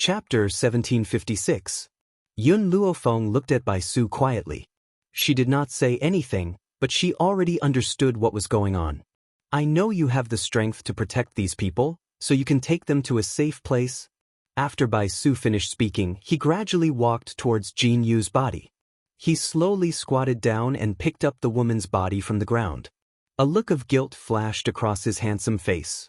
Chapter 1756. Yun Luofeng looked at Bai Su quietly. She did not say anything, but she already understood what was going on. I know you have the strength to protect these people, so you can take them to a safe place. After Bai Su finished speaking, he gradually walked towards Jin Yu's body. He slowly squatted down and picked up the woman's body from the ground. A look of guilt flashed across his handsome face.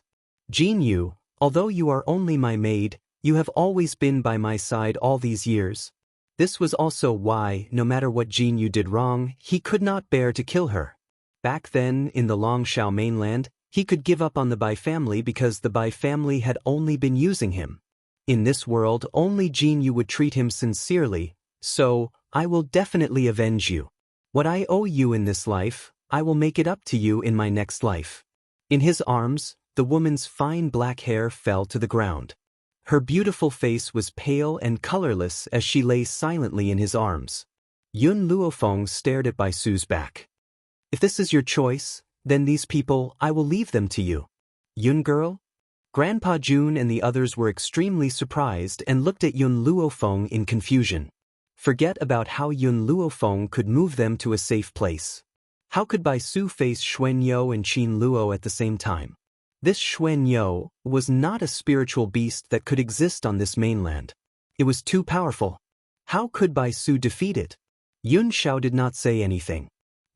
Jin Yu, although you are only my maid, you have always been by my side all these years. This was also why, no matter what Jin Yu did wrong, he could not bear to kill her. Back then, in the Longshao mainland, he could give up on the Bai family because the Bai family had only been using him. In this world, only Jin Yu would treat him sincerely, so, I will definitely avenge you. What I owe you in this life, I will make it up to you in my next life. In his arms, the woman's fine black hair fell to the ground. Her beautiful face was pale and colorless as she lay silently in his arms. Yun Luofeng stared at Bai Su's back. If this is your choice, then these people, I will leave them to you. Yun girl? Grandpa Jun and the others were extremely surprised and looked at Yun Luofeng in confusion. Forget about how Yun Luofeng could move them to a safe place. How could Bai Su face Xuan You and Qin Luo at the same time? This Xuan You was not a spiritual beast that could exist on this mainland. It was too powerful. How could Bai Su defeat it? Yun Xiao did not say anything.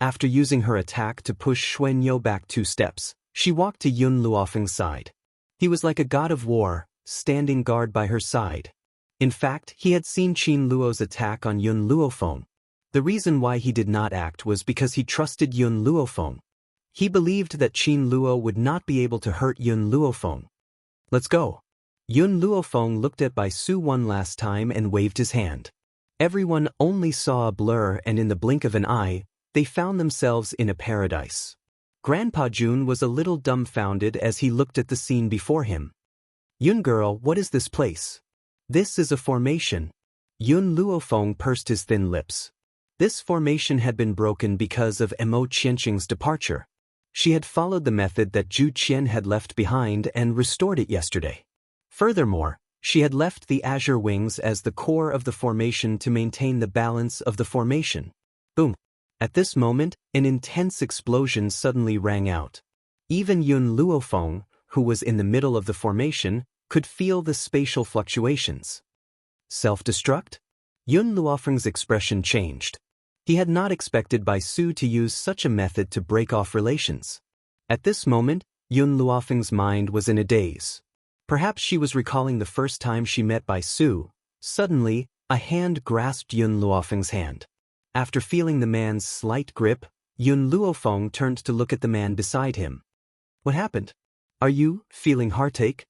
After using her attack to push Xuan You back 2 steps, she walked to Yun Luofeng's side. He was like a god of war, standing guard by her side. In fact, he had seen Qin Luo's attack on Yun Luofeng. The reason why he did not act was because he trusted Yun Luofeng. He believed that Qin Luo would not be able to hurt Yun Luofeng. Let's go. Yun Luofeng looked at Bai Su one last time and waved his hand. Everyone only saw a blur, and in the blink of an eye, they found themselves in a paradise. Grandpa Jun was a little dumbfounded as he looked at the scene before him. Yun girl, what is this place? This is a formation. Yun Luofeng pursed his thin lips. This formation had been broken because of Mo Qianqing's departure. She had followed the method that Zhu Qian had left behind and restored it yesterday. Furthermore, she had left the azure wings as the core of the formation to maintain the balance of the formation. Boom! At this moment, an intense explosion suddenly rang out. Even Yun Luofeng, who was in the middle of the formation, could feel the spatial fluctuations. Self-destruct? Yun Luofeng's expression changed. He had not expected Bai Su to use such a method to break off relations. At this moment, Yun Luofeng's mind was in a daze. Perhaps she was recalling the first time she met Bai Su. Suddenly, a hand grasped Yun Luofeng's hand. After feeling the man's slight grip, Yun Luofeng turned to look at the man beside him. What happened? Are you feeling heartache?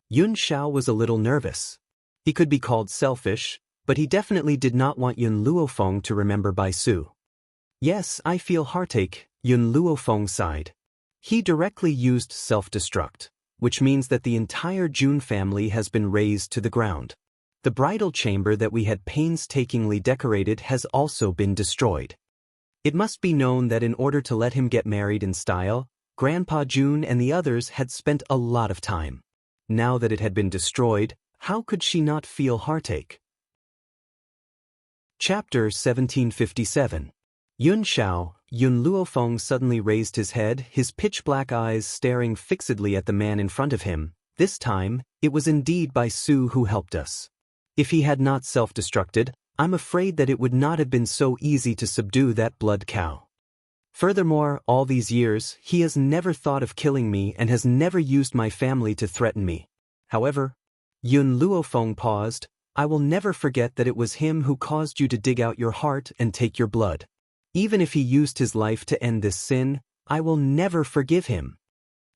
Yun Xiao was a little nervous. He could be called selfish, but he definitely did not want Yun Luofeng to remember Bai Su. Yes, I feel heartache, Yun Luofeng sighed. He directly used self-destruct, which means that the entire Jun family has been razed to the ground. The bridal chamber that we had painstakingly decorated has also been destroyed. It must be known that in order to let him get married in style, Grandpa Jun and the others had spent a lot of time. Now that it had been destroyed, how could she not feel heartache? Chapter 1757. Yun Xiao, Yun Luofeng suddenly raised his head, his pitch-black eyes staring fixedly at the man in front of him. This time, it was indeed Bai Su who helped us. If he had not self-destructed, I'm afraid that it would not have been so easy to subdue that blood cow. Furthermore, all these years, he has never thought of killing me and has never used my family to threaten me. However, Yun Luofeng paused. I will never forget that it was him who caused you to dig out your heart and take your blood. Even if he used his life to end this sin, I will never forgive him.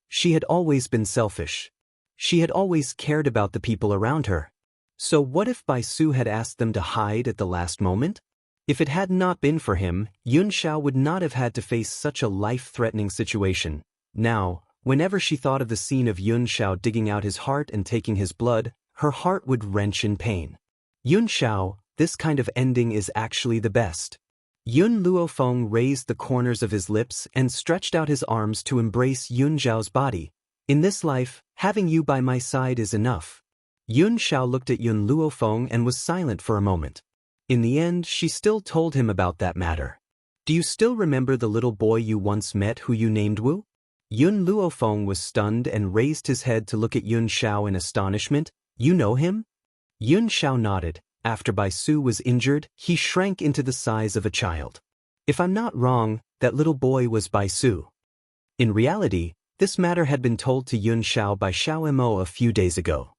She had always been selfish. She had always cared about the people around her. So what if Bai Su had asked them to hide at the last moment? If it had not been for him, Yun Xiao would not have had to face such a life-threatening situation. Now, whenever she thought of the scene of Yun Xiao digging out his heart and taking his blood, her heart would wrench in pain. Yun Xiao, this kind of ending is actually the best. Yun Luofeng raised the corners of his lips and stretched out his arms to embrace Yun Xiao's body. In this life, having you by my side is enough. Yun Xiao looked at Yun Luofeng and was silent for a moment. In the end, she still told him about that matter. Do you still remember the little boy you once met who you named Wu? Yun Luofeng was stunned and raised his head to look at Yun Xiao in astonishment. You know him? Yun Xiao nodded. After Bai Su was injured, he shrank into the size of a child. If I'm not wrong, that little boy was Bai Su. In reality, this matter had been told to Yun Xiao by Xiao Mo a few days ago.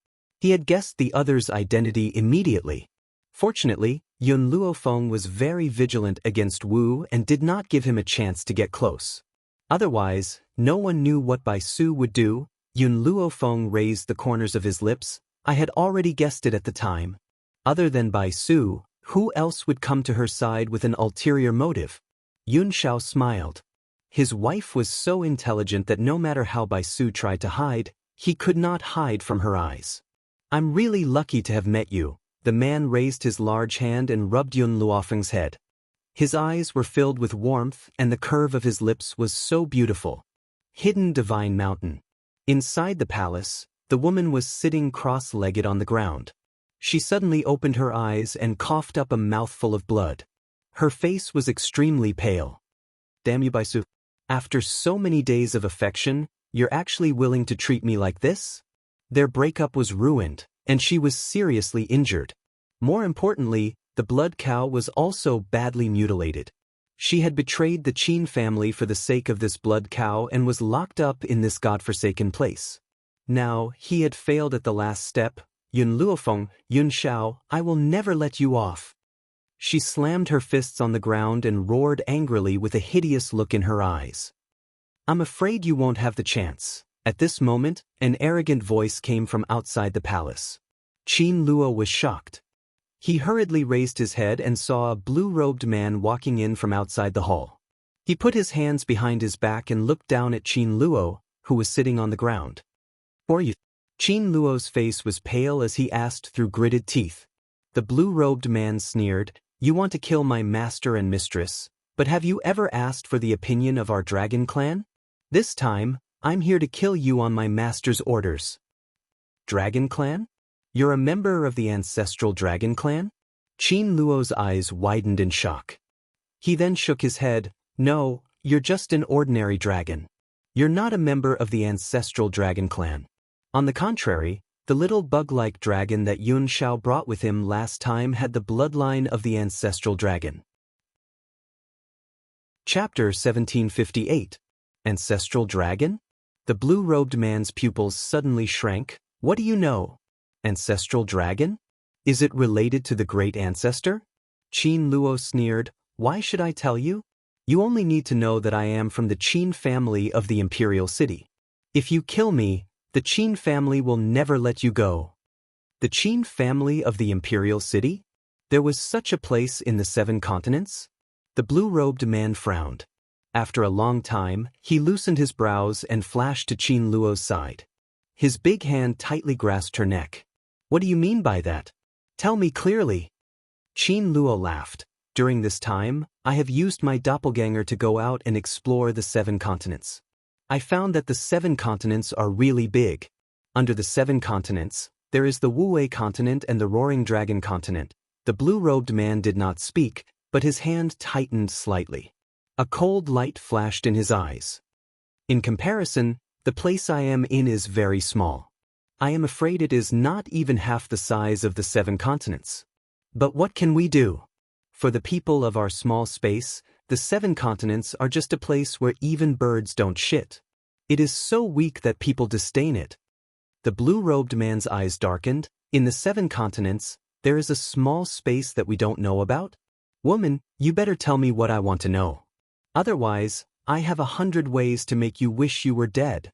He had guessed the other's identity immediately. Fortunately, Yun Luofeng was very vigilant against Wu and did not give him a chance to get close. Otherwise, no one knew what Bai Su would do. Yun Luofeng raised the corners of his lips. I had already guessed it at the time. Other than Bai Su, who else would come to her side with an ulterior motive? Yun Xiao smiled. His wife was so intelligent that no matter how Bai Su tried to hide, he could not hide from her eyes. I'm really lucky to have met you. The man raised his large hand and rubbed Yun Luofeng's head. His eyes were filled with warmth and the curve of his lips was so beautiful. Hidden divine mountain. Inside the palace, the woman was sitting cross-legged on the ground. She suddenly opened her eyes and coughed up a mouthful of blood. Her face was extremely pale. Damn you, Bai Su. After so many days of affection, you're actually willing to treat me like this? Their breakup was ruined, and she was seriously injured. More importantly, the blood cow was also badly mutilated. She had betrayed the Qin family for the sake of this blood cow and was locked up in this godforsaken place. Now, he had failed at the last step. Yun Luofeng, Yun Xiao, I will never let you off. She slammed her fists on the ground and roared angrily with a hideous look in her eyes. I'm afraid you won't have the chance. At this moment, an arrogant voice came from outside the palace. Qin Luo was shocked. He hurriedly raised his head and saw a blue-robed man walking in from outside the hall. He put his hands behind his back and looked down at Qin Luo, who was sitting on the ground. Who are you? Qin Luo's face was pale as he asked through gritted teeth. The blue-robed man sneered, You want to kill my master and mistress, but have you ever asked for the opinion of our dragon clan? This time, I'm here to kill you on my master's orders. Dragon clan? You're a member of the ancestral dragon clan? Qin Luo's eyes widened in shock. He then shook his head. No, you're just an ordinary dragon. You're not a member of the ancestral dragon clan. On the contrary, the little bug-like dragon that Yun Xiao brought with him last time had the bloodline of the ancestral dragon. Chapter 1758. Ancestral Dragon? The blue-robed man's pupils suddenly shrank. What do you know? Ancestral dragon? Is it related to the great ancestor? Qin Luo sneered. Why should I tell you? You only need to know that I am from the Qin family of the imperial city. If you kill me, the Qin family will never let you go. The Qin family of the imperial city? There was such a place in the 7 continents? The blue-robed man frowned. After a long time, he loosened his brows and flashed to Qin Luo's side. His big hand tightly grasped her neck. What do you mean by that? Tell me clearly. Qin Luo laughed. During this time, I have used my doppelganger to go out and explore the 7 continents. I found that the 7 continents are really big. Under the 7 continents, there is the Wu-Wei continent and the Roaring Dragon continent. The blue-robed man did not speak, but his hand tightened slightly. A cold light flashed in his eyes. In comparison, the place I am in is very small. I am afraid it is not even half the size of the 7 continents. But what can we do? For the people of our small space, the 7 continents are just a place where even birds don't shit. It is so weak that people disdain it. The blue-robed man's eyes darkened. In the 7 continents, there is a small space that we don't know about? Woman, you better tell me what I want to know. Otherwise, I have 100 ways to make you wish you were dead.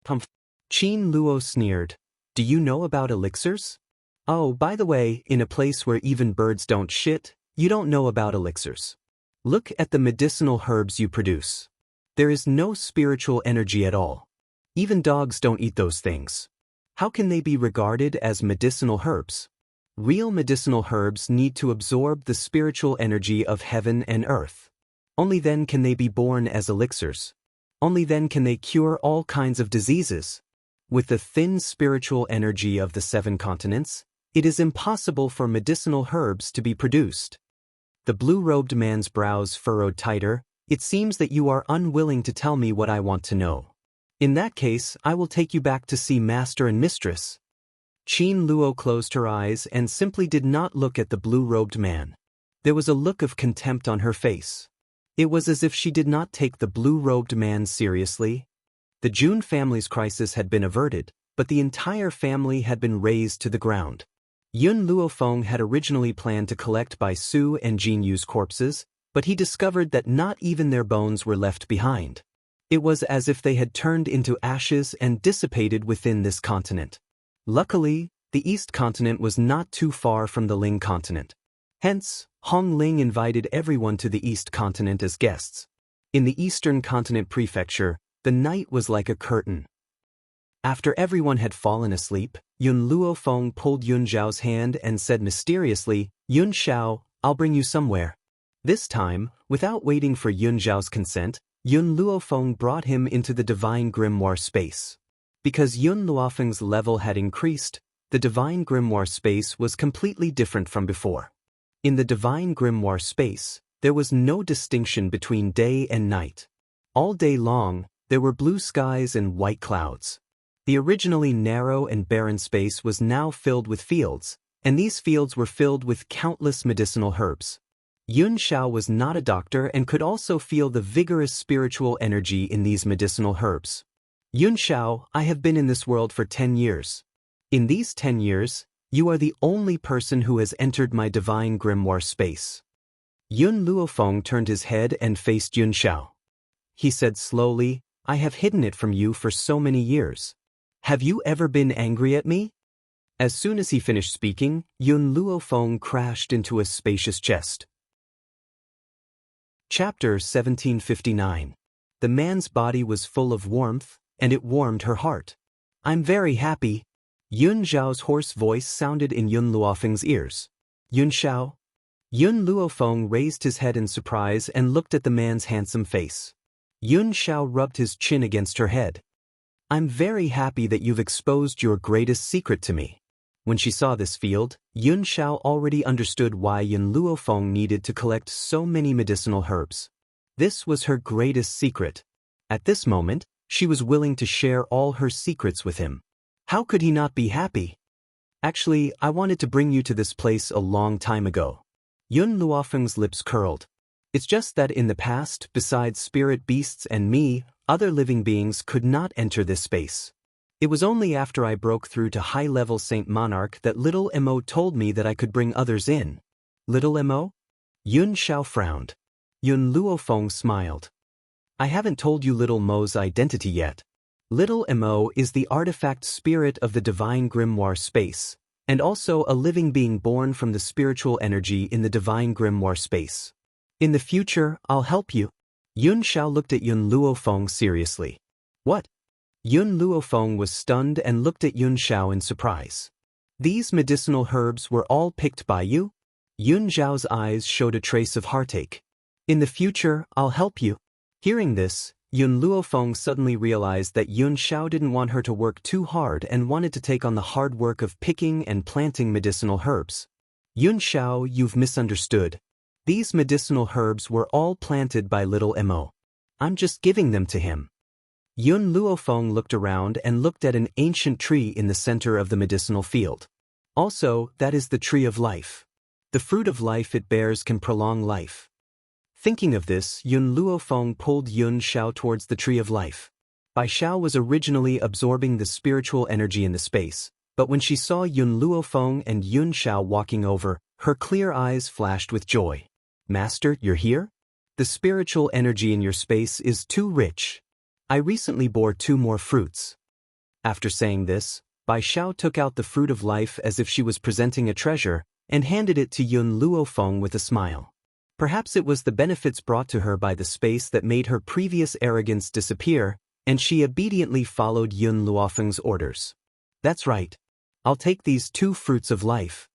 Qin Luo sneered. Do you know about elixirs? Oh, by the way, in a place where even birds don't shit, you don't know about elixirs. Look at the medicinal herbs you produce. There is no spiritual energy at all. Even dogs don't eat those things. How can they be regarded as medicinal herbs? Real medicinal herbs need to absorb the spiritual energy of heaven and earth. Only then can they be born as elixirs. Only then can they cure all kinds of diseases. With the thin spiritual energy of the 7 continents, it is impossible for medicinal herbs to be produced. The blue-robed man's brows furrowed tighter. It seems that you are unwilling to tell me what I want to know. In that case, I will take you back to see Master and Mistress. Qin Luo closed her eyes and simply did not look at the blue-robed man. There was a look of contempt on her face. It was as if she did not take the blue-robed man seriously. The Jun family's crisis had been averted, but the entire family had been razed to the ground. Yun Luofeng had originally planned to collect Bai Su and Jin Yu's corpses, but he discovered that not even their bones were left behind. It was as if they had turned into ashes and dissipated within this continent. Luckily, the East continent was not too far from the Ling continent. Hence, Hong Ling invited everyone to the East continent as guests. In the Eastern continent prefecture, the night was like a curtain. After everyone had fallen asleep, Yun Luofeng pulled Yun Zhao's hand and said mysteriously, "Yun Xiao, I'll bring you somewhere." This time, without waiting for Yun Zhao's consent, Yun Luofeng brought him into the Divine Grimoire space. Because Yun Luofeng's level had increased, the Divine Grimoire space was completely different from before. In the Divine Grimoire space, there was no distinction between day and night. All day long, there were blue skies and white clouds. The originally narrow and barren space was now filled with fields, and these fields were filled with countless medicinal herbs. Yun Xiao was not a doctor and could also feel the vigorous spiritual energy in these medicinal herbs. "Yun Xiao, I have been in this world for 10 years. In these 10 years, you are the only person who has entered my Divine Grimoire space." Yun Luofeng turned his head and faced Yun Xiao. He said slowly, "I have hidden it from you for so many years. Have you ever been angry at me?" As soon as he finished speaking, Yun Luofeng crashed into a spacious chest. Chapter 1759. The man's body was full of warmth, and it warmed her heart. "I'm very happy." Yun Zhao's hoarse voice sounded in Yun Luofeng's ears. "Yun Xiao?" Yun Luofeng raised his head in surprise and looked at the man's handsome face. Yun Xiao rubbed his chin against her head. "I'm very happy that you've exposed your greatest secret to me." When she saw this field, Yun Xiao already understood why Yun Luofeng needed to collect so many medicinal herbs. This was her greatest secret. At this moment, she was willing to share all her secrets with him. How could he not be happy? "Actually, I wanted to bring you to this place a long time ago." Yun Luofeng's lips curled. "It's just that in the past, besides spirit beasts and me, other living beings could not enter this space. It was only after I broke through to high-level Saint Monarch that Little Mo told me that I could bring others in." "Little Mo?" Yun Xiao frowned. Yun Luofeng smiled. "I haven't told you Little Mo's identity yet. Little Mo is the artifact spirit of the Divine Grimoire space, and also a living being born from the spiritual energy in the Divine Grimoire space. In the future, I'll help you." Yun Xiao looked at Yun Luofeng seriously. "What?" Yun Luofeng was stunned and looked at Yun Xiao in surprise. "These medicinal herbs were all picked by you?" Yun Zhao's eyes showed a trace of heartache. "In the future, I'll help you." Hearing this, Yun Luofeng suddenly realized that Yun Xiao didn't want her to work too hard and wanted to take on the hard work of picking and planting medicinal herbs. "Yun Xiao, you've misunderstood. These medicinal herbs were all planted by Little Mo. I'm just giving them to him." Yun Luofeng looked around and looked at an ancient tree in the center of the medicinal field. "Also, that is the tree of life. The fruit of life it bears can prolong life." Thinking of this, Yun Luofeng pulled Yun Xiao towards the tree of life. Bai Xiao was originally absorbing the spiritual energy in the space, but when she saw Yun Luofeng and Yun Xiao walking over, her clear eyes flashed with joy. "Master, you're here? The spiritual energy in your space is too rich. I recently bore 2 more fruits." After saying this, Bai Xiao took out the fruit of life as if she was presenting a treasure, and handed it to Yun Luofeng with a smile. Perhaps it was the benefits brought to her by the space that made her previous arrogance disappear, and she obediently followed Yun Luofeng's orders. "That's right. I'll take these 2 fruits of life."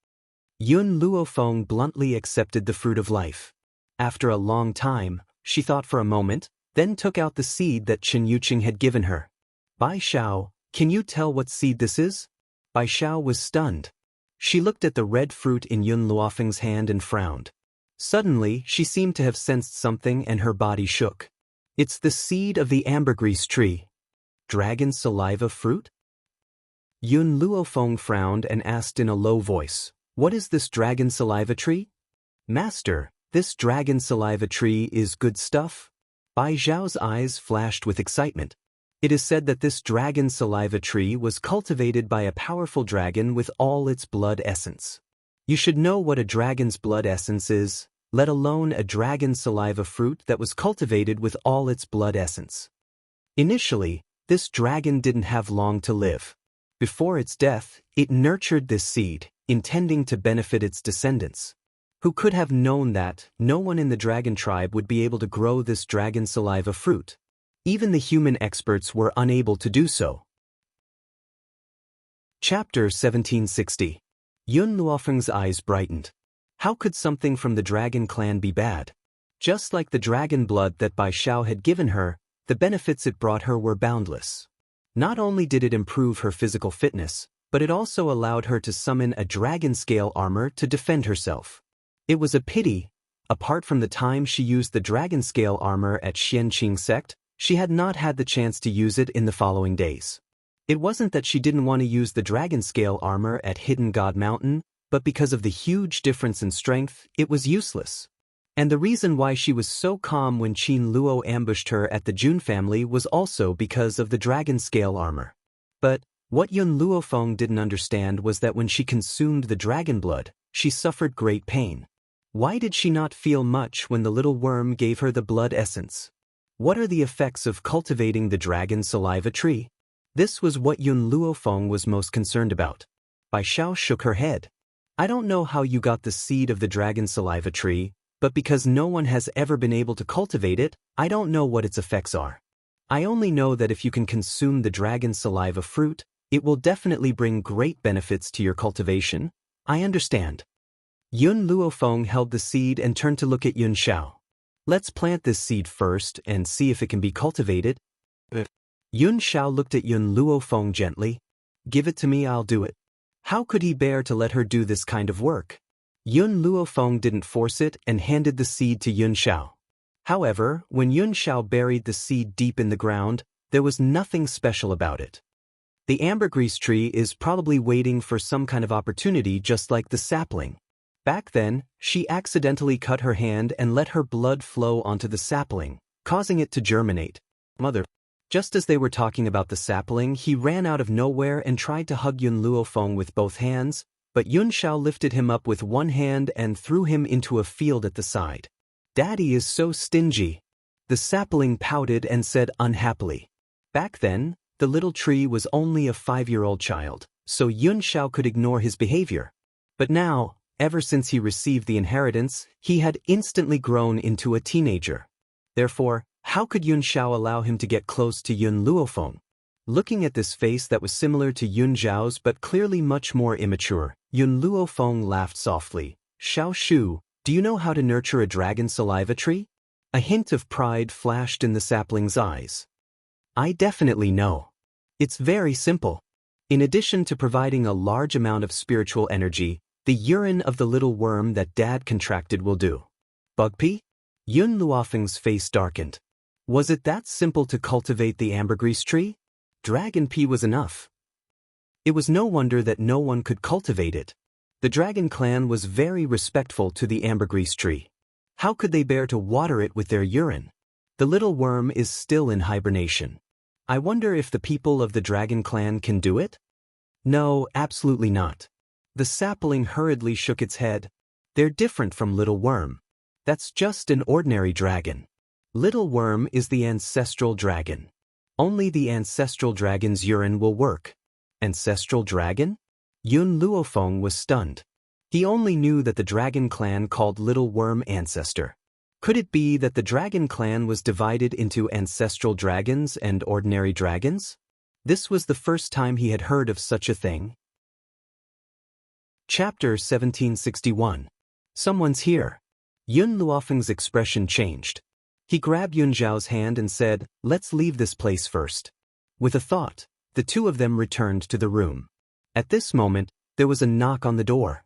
Yun Luofeng bluntly accepted the fruit of life. After a long time, she thought for a moment, then took out the seed that Chen Yuqing had given her. "Bai Xiao, Can you tell what seed this is? Bai Xiao was stunned. She looked at the red fruit in Yun Luofeng's hand and frowned. Suddenly, she seemed to have sensed something and her body shook. It's the seed of the ambergris tree. Dragon saliva fruit? Yun Luofeng frowned and asked in a low voice, "What is this dragon saliva tree?" "Master, this dragon saliva tree is good stuff." Bai Xiao's eyes flashed with excitement. It is said that this dragon saliva tree was cultivated by a powerful dragon with all its blood essence. You should know what a dragon's blood essence is, let alone a dragon saliva fruit that was cultivated with all its blood essence. Initially, this dragon didn't have long to live. Before its death, it nurtured this seed, intending to benefit its descendants. Who could have known that no one in the dragon tribe would be able to grow this dragon saliva fruit? Even the human experts were unable to do so. Chapter 1760. Yun Luofeng's eyes brightened. How could something from the dragon clan be bad? Just like the dragon blood that Bai Xiao had given her, the benefits it brought her were boundless. Not only did it improve her physical fitness, but it also allowed her to summon a dragon scale armor to defend herself. It was a pity, apart from the time she used the dragon scale armor at Xianqing sect, she had not had the chance to use it in the following days. It wasn't that she didn't want to use the dragon scale armor at Hidden God Mountain, but because of the huge difference in strength, it was useless. And the reason why she was so calm when Qin Luo ambushed her at the Jun family was also because of the dragon scale armor. But what Yun Luofeng didn't understand was that when she consumed the dragon blood, she suffered great pain. Why did she not feel much when the little worm gave her the blood essence? What are the effects of cultivating the dragon saliva tree? This was what Yun Luofeng was most concerned about. Bai Xiao shook her head. I don't know how you got the seed of the dragon saliva tree, but because no one has ever been able to cultivate it, I don't know what its effects are. I only know that if you can consume the dragon saliva fruit, it will definitely bring great benefits to your cultivation. I understand. Yun Luofeng held the seed and turned to look at Yun Xiao. Let's plant this seed first and see if it can be cultivated. Yun Xiao looked at Yun Luofeng gently. Give it to me, I'll do it. How could he bear to let her do this kind of work? Yun Luofeng didn't force it and handed the seed to Yun Xiao. However, when Yun Xiao buried the seed deep in the ground, there was nothing special about it. The ambergris tree is probably waiting for some kind of opportunity just like the sapling. Back then, she accidentally cut her hand and let her blood flow onto the sapling, causing it to germinate. Mother. Just as they were talking about the sapling, he ran out of nowhere and tried to hug Yun Luofeng with both hands, but Yun Xiao lifted him up with one hand and threw him into a field at the side. Daddy is so stingy. The sapling pouted and said unhappily. Back then, the little tree was only a 5-year-old child, so Yun Xiao could ignore his behavior. But now, ever since he received the inheritance, he had instantly grown into a teenager. Therefore, how could Yun Xiao allow him to get close to Yun Luofeng? Looking at this face that was similar to Yun Zhao's but clearly much more immature, Yun Luofeng laughed softly. Xiao Shu, do you know how to nurture a dragon saliva tree? A hint of pride flashed in the sapling's eyes. I definitely know. It's very simple. In addition to providing a large amount of spiritual energy, the urine of the little worm that Dad contracted will do. Bug pea? Yun Luofeng's face darkened. Was it that simple to cultivate the ambergris tree? Dragon pea was enough. It was no wonder that no one could cultivate it. The dragon clan was very respectful to the ambergris tree. How could they bear to water it with their urine? The little worm is still in hibernation. I wonder if the people of the dragon clan can do it? No, absolutely not. The sapling hurriedly shook its head. They're different from Little Worm. That's just an ordinary dragon. Little Worm is the ancestral dragon. Only the ancestral dragon's urine will work. Ancestral dragon? Yun Luofeng was stunned. He only knew that the dragon clan called Little Worm ancestor. Could it be that the dragon clan was divided into ancestral dragons and ordinary dragons? This was the first time he had heard of such a thing. Chapter 1761. Someone's here. Yun Luofeng's expression changed. He grabbed Yun Zhao's hand and said, let's leave this place first. With a thought, the two of them returned to the room. At this moment, there was a knock on the door.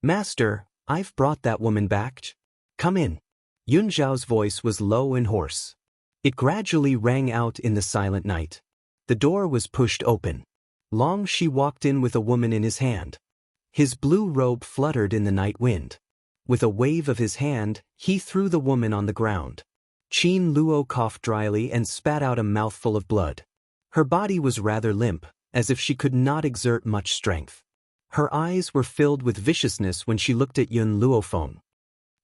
"Master, I've brought that woman back. Come in." Yun Zhao's voice was low and hoarse. It gradually rang out in the silent night. The door was pushed open. Long Shi walked in with a woman in his hand. His blue robe fluttered in the night wind. With a wave of his hand, he threw the woman on the ground. Qin Luo coughed dryly and spat out a mouthful of blood. Her body was rather limp, as if she could not exert much strength. Her eyes were filled with viciousness when she looked at Yun Luofeng.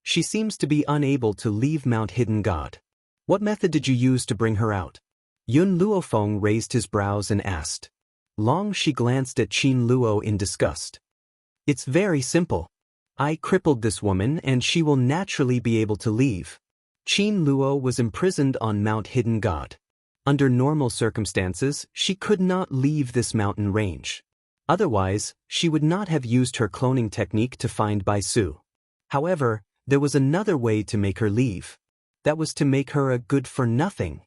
"She seems to be unable to leave Mount Hidden God. What method did you use to bring her out?" Yun Luofeng raised his brows and asked. Long Shi glanced at Qin Luo in disgust. "It's very simple. I crippled this woman and she will naturally be able to leave." Qin Luo was imprisoned on Mount Hidden God. Under normal circumstances, she could not leave this mountain range. Otherwise, she would not have used her cloning technique to find Bai Su. However, there was another way to make her leave. That was to make her a good-for-nothing.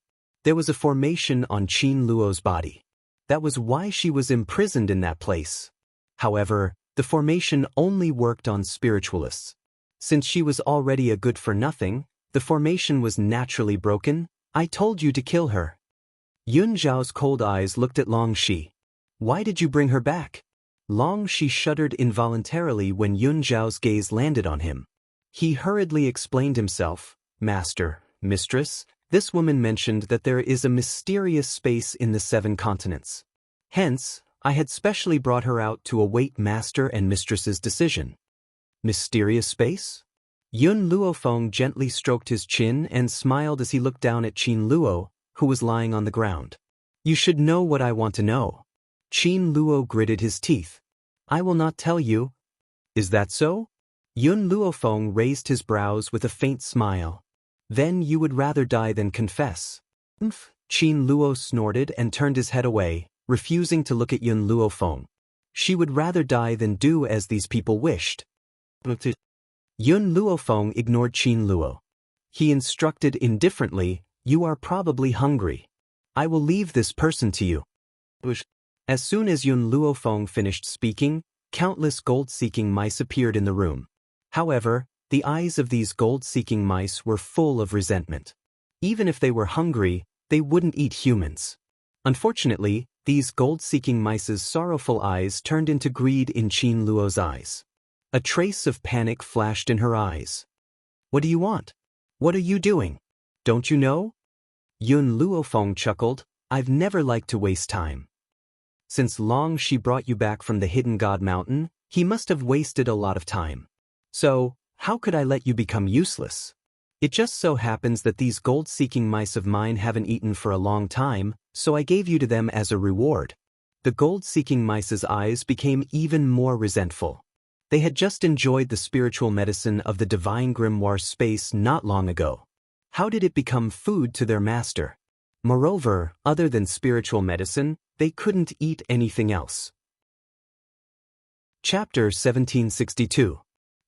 There was a formation on Qin Luo's body. That was why she was imprisoned in that place. However, the formation only worked on spiritualists. Since she was already a good-for-nothing, the formation was naturally broken. "I told you to kill her." Yun Zhao's cold eyes looked at Long Shi. "Why did you bring her back?" Long Shi shuddered involuntarily when Yun Zhao's gaze landed on him. He hurriedly explained himself. "Master, mistress, this woman mentioned that there is a mysterious space in the 7 continents. Hence, I had specially brought her out to await master and mistress's decision." "Mysterious space?" Yun Luofeng gently stroked his chin and smiled as he looked down at Qin Luo, who was lying on the ground. "You should know what I want to know." Qin Luo gritted his teeth. "I will not tell you." "Is that so?" Yun Luofeng raised his brows with a faint smile. "Then you would rather die than confess." Qin Luo snorted and turned his head away, refusing to look at Yun Luofeng. She would rather die than do as these people wished. Yun Luofeng ignored Qin Luo. He instructed indifferently, "You are probably hungry. I will leave this person to you." As soon as Yun Luofeng finished speaking, countless gold-seeking mice appeared in the room. However, the eyes of these gold-seeking mice were full of resentment. Even if they were hungry, they wouldn't eat humans. Unfortunately, these gold-seeking mice's sorrowful eyes turned into greed in Qin Luo's eyes. A trace of panic flashed in her eyes. "What do you want? What are you doing? Don't you know?" Yun Luofeng chuckled. "I've never liked to waste time. Since Long Shi brought you back from the Hidden God Mountain, he must have wasted a lot of time. So, how could I let you become useless? It just so happens that these gold-seeking mice of mine haven't eaten for a long time, so I gave you to them as a reward." The gold-seeking mice's eyes became even more resentful. They had just enjoyed the spiritual medicine of the divine grimoire space not long ago. How did it become food to their master? Moreover, other than spiritual medicine, they couldn't eat anything else. Chapter 1762.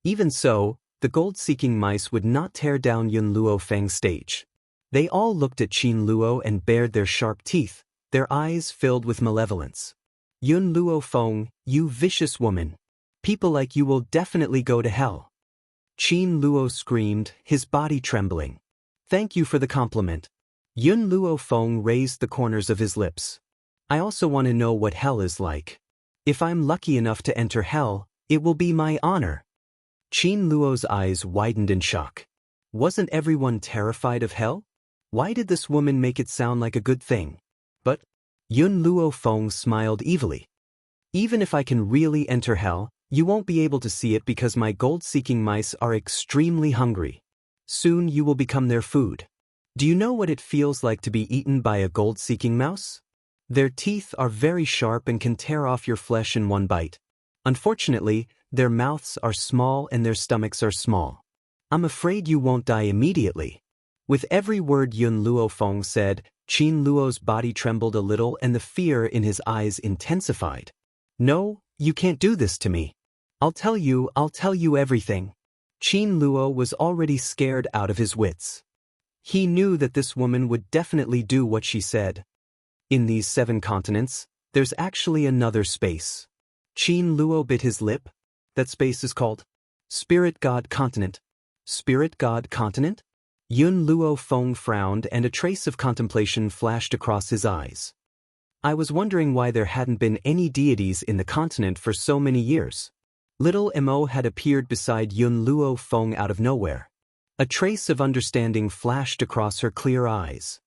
Even so, the gold-seeking mice would not tear down Yun Luofeng's stage. They all looked at Qin Luo and bared their sharp teeth, their eyes filled with malevolence. "Yun Luofeng, you vicious woman. People like you will definitely go to hell." Qin Luo screamed, his body trembling. "Thank you for the compliment." Yun Luofeng raised the corners of his lips. "I also want to know what hell is like. If I'm lucky enough to enter hell, it will be my honor." Qin Luo's eyes widened in shock. Wasn't everyone terrified of hell? Why did this woman make it sound like a good thing? But Yun Luofeng smiled evilly. "Even if I can really enter hell, you won't be able to see it because my gold-seeking mice are extremely hungry. Soon you will become their food. Do you know what it feels like to be eaten by a gold-seeking mouse? Their teeth are very sharp and can tear off your flesh in one bite. Unfortunately, their mouths are small and their stomachs are small. I'm afraid you won't die immediately." With every word Yun Luofeng said, Qin Luo's body trembled a little and the fear in his eyes intensified. "No, you can't do this to me. I'll tell you everything." Qin Luo was already scared out of his wits. He knew that this woman would definitely do what she said. In these 7 continents, There's actually another space. Qin Luo bit his lip. That space is called Spirit God Continent. Spirit God Continent? Yun Luo Feng frowned and a trace of contemplation flashed across his eyes. I was wondering why there hadn't been any deities in the continent for so many years. Little Mo had appeared beside Yun Luo Feng out of nowhere. A trace of understanding flashed across her clear eyes.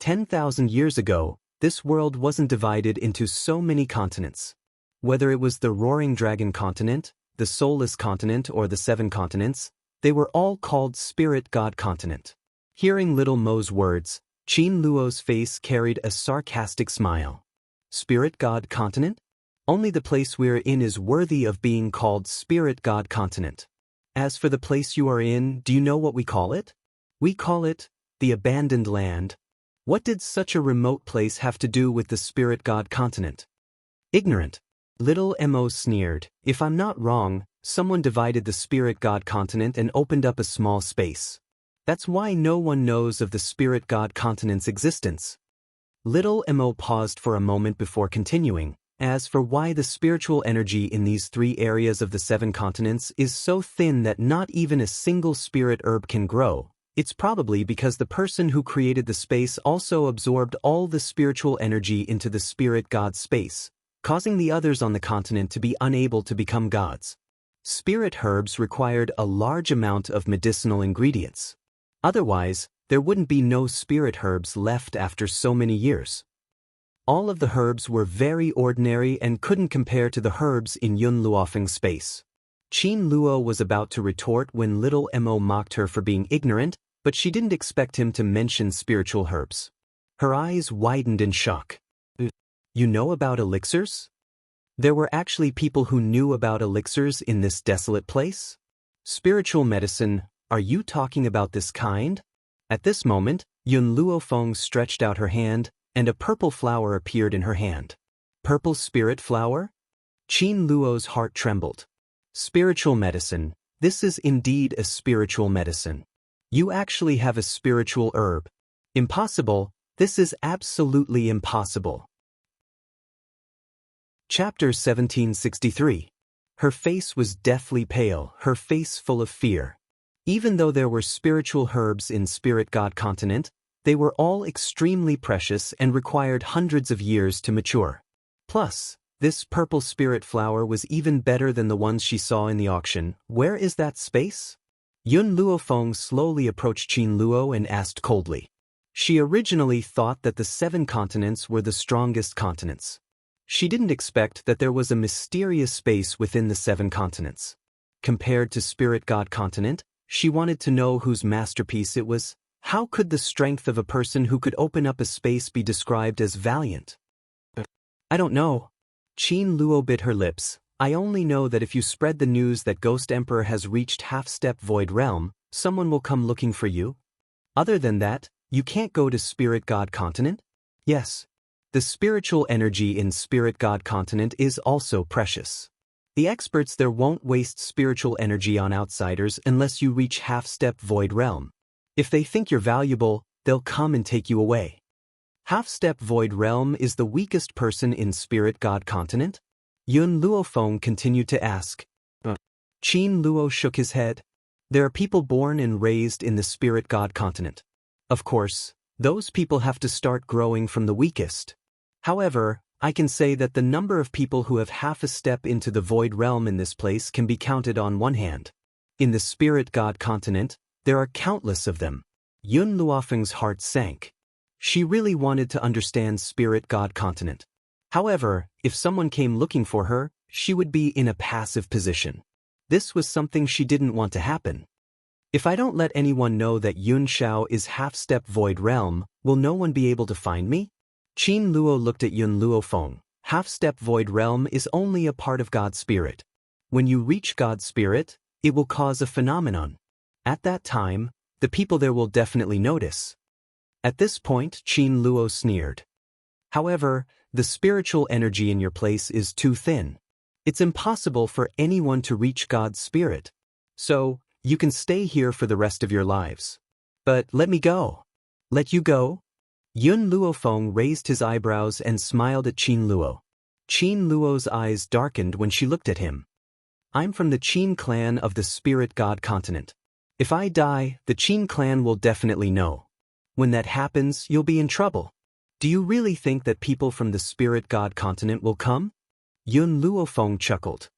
10,000 years ago, this world wasn't divided into so many continents. Whether it was the Roaring Dragon Continent, the Soulless Continent, or the Seven Continents, they were all called Spirit God Continent. Hearing Little Mo's words, Qin Luo's face carried a sarcastic smile. Spirit God Continent? Only the place we're in is worthy of being called Spirit God Continent. As for the place you are in, do you know what we call it? We call it the Abandoned Land. What did such a remote place have to do with the Spirit God Continent? Ignorant. Little Mo sneered. If I'm not wrong, someone divided the Spirit God Continent and opened up a small space. That's why no one knows of the Spirit God Continent's existence. Little Mo paused for a moment before continuing. As for why the spiritual energy in these 3 areas of the 7 continents is so thin that not even a single spirit herb can grow, it's probably because the person who created the space also absorbed all the spiritual energy into the Spirit God space, causing the others on the continent to be unable to become gods. Spirit herbs required a large amount of medicinal ingredients. Otherwise, there wouldn't be no spirit herbs left after so many years. All of the herbs were very ordinary and couldn't compare to the herbs in Yun Luofeng's space. Qin Luo was about to retort when Little Mo mocked her for being ignorant, but she didn't expect him to mention spiritual herbs. Her eyes widened in shock. You know about elixirs? There were actually people who knew about elixirs in this desolate place? Spiritual medicine, are you talking about this kind? At this moment, Yun Luofeng stretched out her hand, and a purple flower appeared in her hand. Purple spirit flower? Qin Luo's heart trembled. Spiritual medicine, this is indeed a spiritual medicine. You actually have a spiritual herb. Impossible, this is absolutely impossible. Chapter 1763. Her face was deathly pale, her face full of fear. Even though there were spiritual herbs in Spirit God Continent, they were all extremely precious and required hundreds of years to mature. Plus, this purple spirit flower was even better than the ones she saw in the auction. Where is that space? Yun Luofeng slowly approached Qin Luo and asked coldly. She originally thought that the 7 continents were the strongest continents. She didn't expect that there was a mysterious space within the 7 continents. Compared to Spirit God Continent, she wanted to know whose masterpiece it was. How could the strength of a person who could open up a space be described as valiant? I don't know. Qin Luo bit her lips. I only know that if you spread the news that Ghost Emperor has reached half-step Void Realm, someone will come looking for you. Other than that, you can't go to Spirit God Continent? Yes. The spiritual energy in Spirit God Continent is also precious. The experts there won't waste spiritual energy on outsiders unless you reach half-step Void Realm. If they think you're valuable, they'll come and take you away. Half-step Void Realm is the weakest person in Spirit God Continent? Yun Luofeng continued to ask. Qin Luo shook his head. There are people born and raised in the Spirit God Continent. Of course, those people have to start growing from the weakest. However, I can say that the number of people who have half a step into the Void Realm in this place can be counted on one hand. In the Spirit God Continent, there are countless of them. Yun Luofeng's heart sank. She really wanted to understand Spirit God Continent. However, if someone came looking for her, she would be in a passive position. This was something she didn't want to happen. If I don't let anyone know that Yun Shao is half-step Void Realm, will no one be able to find me? Qin Luo looked at Yun Luofeng. Half-step Void Realm is only a part of God's Spirit. When you reach God's Spirit, it will cause a phenomenon. At that time, the people there will definitely notice. At this point, Qin Luo sneered. However, the spiritual energy in your place is too thin. It's impossible for anyone to reach God's Spirit. So, you can stay here for the rest of your lives. But let me go. Let you go? Yun Luofeng raised his eyebrows and smiled at Qin Luo. Qin Luo's eyes darkened when she looked at him. I'm from the Qin clan of the Spirit God continent. If I die, the Qin clan will definitely know. When that happens, you'll be in trouble. Do you really think that people from the Spirit God continent will come? Yun Luofeng chuckled.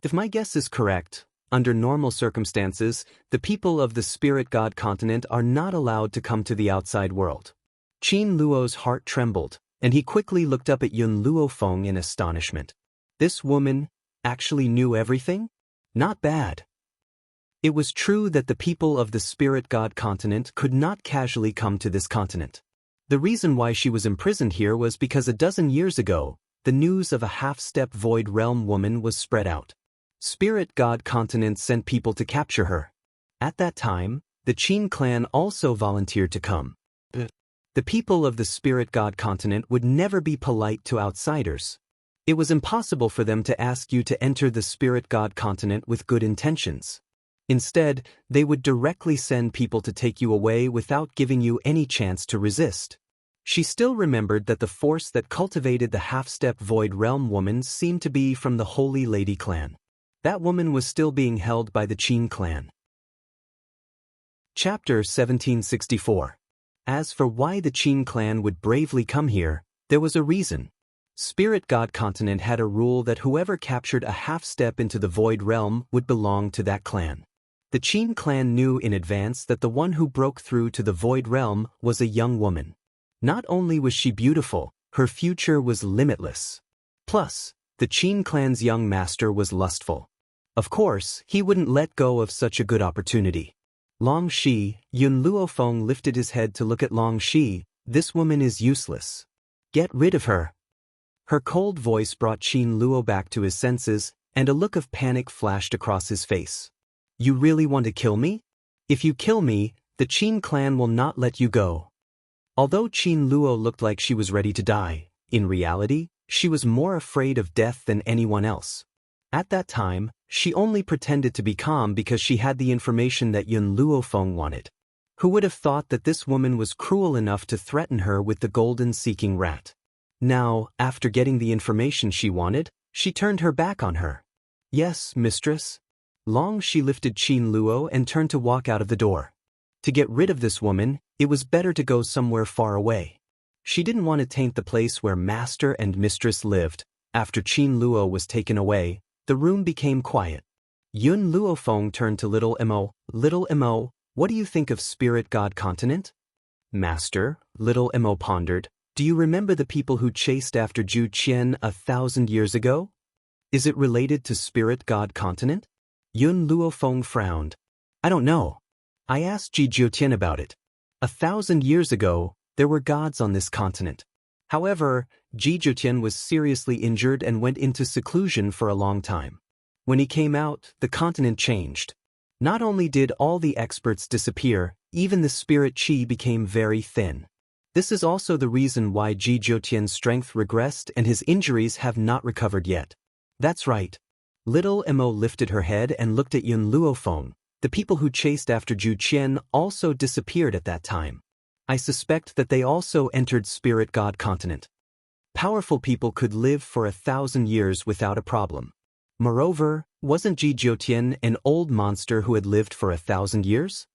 If my guess is correct, under normal circumstances, the people of the Spirit God continent are not allowed to come to the outside world. Qin Luo's heart trembled, and he quickly looked up at Yun Luofeng in astonishment. This woman actually knew everything? Not bad. It was true that the people of the Spirit God continent could not casually come to this continent. The reason why she was imprisoned here was because a dozen years ago, the news of a half-step void realm woman was spread out. Spirit God continent sent people to capture her. At that time, the Qin clan also volunteered to come. The people of the Spirit God continent would never be polite to outsiders. It was impossible for them to ask you to enter the Spirit God continent with good intentions. Instead, they would directly send people to take you away without giving you any chance to resist. She still remembered that the force that cultivated the half-step void realm woman seemed to be from the Holy Lady clan. That woman was still being held by the Qin clan. Chapter 1764. As for why the Qin clan would bravely come here, there was a reason. Spirit God continent had a rule that whoever captured a half-step into the void realm would belong to that clan. The Qin clan knew in advance that the one who broke through to the void realm was a young woman. Not only was she beautiful, her future was limitless. Plus, the Qin clan's young master was lustful. Of course, he wouldn't let go of such a good opportunity. Long Shi, Yun Luofeng lifted his head to look at Long Shi. This woman is useless. Get rid of her. Her cold voice brought Qin Luo back to his senses, and a look of panic flashed across his face. You really want to kill me? If you kill me, the Qin clan will not let you go. Although Qin Luo looked like she was ready to die, in reality, she was more afraid of death than anyone else. At that time, she only pretended to be calm because she had the information that Yun Luofeng wanted. Who would have thought that this woman was cruel enough to threaten her with the golden-seeking rat? Now, after getting the information she wanted, she turned her back on her. Yes, mistress. Long Shi lifted Qin Luo and turned to walk out of the door. To get rid of this woman, it was better to go somewhere far away. She didn't want to taint the place where master and mistress lived. After Qin Luo was taken away, the room became quiet. Yun Luofeng turned to Little Mo. Little Mo, what do you think of Spirit God continent? Master, Little Mo pondered, do you remember the people who chased after Zhu Qian 1,000 years ago? Is it related to Spirit God continent? Yun Luofeng frowned. I don't know. I asked Ji Jiutian about it. 1,000 years ago, there were gods on this continent. However, Ji Jiutian was seriously injured and went into seclusion for a long time. When he came out, the continent changed. Not only did all the experts disappear, even the spirit qi became very thin. This is also the reason why Ji Jiutian's strength regressed and his injuries have not recovered yet. That's right. Little Mo lifted her head and looked at Yun Luofeng. The people who chased after Zhu Qian also disappeared at that time. I suspect that they also entered Spirit God continent. Powerful people could live for 1,000 years without a problem. Moreover, wasn't Ji Jiutian an old monster who had lived for 1,000 years?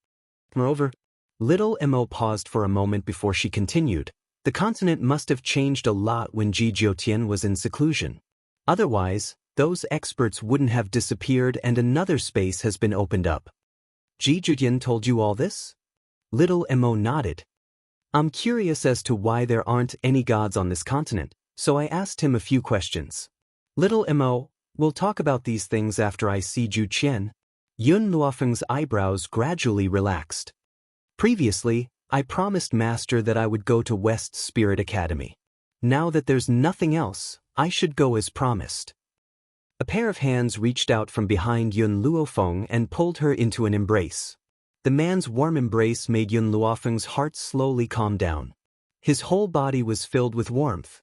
Moreover, Little Mo paused for a moment before she continued. The continent must have changed a lot when Ji Jiutian was in seclusion. Otherwise, those experts wouldn't have disappeared and another space has been opened up. Ji Jiutian told you all this? Little Mo nodded. I'm curious as to why there aren't any gods on this continent, so I asked him a few questions. Little Mo, we'll talk about these things after I see Zhu Qian. Yun Luofeng's eyebrows gradually relaxed. Previously, I promised Master that I would go to West Spirit Academy. Now that there's nothing else, I should go as promised. A pair of hands reached out from behind Yun Luofeng and pulled her into an embrace. The man's warm embrace made Yun Luofeng's heart slowly calm down. His whole body was filled with warmth.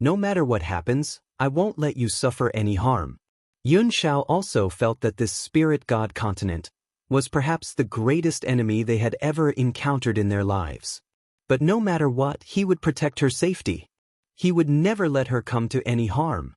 No matter what happens, I won't let you suffer any harm. Yun Shao also felt that this spirit god continent was perhaps the greatest enemy they had ever encountered in their lives. But no matter what, he would protect her safety. He would never let her come to any harm.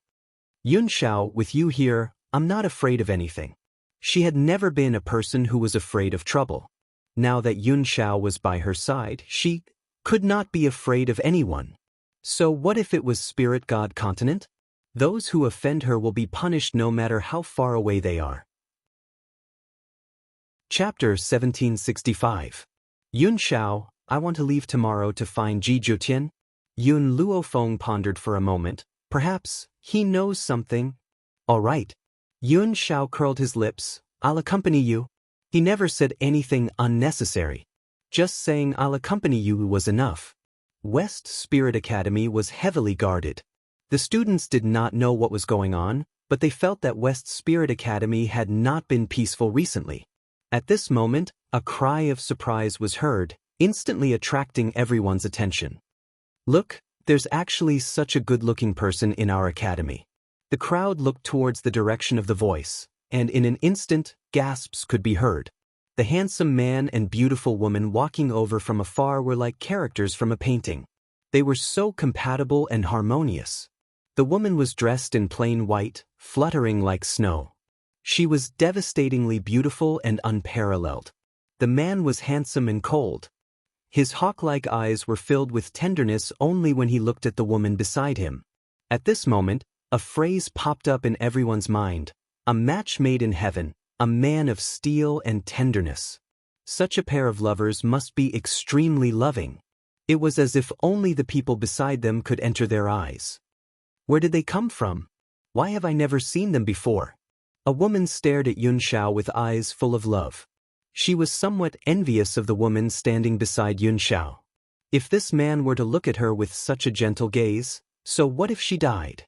Yun Xiao, with you here, I'm not afraid of anything. She had never been a person who was afraid of trouble. Now that Yun Xiao was by her side, she could not be afraid of anyone. So what if it was Spirit God Continent? Those who offend her will be punished no matter how far away they are. Chapter 1765. Yun Xiao, I want to leave tomorrow to find Ji Jiutian. Yun Luofeng pondered for a moment. Perhaps he knows something. All right. Yun Xiao curled his lips. I'll accompany you. He never said anything unnecessary. Just saying I'll accompany you was enough. West Spirit Academy was heavily guarded. The students did not know what was going on, but they felt that West Spirit Academy had not been peaceful recently. At this moment, a cry of surprise was heard, instantly attracting everyone's attention. Look, there's actually such a good-looking person in our academy. The crowd looked towards the direction of the voice, and in an instant, gasps could be heard. The handsome man and beautiful woman walking over from afar were like characters from a painting. They were so compatible and harmonious. The woman was dressed in plain white, fluttering like snow. She was devastatingly beautiful and unparalleled. The man was handsome and cold. His hawk-like eyes were filled with tenderness only when he looked at the woman beside him. At this moment, a phrase popped up in everyone's mind. A match made in heaven, a man of steel and tenderness. Such a pair of lovers must be extremely loving. It was as if only the people beside them could enter their eyes. Where did they come from? Why have I never seen them before? A woman stared at Yun Xiao with eyes full of love. She was somewhat envious of the woman standing beside Yun Xiao. If this man were to look at her with such a gentle gaze, so what if she died?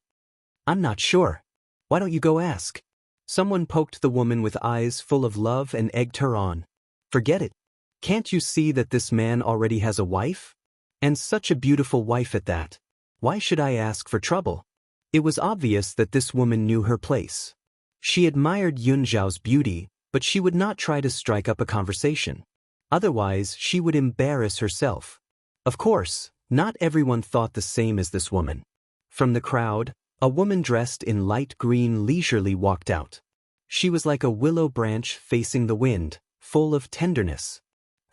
I'm not sure. Why don't you go ask? Someone poked the woman with eyes full of love and egged her on. Forget it. Can't you see that this man already has a wife? And such a beautiful wife at that. Why should I ask for trouble? It was obvious that this woman knew her place. She admired Yun Xiao's beauty, but she would not try to strike up a conversation. Otherwise, she would embarrass herself. Of course, not everyone thought the same as this woman. From the crowd, a woman dressed in light green leisurely walked out. She was like a willow branch facing the wind, full of tenderness.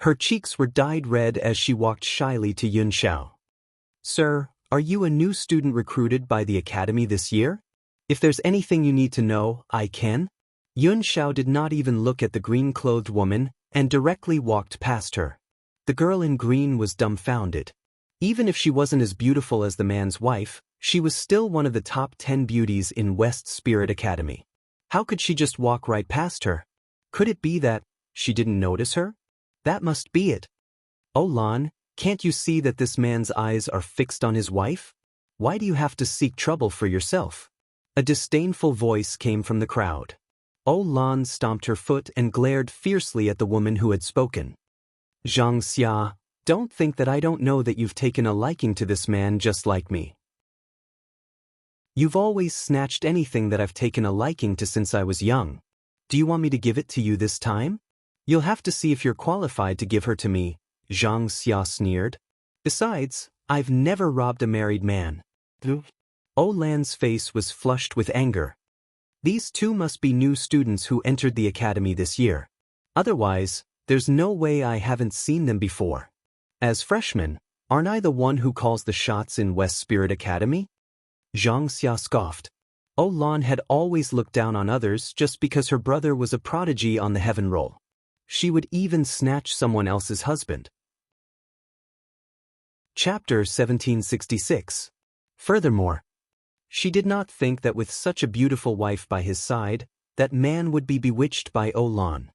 Her cheeks were dyed red as she walked shyly to Yun Xiao. Sir, are you a new student recruited by the academy this year? If there's anything you need to know, I can. Yun Xiao did not even look at the green-clothed woman and directly walked past her. The girl in green was dumbfounded. Even if she wasn't as beautiful as the man's wife, she was still one of the top 10 beauties in West Spirit Academy. How could she just walk right past her? Could it be that she didn't notice her? That must be it. Oh Lan, can't you see that this man's eyes are fixed on his wife? Why do you have to seek trouble for yourself? A disdainful voice came from the crowd. Oh Lan stomped her foot and glared fiercely at the woman who had spoken. Zhang Xia, don't think that I don't know that you've taken a liking to this man just like me. You've always snatched anything that I've taken a liking to since I was young. Do you want me to give it to you this time? You'll have to see if you're qualified to give her to me, Zhang Xia sneered. Besides, I've never robbed a married man. Oh Lan's face was flushed with anger. These two must be new students who entered the academy this year. Otherwise, there's no way I haven't seen them before. As freshmen, aren't I the one who calls the shots in West Spirit Academy? Zhang Xia scoffed. Oh Lan had always looked down on others just because her brother was a prodigy on the heaven roll. She would even snatch someone else's husband. Chapter 1766. Furthermore, she did not think that with such a beautiful wife by his side, that man would be bewitched by O Lan.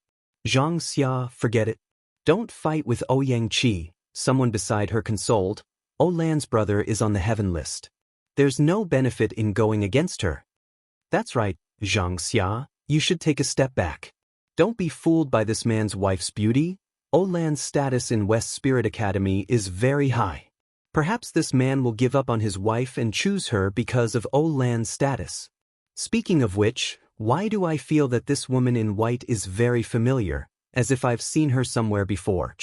Zhang Xia, forget it. Don't fight with O Yangqi, someone beside her consoled. O Lan's brother is on the heaven list. There's no benefit in going against her. That's right, Zhang Xia, you should take a step back. Don't be fooled by this man's wife's beauty. O Lan's status in West Spirit Academy is very high. Perhaps this man will give up on his wife and choose her because of O Lan's status. Speaking of which, why do I feel that this woman in white is very familiar, as if I've seen her somewhere before?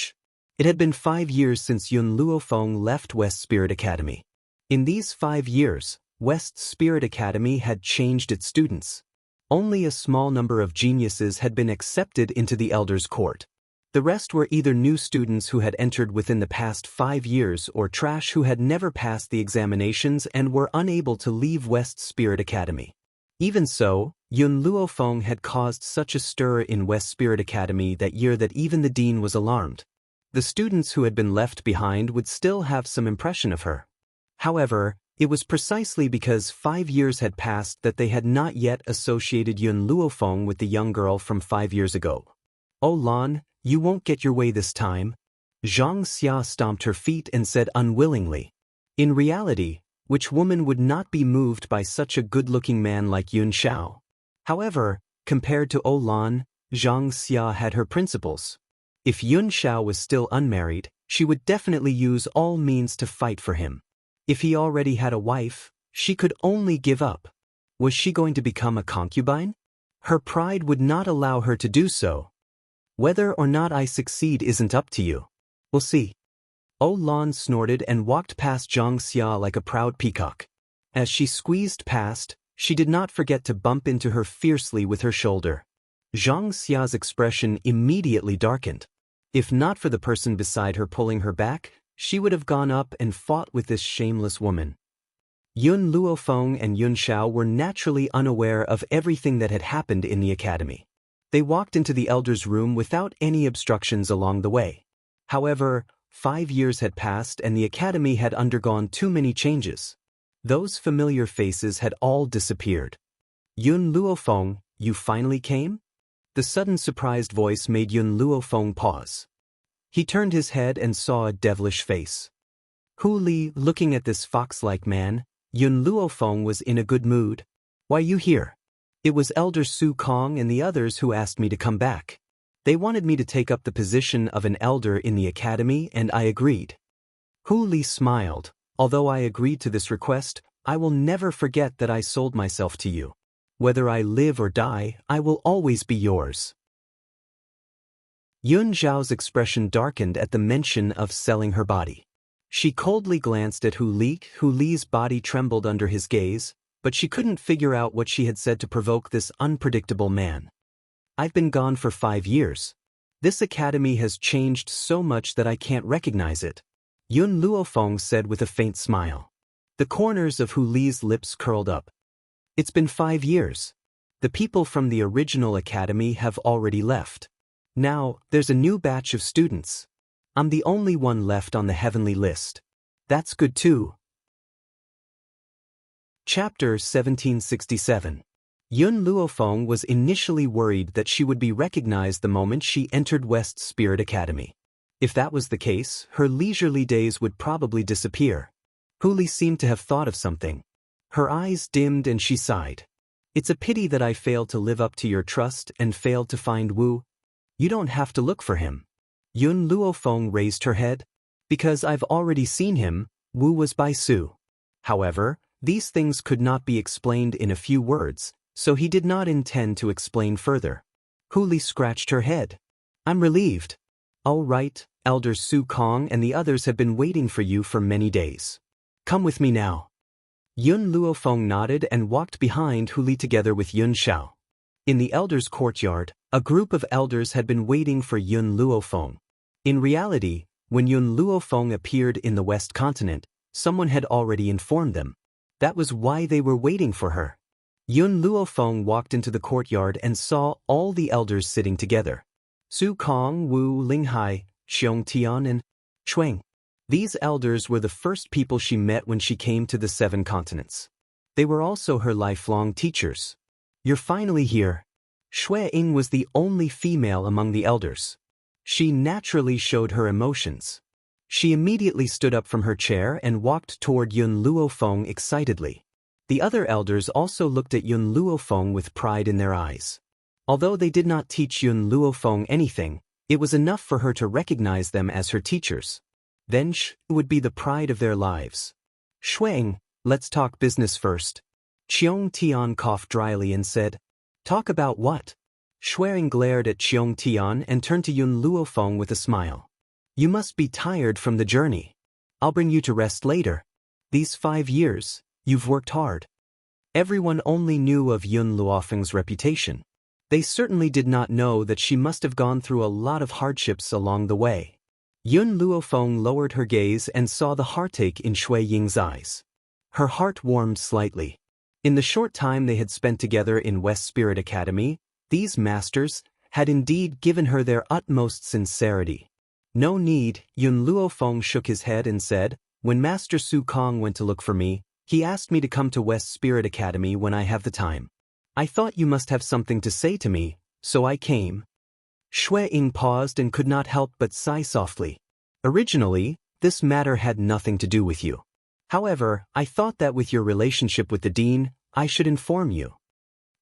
It had been 5 years since Yun Luofeng left West Spirit Academy. In these 5 years, West Spirit Academy had changed its students. Only a small number of geniuses had been accepted into the Elders' Court. The rest were either new students who had entered within the past 5 years or trash who had never passed the examinations and were unable to leave West Spirit Academy. Even so, Yun Luofeng had caused such a stir in West Spirit Academy that year that even the dean was alarmed. The students who had been left behind would still have some impression of her. However, it was precisely because 5 years had passed that they had not yet associated Yun Luofeng with the young girl from 5 years ago. "Oh Lan, you won't get your way this time." Zhang Xia stomped her feet and said unwillingly. In reality, which woman would not be moved by such a good-looking man like Yun Xiao? However, compared to O Lan, Zhang Xia had her principles. If Yun Xiao was still unmarried, she would definitely use all means to fight for him. If he already had a wife, she could only give up. Was she going to become a concubine? Her pride would not allow her to do so. "Whether or not I succeed isn't up to you. We'll see." O Lan snorted and walked past Zhang Xia like a proud peacock. As she squeezed past, she did not forget to bump into her fiercely with her shoulder. Zhang Xia's expression immediately darkened. If not for the person beside her pulling her back, she would have gone up and fought with this shameless woman. Yun Luofeng and Yun Xiao were naturally unaware of everything that had happened in the academy. They walked into the elders' room without any obstructions along the way. However, 5 years had passed and the academy had undergone too many changes. Those familiar faces had all disappeared. "Yun Luofeng, you finally came?" The sudden surprised voice made Yun Luofeng pause. He turned his head and saw a devilish face. Hu Li, looking at this fox-like man, Yun Luofeng was in a good mood. "Why you here?" "It was Elder Su Kong and the others who asked me to come back. They wanted me to take up the position of an elder in the academy and I agreed." Hu Li smiled. "Although I agreed to this request, I will never forget that I sold myself to you. Whether I live or die, I will always be yours." Yun Zhao's expression darkened at the mention of selling her body. She coldly glanced at Hu Li. Hu Li's body trembled under his gaze, but she couldn't figure out what she had said to provoke this unpredictable man. "I've been gone for 5 years. This academy has changed so much that I can't recognize it," Yun Luofeng said with a faint smile. The corners of Hu Li's lips curled up. "It's been 5 years. The people from the original academy have already left. Now, there's a new batch of students. I'm the only one left on the heavenly list. That's good too." Chapter 1767. Yun Luofeng was initially worried that she would be recognized the moment she entered West Spirit Academy. If that was the case, her leisurely days would probably disappear. Hu Li seemed to have thought of something. Her eyes dimmed and she sighed. "It's a pity that I failed to live up to your trust and failed to find Wu. You don't have to look for him." Yun Luofeng raised her head. "Because I've already seen him, Wu was by Su." However, these things could not be explained in a few words, so he did not intend to explain further. Hu Li scratched her head. "I'm relieved. All right, Elder Su Kong and the others have been waiting for you for many days. Come with me now." Yun Luofeng nodded and walked behind Hu Li together with Yun Xiao. In the elders' courtyard, a group of elders had been waiting for Yun Luofeng. In reality, when Yun Luofeng appeared in the West Continent, someone had already informed them. That was why they were waiting for her. Yun Luofeng walked into the courtyard and saw all the elders sitting together. Su Kong, Wu, Linghai, Xiong Tian and Shuang. These elders were the first people she met when she came to the 7 continents. They were also her lifelong teachers. "You're finally here." Shui Ying was the only female among the elders. She naturally showed her emotions. She immediately stood up from her chair and walked toward Yun Luofeng excitedly. The other elders also looked at Yun Luofeng with pride in their eyes. Although they did not teach Yun Luofeng anything, it was enough for her to recognize them as her teachers. Then Shu would be the pride of their lives. "Shuang, let's talk business first." Xiong Tian coughed dryly and said, "Talk about what?" Shuang glared at Xiong Tian and turned to Yun Luofeng with a smile. You must be tired from the journey. I'll bring you to rest later. These 5 years, you've worked hard. Everyone only knew of Yun Luofeng's reputation. They certainly did not know that she must have gone through a lot of hardships along the way. Yun Luofeng lowered her gaze and saw the heartache in Shui Ying's eyes. Her heart warmed slightly. In the short time they had spent together in West Spirit Academy, these masters had indeed given her their utmost sincerity. No need, Yun Luofeng shook his head and said, when Master Su Kong went to look for me, he asked me to come to West Spirit Academy when I have the time. I thought you must have something to say to me, so I came. Shui Ying paused and could not help but sigh softly. Originally, this matter had nothing to do with you. However, I thought that with your relationship with the dean, I should inform you.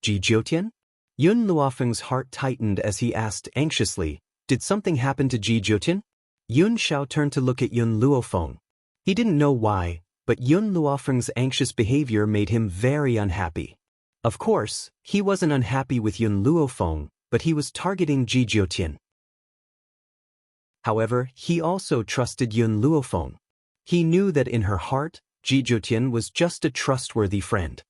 Ji Jiutian? Yun Luofeng's heart tightened as he asked anxiously, did something happen to Ji Jiutian? Yun Xiao turned to look at Yun Luofeng. He didn't know why, but Yun Luofeng's anxious behavior made him very unhappy. Of course, he wasn't unhappy with Yun Luofeng, but he was targeting Ji Jiutian. However, he also trusted Yun Luofeng. He knew that in her heart, Ji Jiutian was just a trustworthy friend.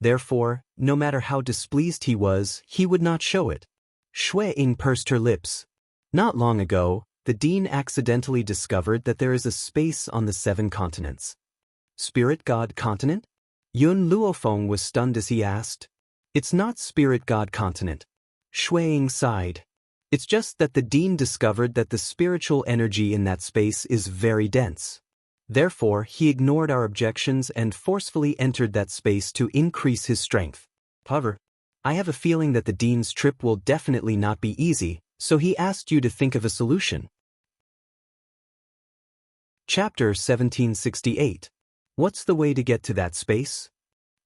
Therefore, no matter how displeased he was, he would not show it. Shui Ying pursed her lips. Not long ago, the dean accidentally discovered that there is a space on the 7 continents. Spirit God Continent? Yun Luofeng was stunned as he asked. It's not Spirit God Continent. Shui Ying sighed. It's just that the dean discovered that the spiritual energy in that space is very dense. Therefore, he ignored our objections and forcefully entered that space to increase his strength. However, I have a feeling that the dean's trip will definitely not be easy, so he asked you to think of a solution. Chapter 1768. What's the way to get to that space?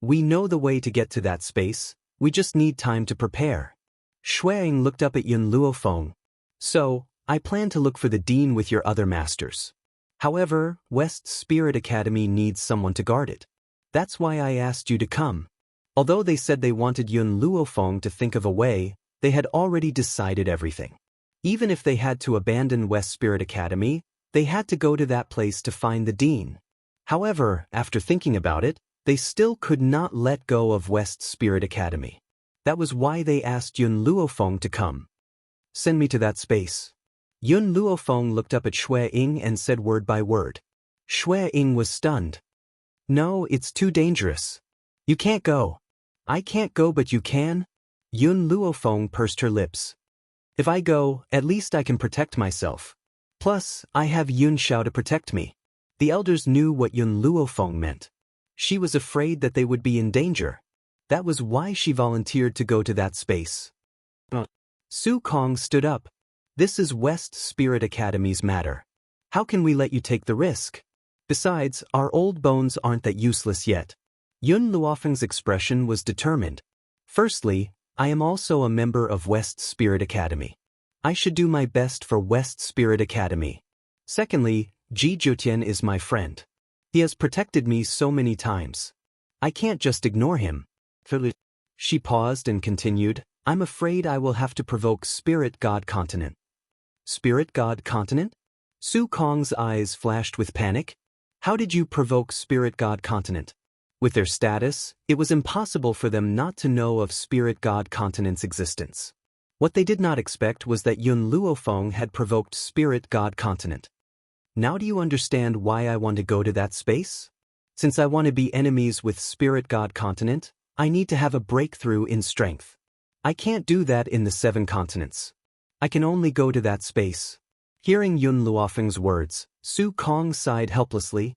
We know the way to get to that space, we just need time to prepare. Shui Ying looked up at Yun Luofeng. So, I plan to look for the dean with your other masters. However, West Spirit Academy needs someone to guard it. That's why I asked you to come. Although they said they wanted Yun Luofeng to think of a way, they had already decided everything. Even if they had to abandon West Spirit Academy, they had to go to that place to find the dean. However, after thinking about it, they still could not let go of West Spirit Academy. That was why they asked Yun Luofeng to come. Send me to that space. Yun Luofeng looked up at Shui Ying and said word by word. Shui Ying was stunned. No, it's too dangerous. You can't go. I can't go but you can? Yun Luofeng pursed her lips. If I go, at least I can protect myself. Plus, I have Yun Xiao to protect me. The elders knew what Yun Luofeng meant. She was afraid that they would be in danger. That was why she volunteered to go to that space. Su Kong stood up. This is West Spirit Academy's matter. How can we let you take the risk? Besides, our old bones aren't that useless yet. Yun Luofeng's expression was determined. Firstly, I am also a member of West Spirit Academy. I should do my best for West Spirit Academy. Secondly, Ji Jiutian is my friend. He has protected me so many times. I can't just ignore him. She paused and continued, I'm afraid I will have to provoke Spirit God Continent. Spirit God Continent? Su Kong's eyes flashed with panic. How did you provoke Spirit God Continent? With their status, it was impossible for them not to know of Spirit God Continent's existence. What they did not expect was that Yun Luofeng had provoked Spirit God Continent. Now do you understand why I want to go to that space? Since I want to be enemies with Spirit God Continent, I need to have a breakthrough in strength. I can't do that in the 7 continents. I can only go to that space. Hearing Yun Luofeng's words, Su Kong sighed helplessly.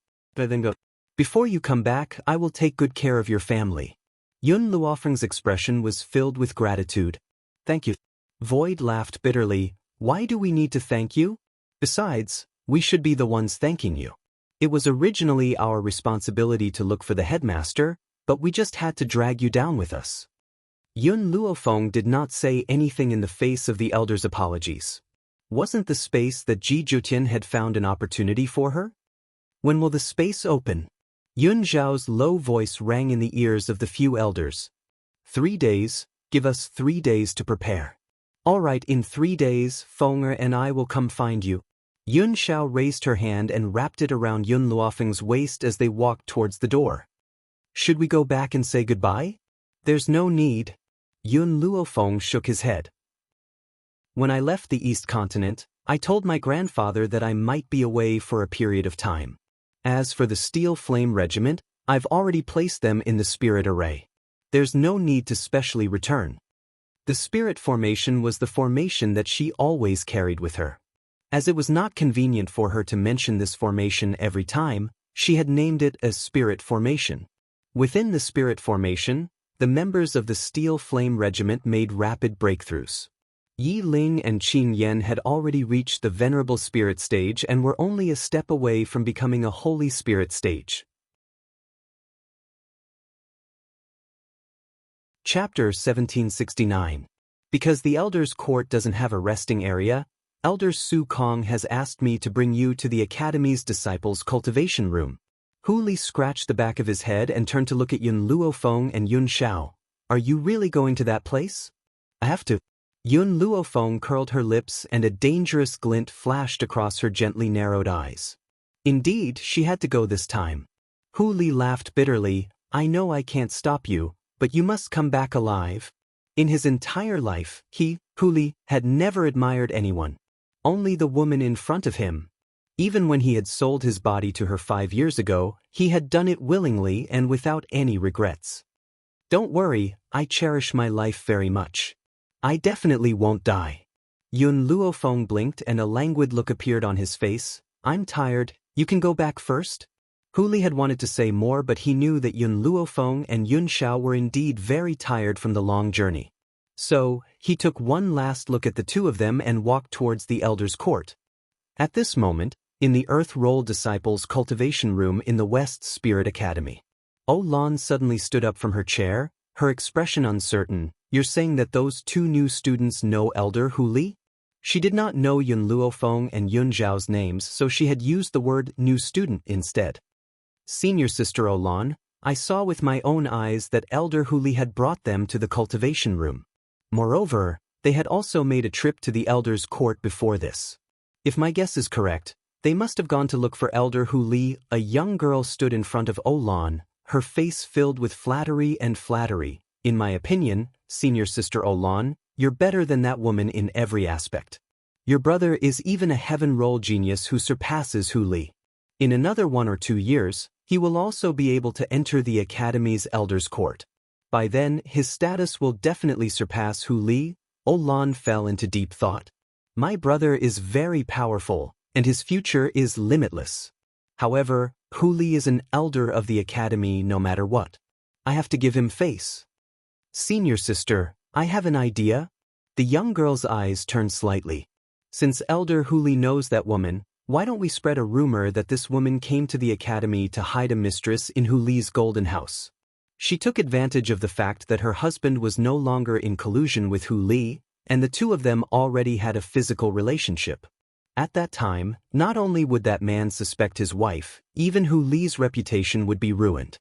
Before you come back, I will take good care of your family. Yun Luofeng's expression was filled with gratitude. Thank you. Void laughed bitterly. Why do we need to thank you? Besides, we should be the ones thanking you. It was originally our responsibility to look for the headmaster, but we just had to drag you down with us. Yun Luofeng did not say anything in the face of the elder's apologies. Wasn't the space that Ji Jiutian had found an opportunity for her? When will the space open? Yun Zhao's low voice rang in the ears of the few elders. 3 days, give us 3 days to prepare. All right, in 3 days, Fenger and I will come find you. Yun Xiao raised her hand and wrapped it around Yun Luofeng's waist as they walked towards the door. Should we go back and say goodbye? There's no need. Yun Luofeng shook his head. When I left the East Continent, I told my grandfather that I might be away for a period of time. As for the Steel Flame Regiment, I've already placed them in the Spirit Array. There's no need to specially return. The Spirit Formation was the formation that she always carried with her. As it was not convenient for her to mention this formation every time, she had named it as Spirit Formation. Within the Spirit Formation, the members of the Steel Flame Regiment made rapid breakthroughs. Yi Ling and Qin Yan had already reached the Venerable Spirit stage and were only a step away from becoming a Holy Spirit stage. Chapter 1769. Because the Elder's Court doesn't have a resting area, Elder Su Kong has asked me to bring you to the Academy's Disciples' Cultivation Room. Hu Li scratched the back of his head and turned to look at Yun Luofeng and Yun Xiao. Are you really going to that place? I have to. Yun Luofeng curled her lips and a dangerous glint flashed across her gently narrowed eyes. Indeed, she had to go this time. Hu Li laughed bitterly. I know I can't stop you, but you must come back alive. In his entire life, he, Hu Li, had never admired anyone. Only the woman in front of him. Even when he had sold his body to her 5 years ago, he had done it willingly and without any regrets. Don't worry, I cherish my life very much. I definitely won't die. Yun Luofeng blinked and a languid look appeared on his face. I'm tired, you can go back first? Hu Li had wanted to say more, but he knew that Yun Luofeng and Yun Xiao were indeed very tired from the long journey. So, he took one last look at the two of them and walked towards the Elder's Court. At this moment, in the Earth Roll Disciples' Cultivation Room in the West Spirit Academy, Lan suddenly stood up from her chair, her expression uncertain. You're saying that those two new students know Elder Hu Li? She did not know Yun Luofeng and Yun Zhao's names, so she had used the word new student instead. Senior Sister Lan, I saw with my own eyes that Elder Hu Li had brought them to the cultivation room. Moreover, they had also made a trip to the Elder's Court before this. If my guess is correct, they must have gone to look for Elder Hu Li. A young girl stood in front of Lan, her face filled with flattery and flattery. In my opinion, Senior Sister Lan, you're better than that woman in every aspect. Your brother is even a heaven roll genius who surpasses Hu Li. In another 1 or 2 years, he will also be able to enter the Academy's Elder's Court. By then, his status will definitely surpass Hu Li. Lan fell into deep thought. My brother is very powerful, and his future is limitless. However, Hu Li is an elder of the Academy no matter what. I have to give him face. Senior Sister, I have an idea. The young girl's eyes turned slightly. Since Elder Hu Li knows that woman, why don't we spread a rumor that this woman came to the Academy to hide a mistress in Hu Li's golden house? She took advantage of the fact that her husband was no longer in collusion with Hu Li, and the two of them already had a physical relationship. At that time, not only would that man suspect his wife, even Hu Li's reputation would be ruined.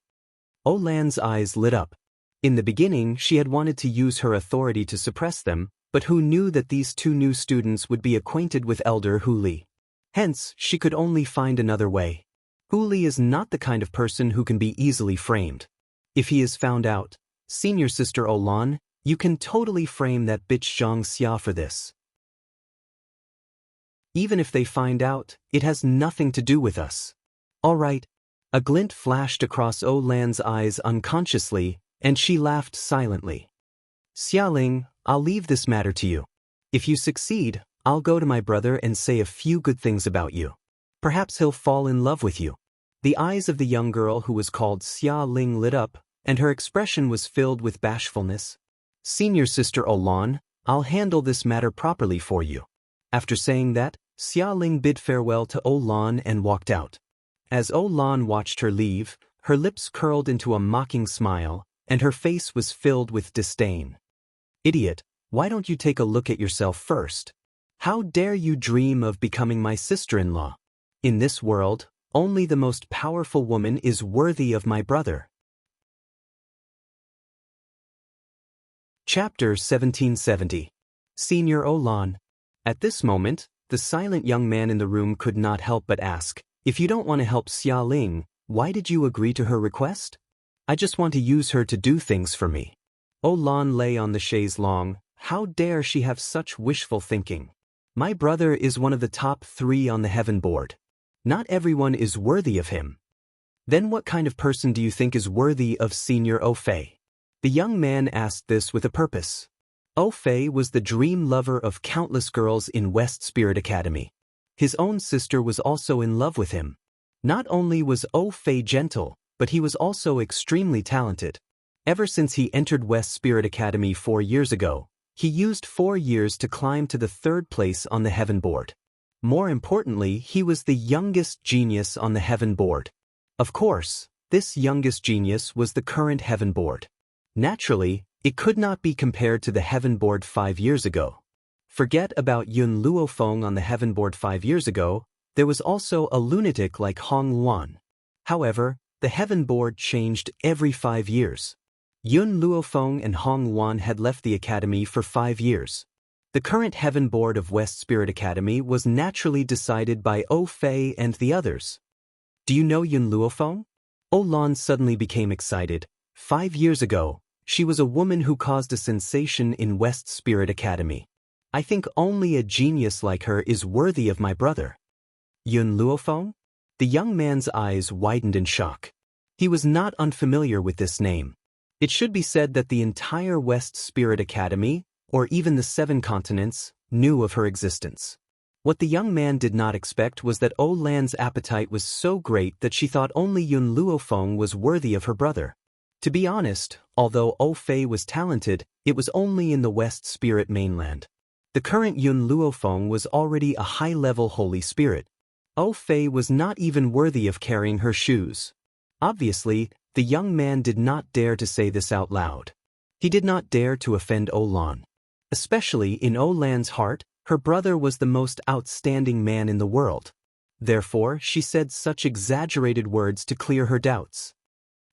Lan's eyes lit up. In the beginning, she had wanted to use her authority to suppress them, but who knew that these two new students would be acquainted with Elder Hu Li? Hence, she could only find another way. Hu Li is not the kind of person who can be easily framed. If he is found out, Senior Sister Lan, you can totally frame that bitch Zhang Xia for this. Even if they find out, it has nothing to do with us. All right. A glint flashed across Lan's eyes unconsciously, and she laughed silently. Xiaoling, I'll leave this matter to you. If you succeed, I'll go to my brother and say a few good things about you. Perhaps he'll fall in love with you. The eyes of the young girl who was called Xia Ling lit up, and her expression was filled with bashfulness. Senior Sister Lan, I'll handle this matter properly for you. After saying that, Xia Ling bid farewell to Lan and walked out. As Lan watched her leave, her lips curled into a mocking smile, and her face was filled with disdain. Idiot, why don't you take a look at yourself first? How dare you dream of becoming my sister-in-law? In this world, only the most powerful woman is worthy of my brother. Chapter 1770. Senior Lan. At this moment, The silent young man in the room could not help but ask, "If you don't want to help Xia Ling, why did you agree to her request?" "I just want to use her to do things for me." Lan lay on the chaise longue. How dare she have such wishful thinking? My brother is one of the top 3 on the heaven board. Not everyone is worthy of him. Then what kind of person do you think is worthy of Senior Fei? The young man asked this with a purpose. Fei was the dream lover of countless girls in West Spirit Academy. His own sister was also in love with him. Not only was Fei gentle, but he was also extremely talented. Ever since he entered West Spirit Academy 4 years ago, he used 4 years to climb to the 3rd place on the heaven board. More importantly, he was the youngest genius on the heaven board. Of course, this youngest genius was the current heaven board. Naturally, it could not be compared to the heaven board 5 years ago. Forget about Yun Luofeng on the heaven board 5 years ago, there was also a lunatic like Hong Luan. However, the heaven board changed every 5 years. Yun Luofeng and Hong Luan had left the academy for 5 years. The current heaven board of West Spirit Academy was naturally decided by Fei and the others. Do you know Yun Luofeng? Lan suddenly became excited. 5 years ago, she was a woman who caused a sensation in West Spirit Academy. I think only a genius like her is worthy of my brother. Yun Luofeng? The young man's eyes widened in shock. He was not unfamiliar with this name. It should be said that the entire West Spirit Academy, or even the 7 continents, knew of her existence. What the young man did not expect was that Lan's appetite was so great that she thought only Yun Luofeng was worthy of her brother. To be honest, although Fei was talented, it was only in the West Spirit mainland. The current Yun Luofeng was already a high-level holy spirit. Fei was not even worthy of carrying her shoes. Obviously, the young man did not dare to say this out loud. He did not dare to offend Lan. Especially in Lan's heart, her brother was the most outstanding man in the world. Therefore, she said such exaggerated words to clear her doubts.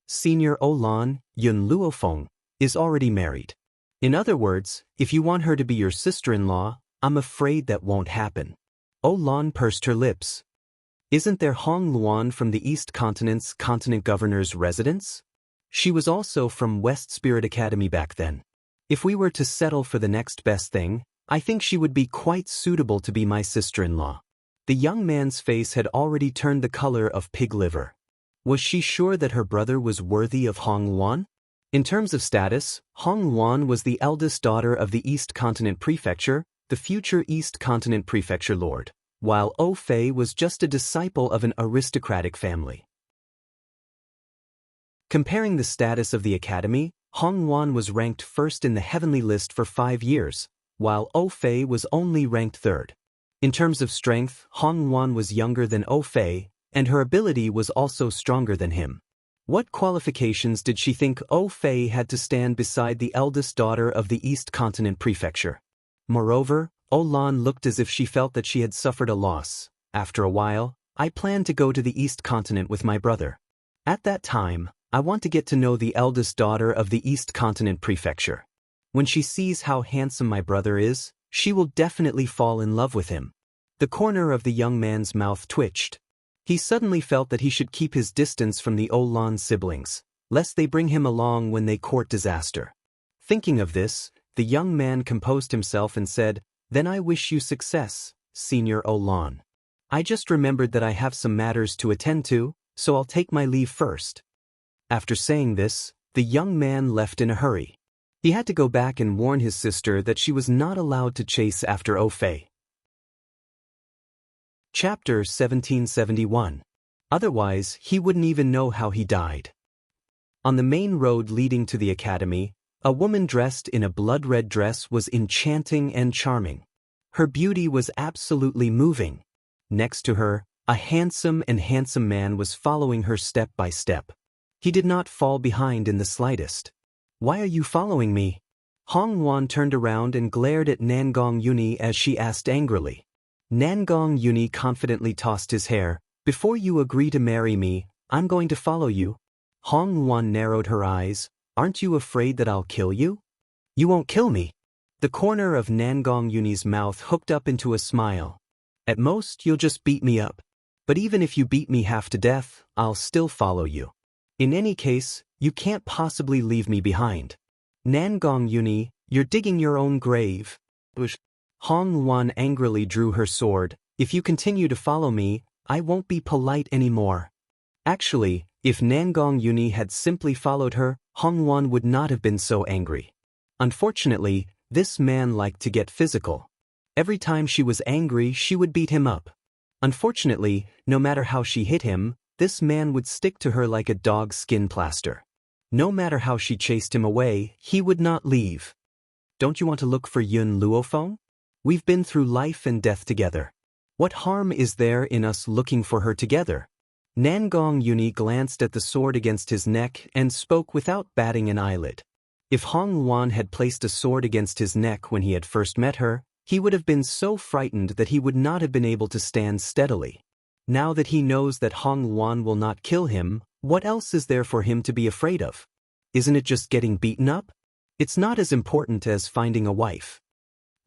Senior Lan, Yun Luofeng, is already married. In other words, if you want her to be your sister-in-law, I'm afraid that won't happen. Lan pursed her lips. Isn't there Hong Luan from the East Continent's continent governor's residence? She was also from West Spirit Academy back then. If we were to settle for the next best thing, I think she would be quite suitable to be my sister-in-law. The young man's face had already turned the color of pig liver. Was she sure that her brother was worthy of Hong Luan? In terms of status, Hong Luan was the eldest daughter of the East Continent Prefecture, the future East Continent Prefecture Lord, while Fei was just a disciple of an aristocratic family. Comparing the status of the academy, Hong Luan was ranked first in the heavenly list for 5 years, while Fei was only ranked third. In terms of strength, Hong Luan was younger than Fei, and her ability was also stronger than him. What qualifications did she think Fei had to stand beside the eldest daughter of the East Continent Prefecture? Moreover, Lan looked as if she felt that she had suffered a loss. After a while, I plan to go to the East Continent with my brother. At that time, I want to get to know the eldest daughter of the East Continent Prefecture. When she sees how handsome my brother is, she will definitely fall in love with him. The corner of the young man's mouth twitched. He suddenly felt that he should keep his distance from the Lan siblings, lest they bring him along when they court disaster. Thinking of this, the young man composed himself and said, "Then I wish you success, Senior Lan. I just remembered that I have some matters to attend to, so I'll take my leave first." After saying this, the young man left in a hurry. He had to go back and warn his sister that she was not allowed to chase after Fei. Chapter 1771. Otherwise, he wouldn't even know how he died. On the main road leading to the academy, a woman dressed in a blood-red dress was enchanting and charming. Her beauty was absolutely moving. Next to her, a handsome man was following her step by step. He did not fall behind in the slightest. "Why are you following me?" Hong Luan turned around and glared at Nangong Yuni as she asked angrily. Nangong Yuni confidently tossed his hair. "Before you agree to marry me, I'm going to follow you." Hong Luan narrowed her eyes. "Aren't you afraid that I'll kill you?" "You won't kill me." The corner of Nangong Yuni's mouth hooked up into a smile. At most, you'll just beat me up. But even if you beat me half to death, I'll still follow you. In any case, you can't possibly leave me behind. Nangong Yuni, you're digging your own grave. Hong Wan angrily drew her sword. If you continue to follow me, I won't be polite anymore. Actually, if Nangong Yuni had simply followed her, Hong Wan would not have been so angry. Unfortunately, this man liked to get physical. Every time she was angry, she would beat him up. Unfortunately, no matter how she hit him, this man would stick to her like a dog's skin plaster. No matter how she chased him away, he would not leave. Don't you want to look for Yun Luofeng? We've been through life and death together. What harm is there in us looking for her together? Nangong Yuni glanced at the sword against his neck and spoke without batting an eyelid. If Hong Wan had placed a sword against his neck when he had first met her, he would have been so frightened that he would not have been able to stand steadily. Now that he knows that Hong Wan will not kill him, what else is there for him to be afraid of? Isn't it just getting beaten up? It's not as important as finding a wife.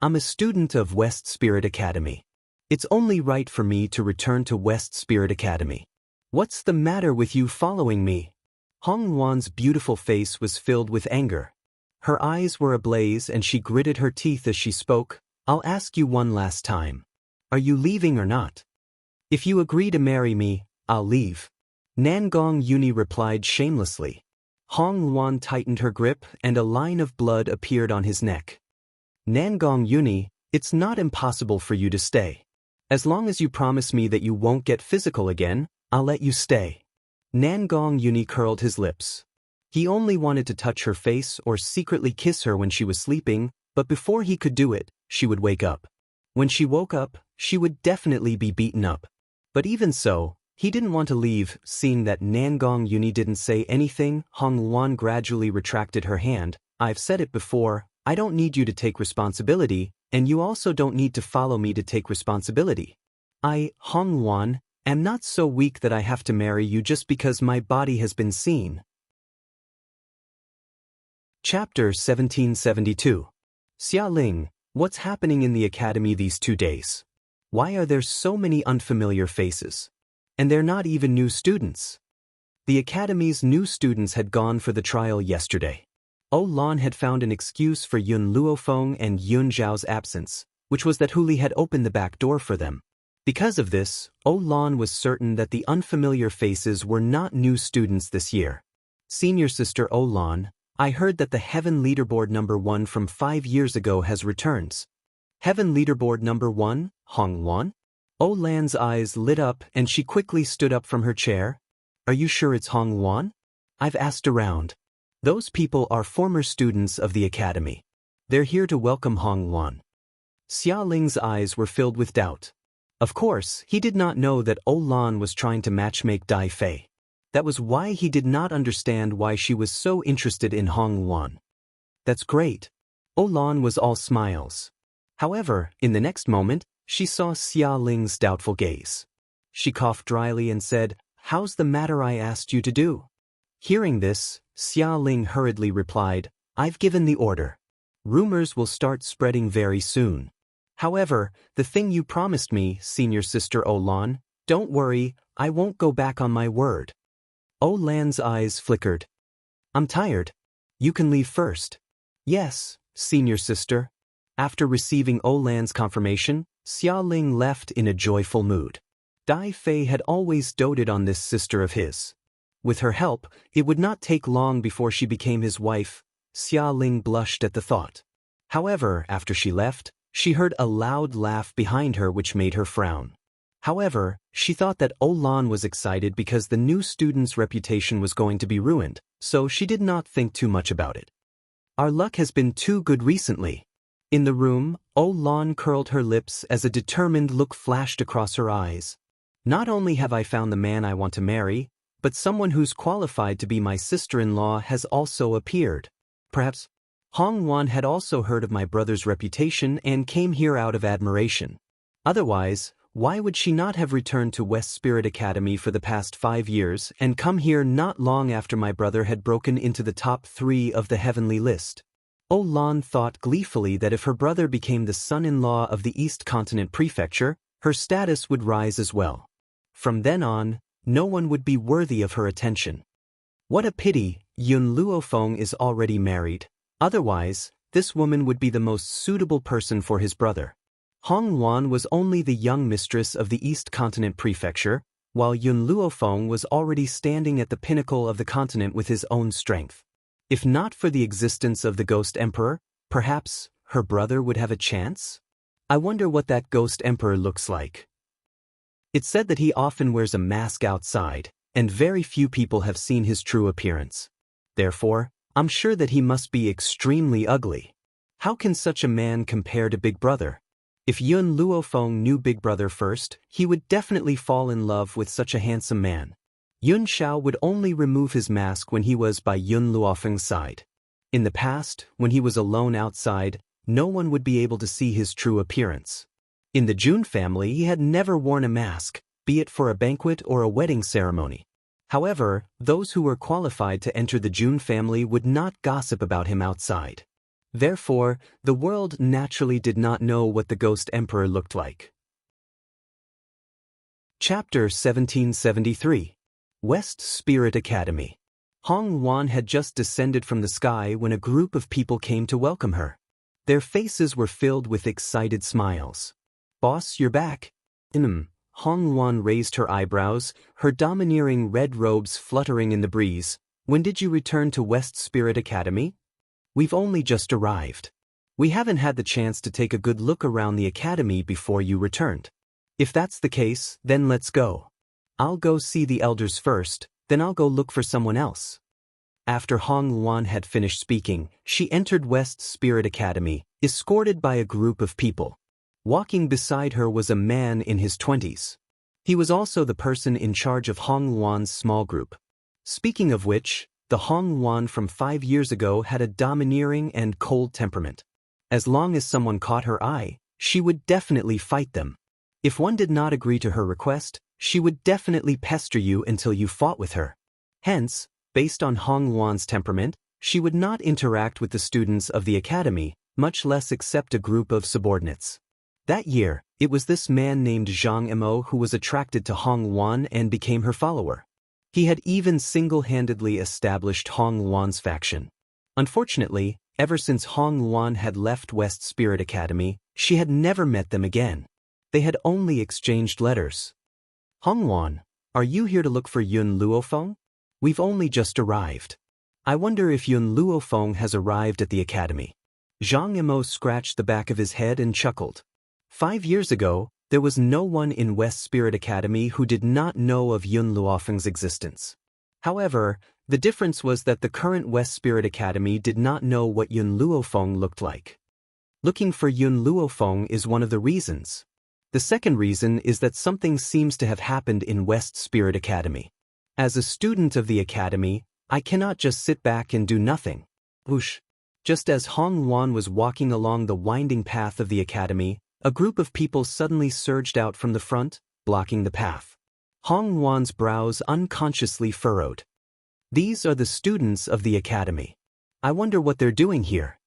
I'm a student of West Spirit Academy. It's only right for me to return to West Spirit Academy. What's the matter with you following me? Hong Wan's beautiful face was filled with anger. Her eyes were ablaze and she gritted her teeth as she spoke. I'll ask you one last time. Are you leaving or not? If you agree to marry me, I'll leave. Nangong Yuni replied shamelessly. Hong Wan tightened her grip and a line of blood appeared on his neck. Nangong Yuni, it's not impossible for you to stay. As long as you promise me that you won't get physical again, I'll let you stay. Nangong Yuni curled his lips. He only wanted to touch her face or secretly kiss her when she was sleeping, but before he could do it, she would wake up. When she woke up, she would definitely be beaten up. But even so, he didn't want to leave. Seeing that Nangong Yuni didn't say anything, Hong Wan gradually retracted her hand. I've said it before, I don't need you to take responsibility, and you also don't need to follow me to take responsibility. I, Hong Wan, am not so weak that I have to marry you just because my body has been seen. Chapter 1772. Xia Ling, what's happening in the academy these 2 days? Why are there so many unfamiliar faces? And they're not even new students. The academy's new students had gone for the trial yesterday. Lan had found an excuse for Yun Luofeng and Yun Zhao's absence, which was that Huli had opened the back door for them. Because of this, Lan was certain that the unfamiliar faces were not new students this year. Senior sister Lan, I heard that the Heaven Leaderboard number 1 from 5 years ago has returned. Heaven Leaderboard number 1, Hong Wan? Lan's eyes lit up and she quickly stood up from her chair. Are you sure it's Hong Wan? I've asked around. Those people are former students of the academy. They're here to welcome Hong Wan. Xia Ling's eyes were filled with doubt. Of course, he did not know that Lan was trying to matchmake Dai Fei. That was why he did not understand why she was so interested in Hong Wan. That's great. Lan was all smiles. However, in the next moment, she saw Xia Ling's doubtful gaze. She coughed dryly and said, How's the matter I asked you to do? Hearing this, Xia Ling hurriedly replied, I've given the order. Rumors will start spreading very soon. However, the thing you promised me, senior sister Lan, don't worry, I won't go back on my word. Lan's eyes flickered. I'm tired. You can leave first. Yes, senior sister. After receiving Lan's confirmation, Xia Ling left in a joyful mood. Dai Fei had always doted on this sister of his. With her help, it would not take long before she became his wife. Xia Ling blushed at the thought. However, after she left, she heard a loud laugh behind her which made her frown. However, she thought that Lan was excited because the new student's reputation was going to be ruined, so she did not think too much about it. Our luck has been too good recently. In the room, Lan curled her lips as a determined look flashed across her eyes. Not only have I found the man I want to marry, but someone who's qualified to be my sister-in-law has also appeared. Perhaps Hong Wan had also heard of my brother's reputation and came here out of admiration. Otherwise, why would she not have returned to West Spirit Academy for the past 5 years and come here not long after my brother had broken into the top 3 of the heavenly list? Lan thought gleefully that if her brother became the son-in-law of the East Continent Prefecture, her status would rise as well. From then on, no one would be worthy of her attention. What a pity, Yun Luofeng is already married. Otherwise, this woman would be the most suitable person for his brother. Hong Luan was only the young mistress of the East Continent Prefecture, while Yun Luofeng was already standing at the pinnacle of the continent with his own strength. If not for the existence of the Ghost Emperor, perhaps her brother would have a chance? I wonder what that Ghost Emperor looks like. It's said that he often wears a mask outside, and very few people have seen his true appearance. Therefore, I'm sure that he must be extremely ugly. How can such a man compare to Big Brother? If Yun Luofeng knew Big Brother first, he would definitely fall in love with such a handsome man. Yun Xiao would only remove his mask when he was by Yun Luofeng's side. In the past, when he was alone outside, no one would be able to see his true appearance. In the Jun family, he had never worn a mask, be it for a banquet or a wedding ceremony. However, those who were qualified to enter the Jun family would not gossip about him outside. Therefore, the world naturally did not know what the Ghost Emperor looked like. Chapter 1773. West Spirit Academy. Hong Luan had just descended from the sky when a group of people came to welcome her. Their faces were filled with excited smiles. "Boss, you're back." Hong Luan raised her eyebrows, her domineering red robes fluttering in the breeze. "When did you return to West Spirit Academy?" "We've only just arrived. We haven't had the chance to take a good look around the academy before you returned." "If that's the case, then let's go. I'll go see the elders first, then I'll go look for someone else." After Hong Luan had finished speaking, she entered West Spirit Academy, escorted by a group of people. Walking beside her was a man in his 20s. He was also the person in charge of Hong Luan's small group. Speaking of which, the Hong Luan from 5 years ago had a domineering and cold temperament. As long as someone caught her eye, she would definitely fight them. If one did not agree to her request, she would definitely pester you until you fought with her. Hence, based on Hong Luan's temperament, she would not interact with the students of the academy, much less accept a group of subordinates. That year, it was this man named Zhang Emo who was attracted to Hong Luan and became her follower. He had even single-handedly established Hong Luan's faction. Unfortunately, ever since Hong Luan had left West Spirit Academy, she had never met them again. They had only exchanged letters. "Hong Luan, are you here to look for Yun Luofeng? We've only just arrived. I wonder if Yun Luofeng has arrived at the academy." Zhang Emo scratched the back of his head and chuckled. 5 years ago, there was no one in West Spirit Academy who did not know of Yun Luofeng's existence. However, the difference was that the current West Spirit Academy did not know what Yun Luofeng looked like. Looking for Yun Luofeng is one of the reasons. The second reason is that something seems to have happened in West Spirit Academy. As a student of the academy, I cannot just sit back and do nothing. Whoosh! Just as Hong Luan was walking along the winding path of the academy, a group of people suddenly surged out from the front, blocking the path. Hong Luan's brows unconsciously furrowed. These are the students of the academy. I wonder what they're doing here.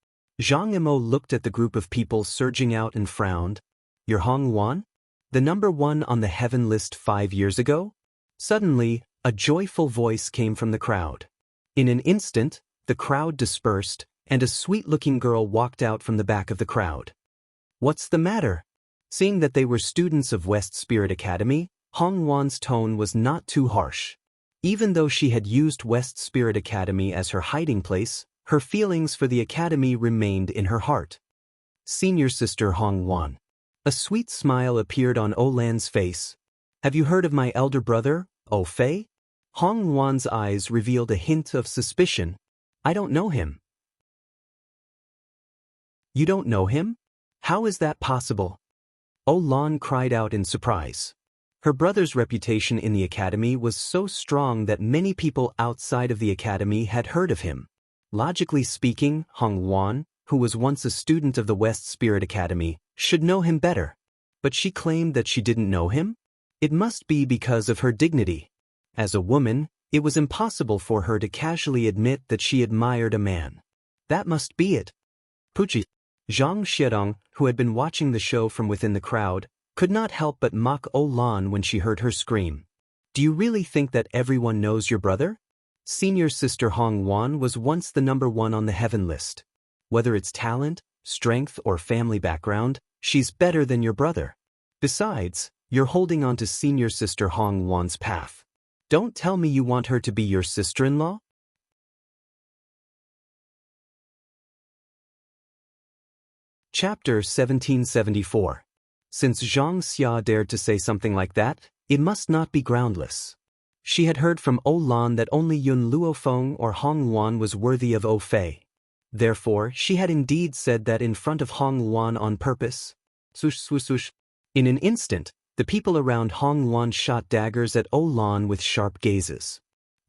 Zhang Emo looked at the group of people surging out and frowned. "You're Hong Luan? The number 1 on the heaven list 5 years ago?" Suddenly, a joyful voice came from the crowd. In an instant, the crowd dispersed, and a sweet-looking girl walked out from the back of the crowd. "What's the matter?" Seeing that they were students of West Spirit Academy, Hong Luan's tone was not too harsh. Even though she had used West Spirit Academy as her hiding place, her feelings for the academy remained in her heart. "Senior sister Hong Luan." A sweet smile appeared on Olan's face. "Have you heard of my elder brother, O Fei?" Hong Luan's eyes revealed a hint of suspicion. "I don't know him." "You don't know him? How is that possible?" Olan cried out in surprise. Her brother's reputation in the academy was so strong that many people outside of the academy had heard of him. Logically speaking, Hong Luan, who was once a student of the West Spirit Academy, should know him better. But she claimed that she didn't know him? It must be because of her dignity. As a woman, it was impossible for her to casually admit that she admired a man. That must be it. Puchi. Zhang Xiedong, who had been watching the show from within the crowd, could not help but mock Lan when she heard her scream. Do you really think that everyone knows your brother? Senior sister Hong Wan was once the #1 on the heaven list. Whether it's talent, strength, or family background, she's better than your brother. Besides, you're holding on to senior sister Hong Wan's path. Don't tell me you want her to be your sister-in-law? Chapter 1774. Since Zhang Xia dared to say something like that, it must not be groundless. She had heard from Lan that only Yun Luofeng or Hong Wan was worthy of Fei. Therefore, she had indeed said that in front of Hong Wan on purpose. Swoosh, swoosh, swoosh. In an instant, the people around Hong Wan shot daggers at Lan with sharp gazes.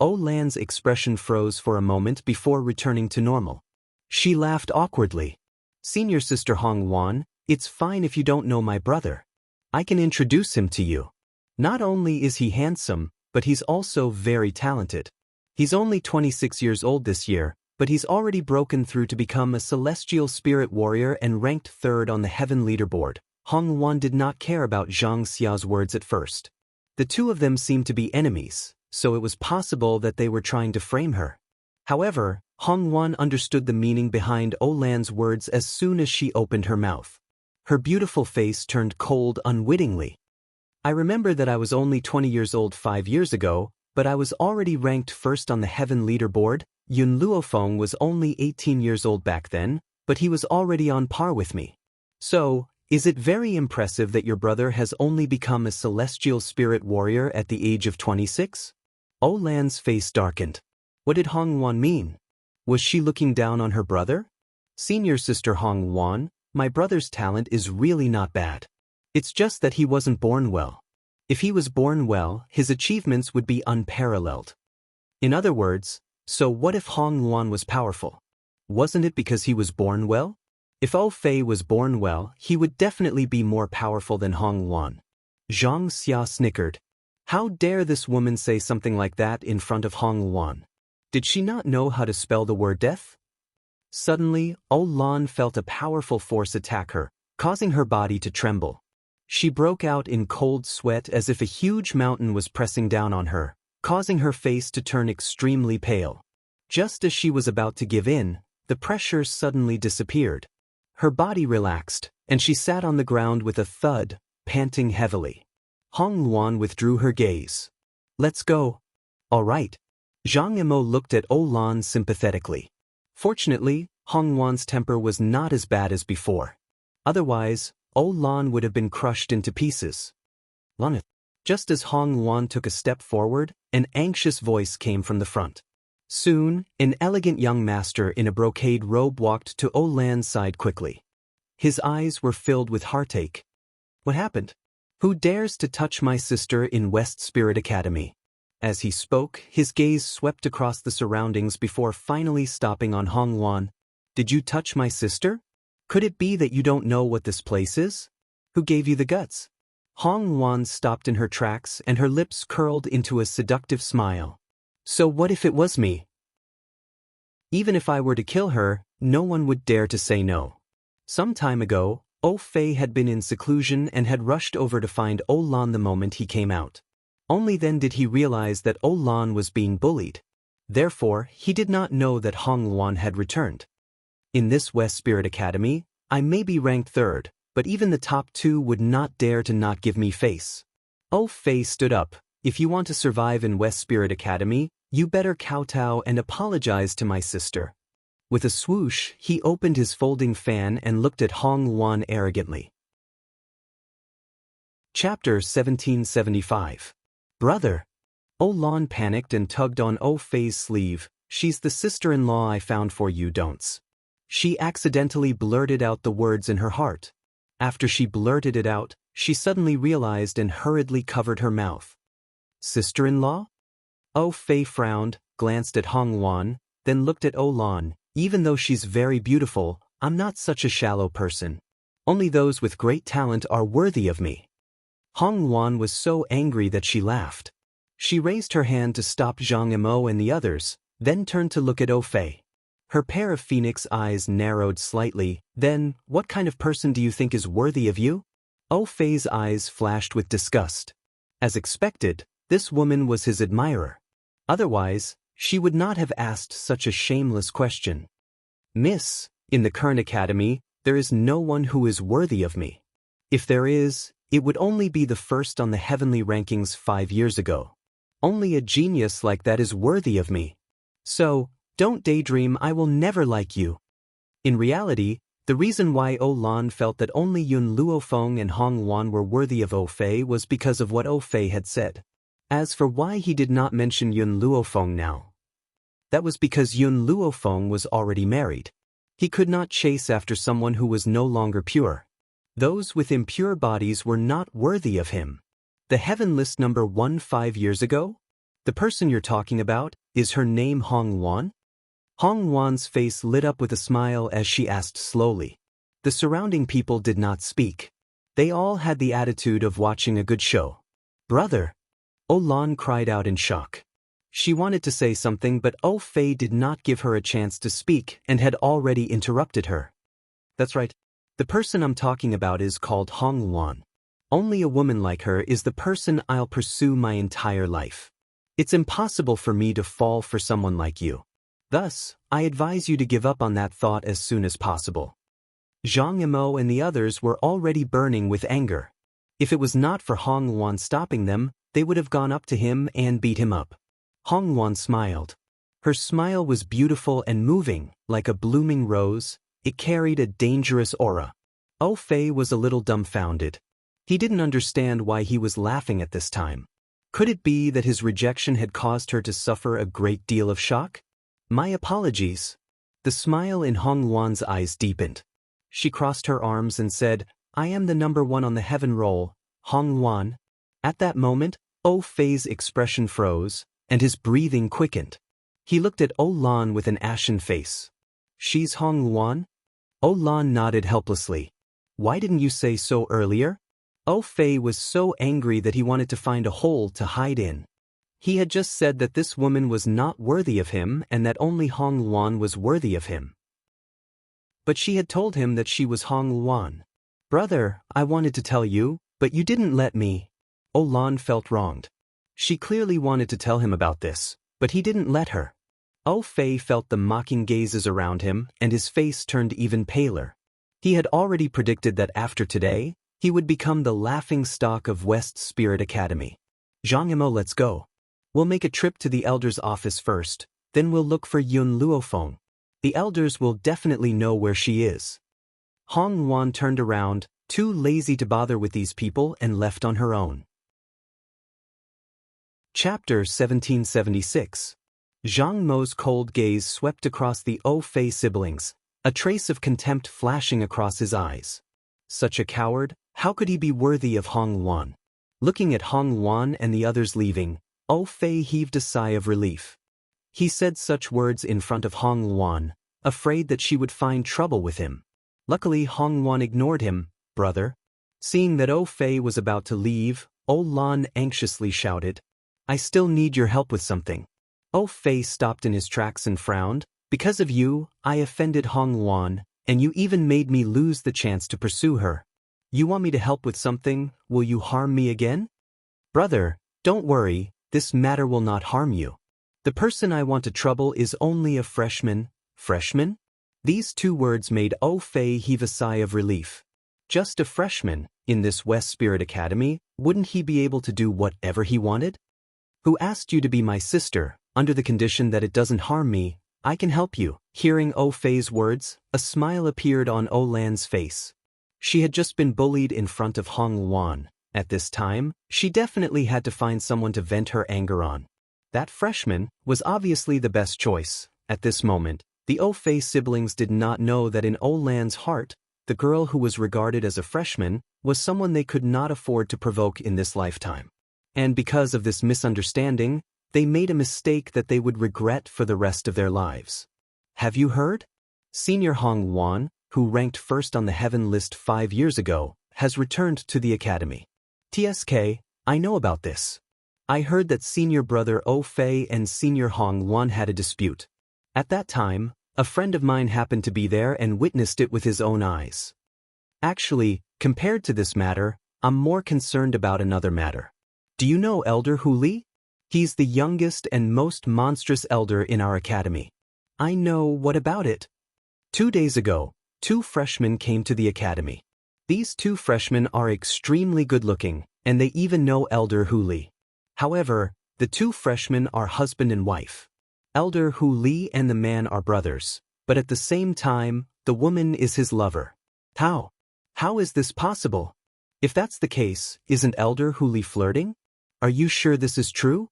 Lan's expression froze for a moment before returning to normal. She laughed awkwardly. Senior sister Hong Wan, it's fine if you don't know my brother. I can introduce him to you. Not only is he handsome, but he's also very talented. He's only 26 years old this year, but he's already broken through to become a celestial spirit warrior and ranked 3rd on the heaven leaderboard. Hong Wan did not care about Zhang Xia's words at first. The two of them seemed to be enemies, so it was possible that they were trying to frame her. However, Hong Wan understood the meaning behind Lan's words as soon as she opened her mouth. Her beautiful face turned cold unwittingly. I remember that I was only 20 years old 5 years ago, but I was already ranked 1st on the heaven leaderboard. Yun Luofeng was only 18 years old back then, but he was already on par with me. So, is it very impressive that your brother has only become a celestial spirit warrior at the age of 26? Lan's face darkened. What did Hong Wan mean? Was she looking down on her brother? Senior sister Hong Wan, my brother's talent is really not bad. It's just that he wasn't born well. If he was born well, his achievements would be unparalleled. In other words, so what if Hong Wan was powerful? Wasn't it because he was born well? If Fei was born well, he would definitely be more powerful than Hong Wan. Zhang Xia snickered. How dare this woman say something like that in front of Hong Wan? Did she not know how to spell the word death? Suddenly, Lan felt a powerful force attack her, causing her body to tremble. She broke out in cold sweat as if a huge mountain was pressing down on her, causing her face to turn extremely pale. Just as she was about to give in, the pressure suddenly disappeared. Her body relaxed, and she sat on the ground with a thud, panting heavily. Hong Wan withdrew her gaze. Let's go. All right. Zhang Yimou looked at Lan sympathetically. Fortunately, Hong Wan's temper was not as bad as before. Otherwise, Lan would have been crushed into pieces. Laneth. Just as Hong Wan took a step forward, an anxious voice came from the front. Soon, an elegant young master in a brocade robe walked to Lan's side quickly. His eyes were filled with heartache. What happened? Who dares to touch my sister in West Spirit Academy? As he spoke, his gaze swept across the surroundings before finally stopping on Hong Wan. Did you touch my sister? Could it be that you don't know what this place is? Who gave you the guts? Hong Wan stopped in her tracks and her lips curled into a seductive smile. So what if it was me? Even if I were to kill her, no one would dare to say no. Some time ago, Fei had been in seclusion and had rushed over to find Lan the moment he came out. Only then did he realize that Lan was being bullied. Therefore, he did not know that Hong Wan had returned. In this West Spirit Academy, I may be ranked 3rd, but even the top 2 would not dare to not give me face. Fei stood up. If you want to survive in West Spirit Academy, you better kowtow and apologize to my sister. With a swoosh, he opened his folding fan and looked at Hong Wan arrogantly. Chapter 1775. Brother. Lan panicked and tugged on Fei's sleeve. She's the sister-in-law I found for you, don'ts. She accidentally blurted out the words in her heart. After she blurted it out, she suddenly realized and hurriedly covered her mouth. Sister-in-law? Fei frowned, glanced at Hong Wan, then looked at Lan. Even though she's very beautiful, I'm not such a shallow person. Only those with great talent are worthy of me. Hong Wan was so angry that she laughed. She raised her hand to stop Zhang Yimou and the others, then turned to look at Fei. Her pair of phoenix eyes narrowed slightly. Then, what kind of person do you think is worthy of you? Oh Fei's eyes flashed with disgust. As expected, this woman was his admirer. Otherwise, she would not have asked such a shameless question. Miss, in the current academy, there is no one who is worthy of me. If there is, it would only be the first on the heavenly rankings 5 years ago. Only a genius like that is worthy of me. So, don't daydream I will never like you. In reality, the reason why O Lan felt that only Yun Luofeng and Hong Wan were worthy of O Fei was because of what O Fei had said. As for why he did not mention Yun Luofeng now, that was because Yun Luofeng was already married. He could not chase after someone who was no longer pure. Those with impure bodies were not worthy of him. The heaven list number 1 5 years ago? The person you're talking about, is her name Hong Wan? Hong Wan's face lit up with a smile as she asked slowly. The surrounding people did not speak. They all had the attitude of watching a good show. Brother! O Lan cried out in shock. She wanted to say something, but O Fei did not give her a chance to speak and had already interrupted her. That's right. The person I'm talking about is called Hong Wan. Only a woman like her is the person I'll pursue my entire life. It's impossible for me to fall for someone like you. Thus, I advise you to give up on that thought as soon as possible. Zhang Yimou and the others were already burning with anger. If it was not for Hong Wan stopping them, they would have gone up to him and beat him up. Hong Wan smiled. Her smile was beautiful and moving, like a blooming rose. It carried a dangerous aura. O Fei was a little dumbfounded. He didn't understand why he was laughing at this time. Could it be that his rejection had caused her to suffer a great deal of shock? My apologies. The smile in Hong Wan's eyes deepened. She crossed her arms and said, I am the number 1 on the heaven roll, Hong Wan. At that moment, O Fei's expression froze, and his breathing quickened. He looked at O Lan with an ashen face. She's Hong Wan? O Lan nodded helplessly. Why didn't you say so earlier? O Fei was so angry that he wanted to find a hole to hide in. He had just said that this woman was not worthy of him and that only Hong Wan was worthy of him. But she had told him that she was Hong Wan. Brother, I wanted to tell you, but you didn't let me. O Lan felt wronged. She clearly wanted to tell him about this, but he didn't let her. O Fei felt the mocking gazes around him and his face turned even paler. He had already predicted that after today, he would become the laughing stock of West Spirit Academy. Zhang Yimou, let's go. We'll make a trip to the Elder's office first, then we'll look for Yun Luofeng. The Elders will definitely know where she is. Hong Wan turned around, too lazy to bother with these people, and left on her own. Chapter 1776. Zhang Mo's cold gaze swept across the O Fei siblings, a trace of contempt flashing across his eyes. Such a coward, how could he be worthy of Hong Wan? Looking at Hong Wan and the others leaving, O Fei heaved a sigh of relief. He said such words in front of Hong Wan, afraid that she would find trouble with him. Luckily Hong Wan ignored him. Brother. Seeing that O Fei was about to leave, O Lan anxiously shouted, I still need your help with something. O Fei stopped in his tracks and frowned. Because of you, I offended Hong Wan, and you even made me lose the chance to pursue her. You want me to help with something? Will you harm me again? Brother, don't worry, this matter will not harm you. The person I want to trouble is only a freshman. Freshman? These 2 words made O Fei heave a sigh of relief. Just a freshman, in this West Spirit Academy, wouldn't he be able to do whatever he wanted? Who asked you to be my sister, under the condition that it doesn't harm me? I can help you. Hearing O Fei's words, a smile appeared on O Lan's face. She had just been bullied in front of Hong Wan. At this time, she definitely had to find someone to vent her anger on. That freshman was obviously the best choice. At this moment, the O Fei siblings did not know that in O Lan's heart, the girl who was regarded as a freshman was someone they could not afford to provoke in this lifetime. And because of this misunderstanding, they made a mistake that they would regret for the rest of their lives. Have you heard? Senior Hong Wan, who ranked first on the heaven list 5 years ago, has returned to the academy. TSK, I know about this. I heard that senior brother O Fei and senior Hong Wan had a dispute. At that time, a friend of mine happened to be there and witnessed it with his own eyes. Actually, Compared to this matter, I'm more concerned about another matter. Do you know Elder Hu Li? He's the youngest and most monstrous elder in our academy. I know. What about it? 2 days ago, 2 freshmen came to the academy. These 2 freshmen are extremely good-looking, and they even know Elder Hu Li. However, the 2 freshmen are husband and wife. Elder Hu Li and the man are brothers, but at the same time, the woman is his lover. How? How is this possible? If that's the case, isn't Elder Hu Li flirting? Are you sure this is true?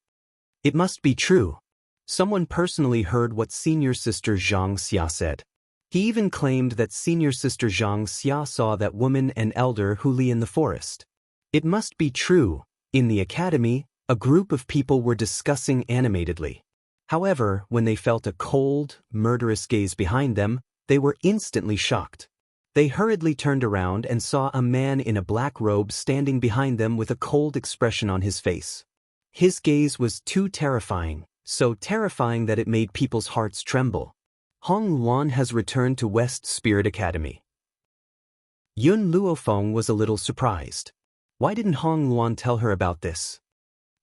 It must be true. Someone personally heard what Senior Sister Zhang Xia said. He even claimed that Senior Sister Zhang Xia saw that woman and Elder Hu Li in the forest. It must be true. In the academy, a group of people were discussing animatedly. However, when they felt a cold, murderous gaze behind them, they were instantly shocked. They hurriedly turned around and saw a man in a black robe standing behind them with a cold expression on his face. His gaze was too terrifying, so terrifying that it made people's hearts tremble. Hong Luan has returned to West Spirit Academy. Yun Luofeng was a little surprised. Why didn't Hong Luan tell her about this?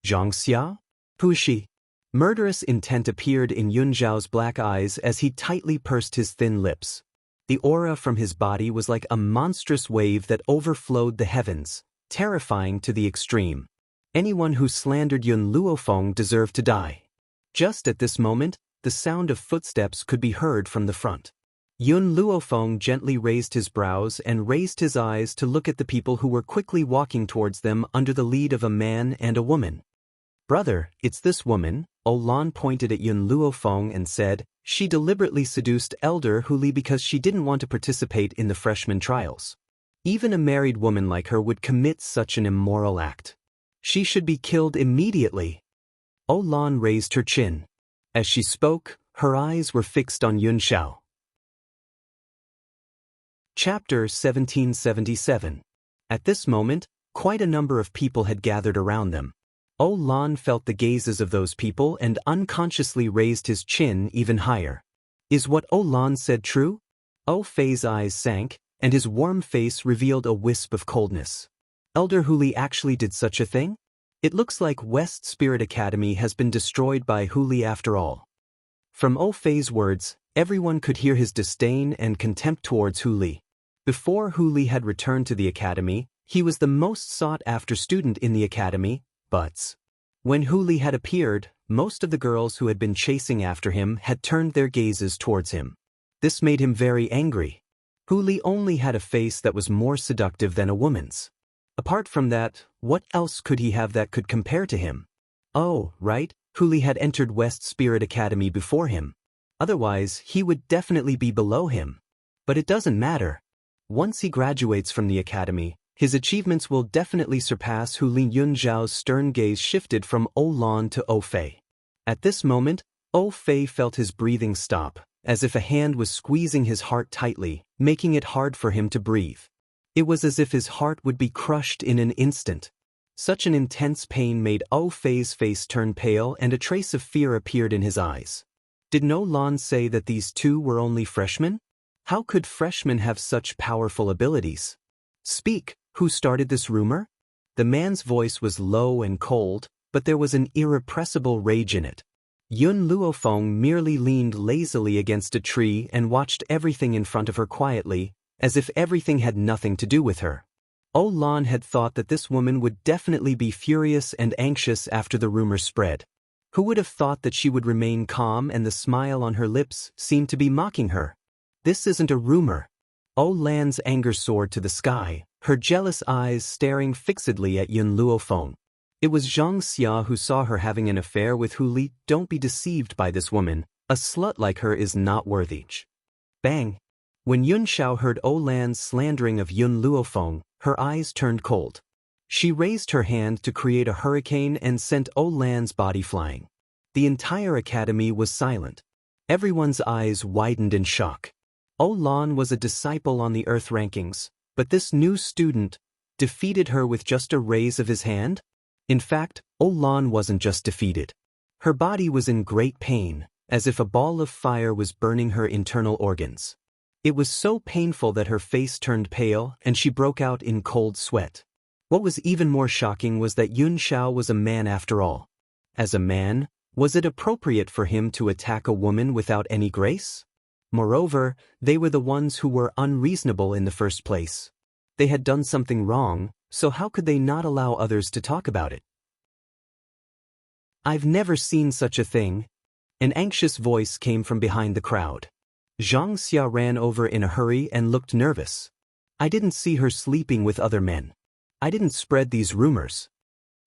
Zhang Xia? Who is she? Murderous intent appeared in Yun Zhao's black eyes as he tightly pursed his thin lips. The aura from his body was like a monstrous wave that overflowed the heavens, terrifying to the extreme. Anyone who slandered Yun Luofeng deserved to die. Just at this moment, the sound of footsteps could be heard from the front. Yun Luofeng gently raised his brows and raised his eyes to look at the people who were quickly walking towards them under the lead of a man and a woman. Brother, it's this woman. Olan pointed at Yun Luofeng and said, she deliberately seduced Elder Hu Li because she didn't want to participate in the freshman trials. Even a married woman like her would commit such an immoral act. She should be killed immediately. Olan raised her chin. As she spoke, her eyes were fixed on Yun Xiao. Chapter 1777. At this moment, quite a number of people had gathered around them. Olan felt the gazes of those people and unconsciously raised his chin even higher. Is what Olan said true? Fei's eyes sank, and his warm face revealed a wisp of coldness. Elder Hu Li actually did such a thing? It looks like West Spirit Academy has been destroyed by Hu Li after all. From Fei's words, everyone could hear his disdain and contempt towards Hu Li. Before Hu Li had returned to the academy, he was the most sought-after student in the academy, but when Hu Li had appeared, most of the girls who had been chasing after him had turned their gazes towards him. This made him very angry. Hu Li only had a face that was more seductive than a woman's. Apart from that, what else could he have that could compare to him? Oh, right, Hu Li had entered West Spirit Academy before him. Otherwise, he would definitely be below him. But it doesn't matter. Once he graduates from the academy, his achievements will definitely surpass Hu Li. Yun Zhao's stern gaze shifted from Olan to Fei. At this moment, Fei felt his breathing stop, as if a hand was squeezing his heart tightly, making it hard for him to breathe. It was as if his heart would be crushed in an instant. Such an intense pain made Fei's face turn pale and a trace of fear appeared in his eyes. Did No Lan say that these 2 were only freshmen? How could freshmen have such powerful abilities? Speak. Who started this rumor? The man's voice was low and cold, but there was an irrepressible rage in it. Yun Luofeng merely leaned lazily against a tree and watched everything in front of her quietly, as if everything had nothing to do with her. Olan had thought that this woman would definitely be furious and anxious after the rumor spread. Who would have thought that she would remain calm and the smile on her lips seemed to be mocking her? This isn't a rumor. Olan's anger soared to the sky, her jealous eyes staring fixedly at Yun Luofeng. It was Zhang Xia who saw her having an affair with Hu Li. Don't be deceived by this woman. A slut like her is not worthy. Bang! When Yun Xiao heard Olan's slandering of Yun Luofeng, her eyes turned cold. She raised her hand to create a hurricane and sent Olan's body flying. The entire academy was silent. Everyone's eyes widened in shock. Olan was a disciple on the Earth rankings, but this new student defeated her with just a raise of his hand? In fact, Olan wasn't just defeated. Her body was in great pain, as if a ball of fire was burning her internal organs. It was so painful that her face turned pale and she broke out in cold sweat. What was even more shocking was that Yun Xiao was a man after all. As a man, was it appropriate for him to attack a woman without any grace? Moreover, they were the ones who were unreasonable in the first place. They had done something wrong, so how could they not allow others to talk about it? I've never seen such a thing. An anxious voice came from behind the crowd. Zhang Xia ran over in a hurry and looked nervous. I didn't see her sleeping with other men. I didn't spread these rumors.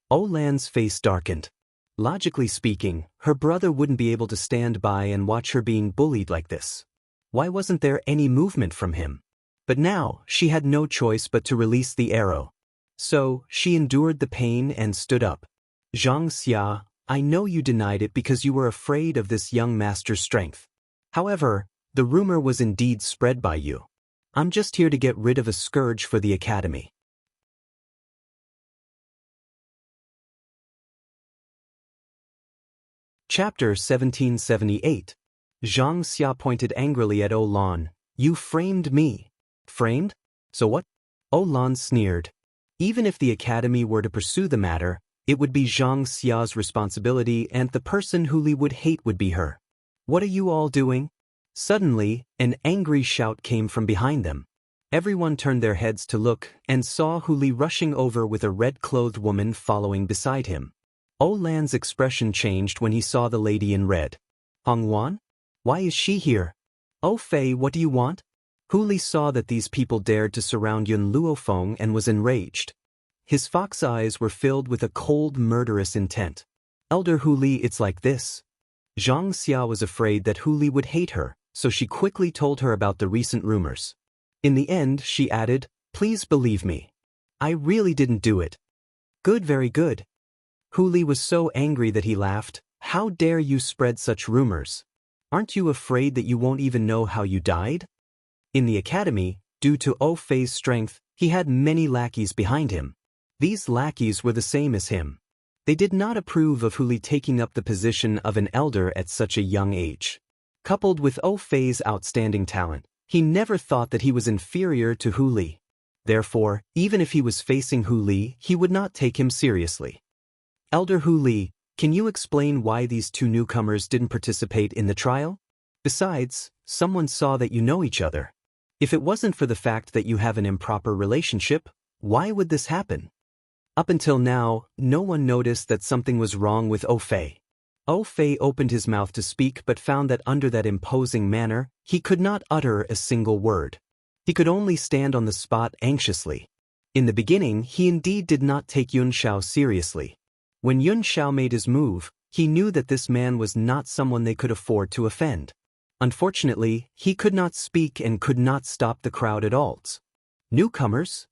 Olan's face darkened. Logically speaking, her brother wouldn't be able to stand by and watch her being bullied like this. Why wasn't there any movement from him? But now, she had no choice but to release the arrow. So, she endured the pain and stood up. Zhang Xia, I know you denied it because you were afraid of this young master's strength. However, the rumor was indeed spread by you. I'm just here to get rid of a scourge for the academy. Chapter 1778. Zhang Xia pointed angrily at Olan. You framed me. Framed? So what? Olan sneered. Even if the academy were to pursue the matter, it would be Zhang Xia's responsibility and the person Hu Li would hate would be her. What are you all doing? Suddenly, an angry shout came from behind them. Everyone turned their heads to look and saw Hu Li rushing over with a red-clothed woman following beside him. Olan's expression changed when he saw the lady in red. Hongwan? Why is she here? Oh Fei, what do you want? Hu Li saw that these people dared to surround Yun Luofeng and was enraged. His fox eyes were filled with a cold, murderous intent. Elder Hu Li, it's like this. Zhang Xia was afraid that Hu Li would hate her, so she quickly told her about the recent rumors. In the end, she added, please believe me. I really didn't do it. Good, very good. Hu Li was so angry that he laughed. How dare you spread such rumors? Aren't you afraid that you won't even know how you died? In the academy, due to Oh Fei's strength, he had many lackeys behind him. These lackeys were the same as him. They did not approve of Hu Li taking up the position of an elder at such a young age. Coupled with Oh Fei's outstanding talent, he never thought that he was inferior to Hu Li. Therefore, even if he was facing Hu Li, he would not take him seriously. Elder Hu Li, can you explain why these two newcomers didn't participate in the trial? Besides, someone saw that you know each other. If it wasn't for the fact that you have an improper relationship, why would this happen? Up until now, no one noticed that something was wrong with Oh Fei. Oh Fei opened his mouth to speak but found that under that imposing manner, he could not utter a single word. He could only stand on the spot anxiously. In the beginning, he indeed did not take Yun Xiao seriously. When Yun Xiao made his move, he knew that this man was not someone they could afford to offend. Unfortunately, he could not speak and could not stop the crowd at all. Newcomers?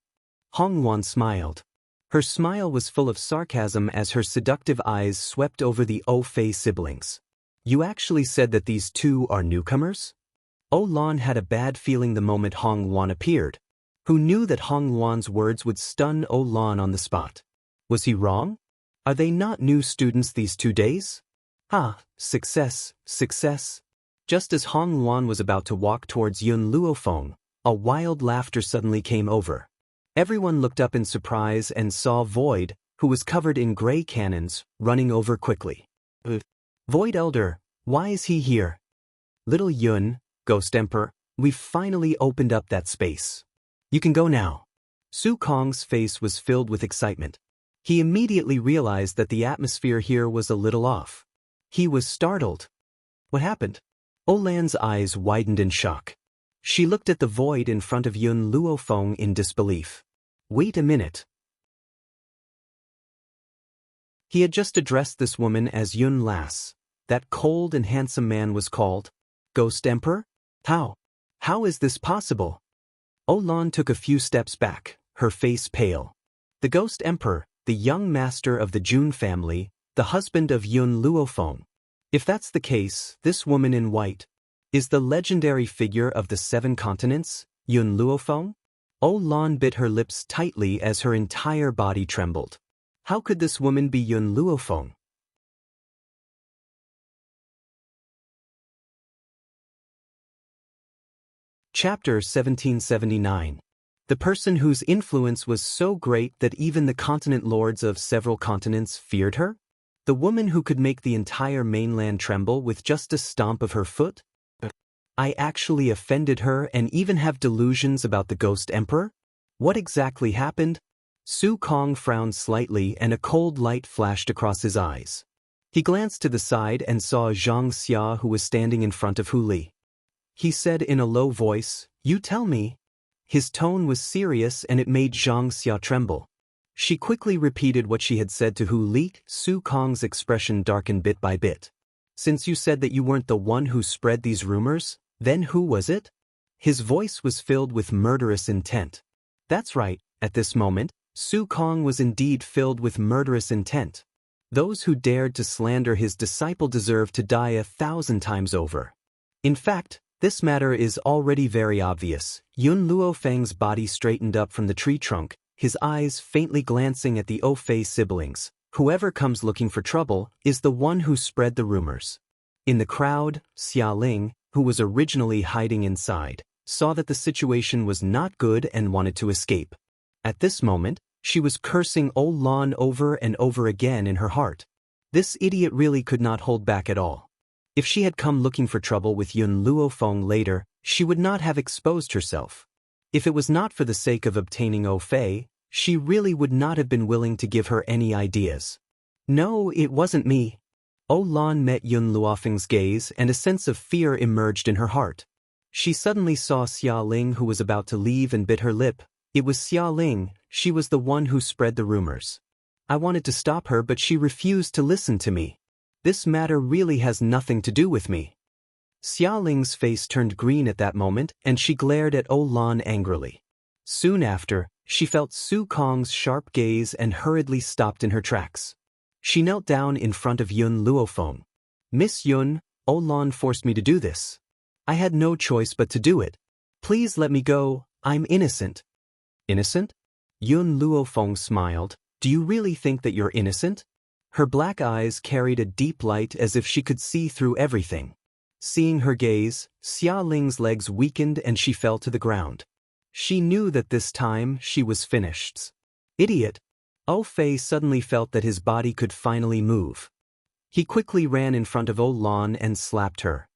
Hongwan smiled. Her smile was full of sarcasm as her seductive eyes swept over the Oh Fei siblings. You actually said that these two are newcomers? Olan had a bad feeling the moment Hongwan appeared. Who knew that Hongwan's words would stun Olan on the spot? Was he wrong? Are they not new students these 2 days? Success, success. Just as Hongwan was about to walk towards Yun Luofeng, a wild laughter suddenly came over. Everyone looked up in surprise and saw Void, who was covered in gray cannons, running over quickly. Void Elder, why is he here? Little Yun, Ghost Emperor, we've finally opened up that space. You can go now. Su Kong's face was filled with excitement. He immediately realized that the atmosphere here was a little off. He was startled. What happened? Olan's eyes widened in shock. She looked at the void in front of Yun Luofeng in disbelief. Wait a minute. He had just addressed this woman as Yun Lass. That cold and handsome man was called Ghost Emperor? How? How is this possible? Olan took a few steps back, her face pale. The Ghost Emperor, the young master of the Jun family, the husband of Yun Luofeng. If that's the case, this woman in white is the legendary figure of the 7 continents, Yun Luofeng? Olan bit her lips tightly as her entire body trembled. How could this woman be Yun Luofeng? Chapter 1779. The person whose influence was so great that even the continent lords of several continents feared her? The woman who could make the entire mainland tremble with just a stomp of her foot? I actually offended her and even have delusions about the ghost emperor? What exactly happened? Su Kong frowned slightly and a cold light flashed across his eyes. He glanced to the side and saw Zhang Xia, who was standing in front of Hu Li. He said in a low voice, "You tell me." His tone was serious and it made Zhang Xia tremble. She quickly repeated what she had said to Hu Li. Su Kong's expression darkened bit by bit. "Since you said that you weren't the one who spread these rumors, then who was it?" His voice was filled with murderous intent. That's right, at this moment, Su Kong was indeed filled with murderous intent. Those who dared to slander his disciple deserved to die 1,000 times over. In fact, this matter is already very obvious. Yun Luofeng's body straightened up from the tree trunk, his eyes faintly glancing at the Fei siblings. Whoever comes looking for trouble is the one who spread the rumors. In the crowd, Xia Ling, who was originally hiding inside, saw that the situation was not good and wanted to escape. At this moment, she was cursing Lan over and over again in her heart. This idiot really could not hold back at all. If she had come looking for trouble with Yun Luofeng later, she would not have exposed herself. If it was not for the sake of obtaining Fei, she really would not have been willing to give her any ideas. "No, it wasn't me." Lan met Yun Luofeng's gaze and a sense of fear emerged in her heart. She suddenly saw Xia Ling, who was about to leave, and bit her lip. It was Xia Ling, she was the one who spread the rumors. I wanted to stop her, but she refused to listen to me. This matter really has nothing to do with me. Xia Ling's face turned green at that moment, and she glared at Lan angrily. Soon after, she felt Su Kong's sharp gaze and hurriedly stopped in her tracks. She knelt down in front of Yun Luofeng. "Miss Yun, Lan forced me to do this. I had no choice but to do it. Please let me go, I'm innocent." "Innocent?" Yun Luofeng smiled. "Do you really think that you're innocent?" Her black eyes carried a deep light as if she could see through everything. Seeing her gaze, Xia Ling's legs weakened and she fell to the ground. She knew that this time she was finished. "Idiot!" Fei suddenly felt that his body could finally move. He quickly ran in front of Lan and slapped her.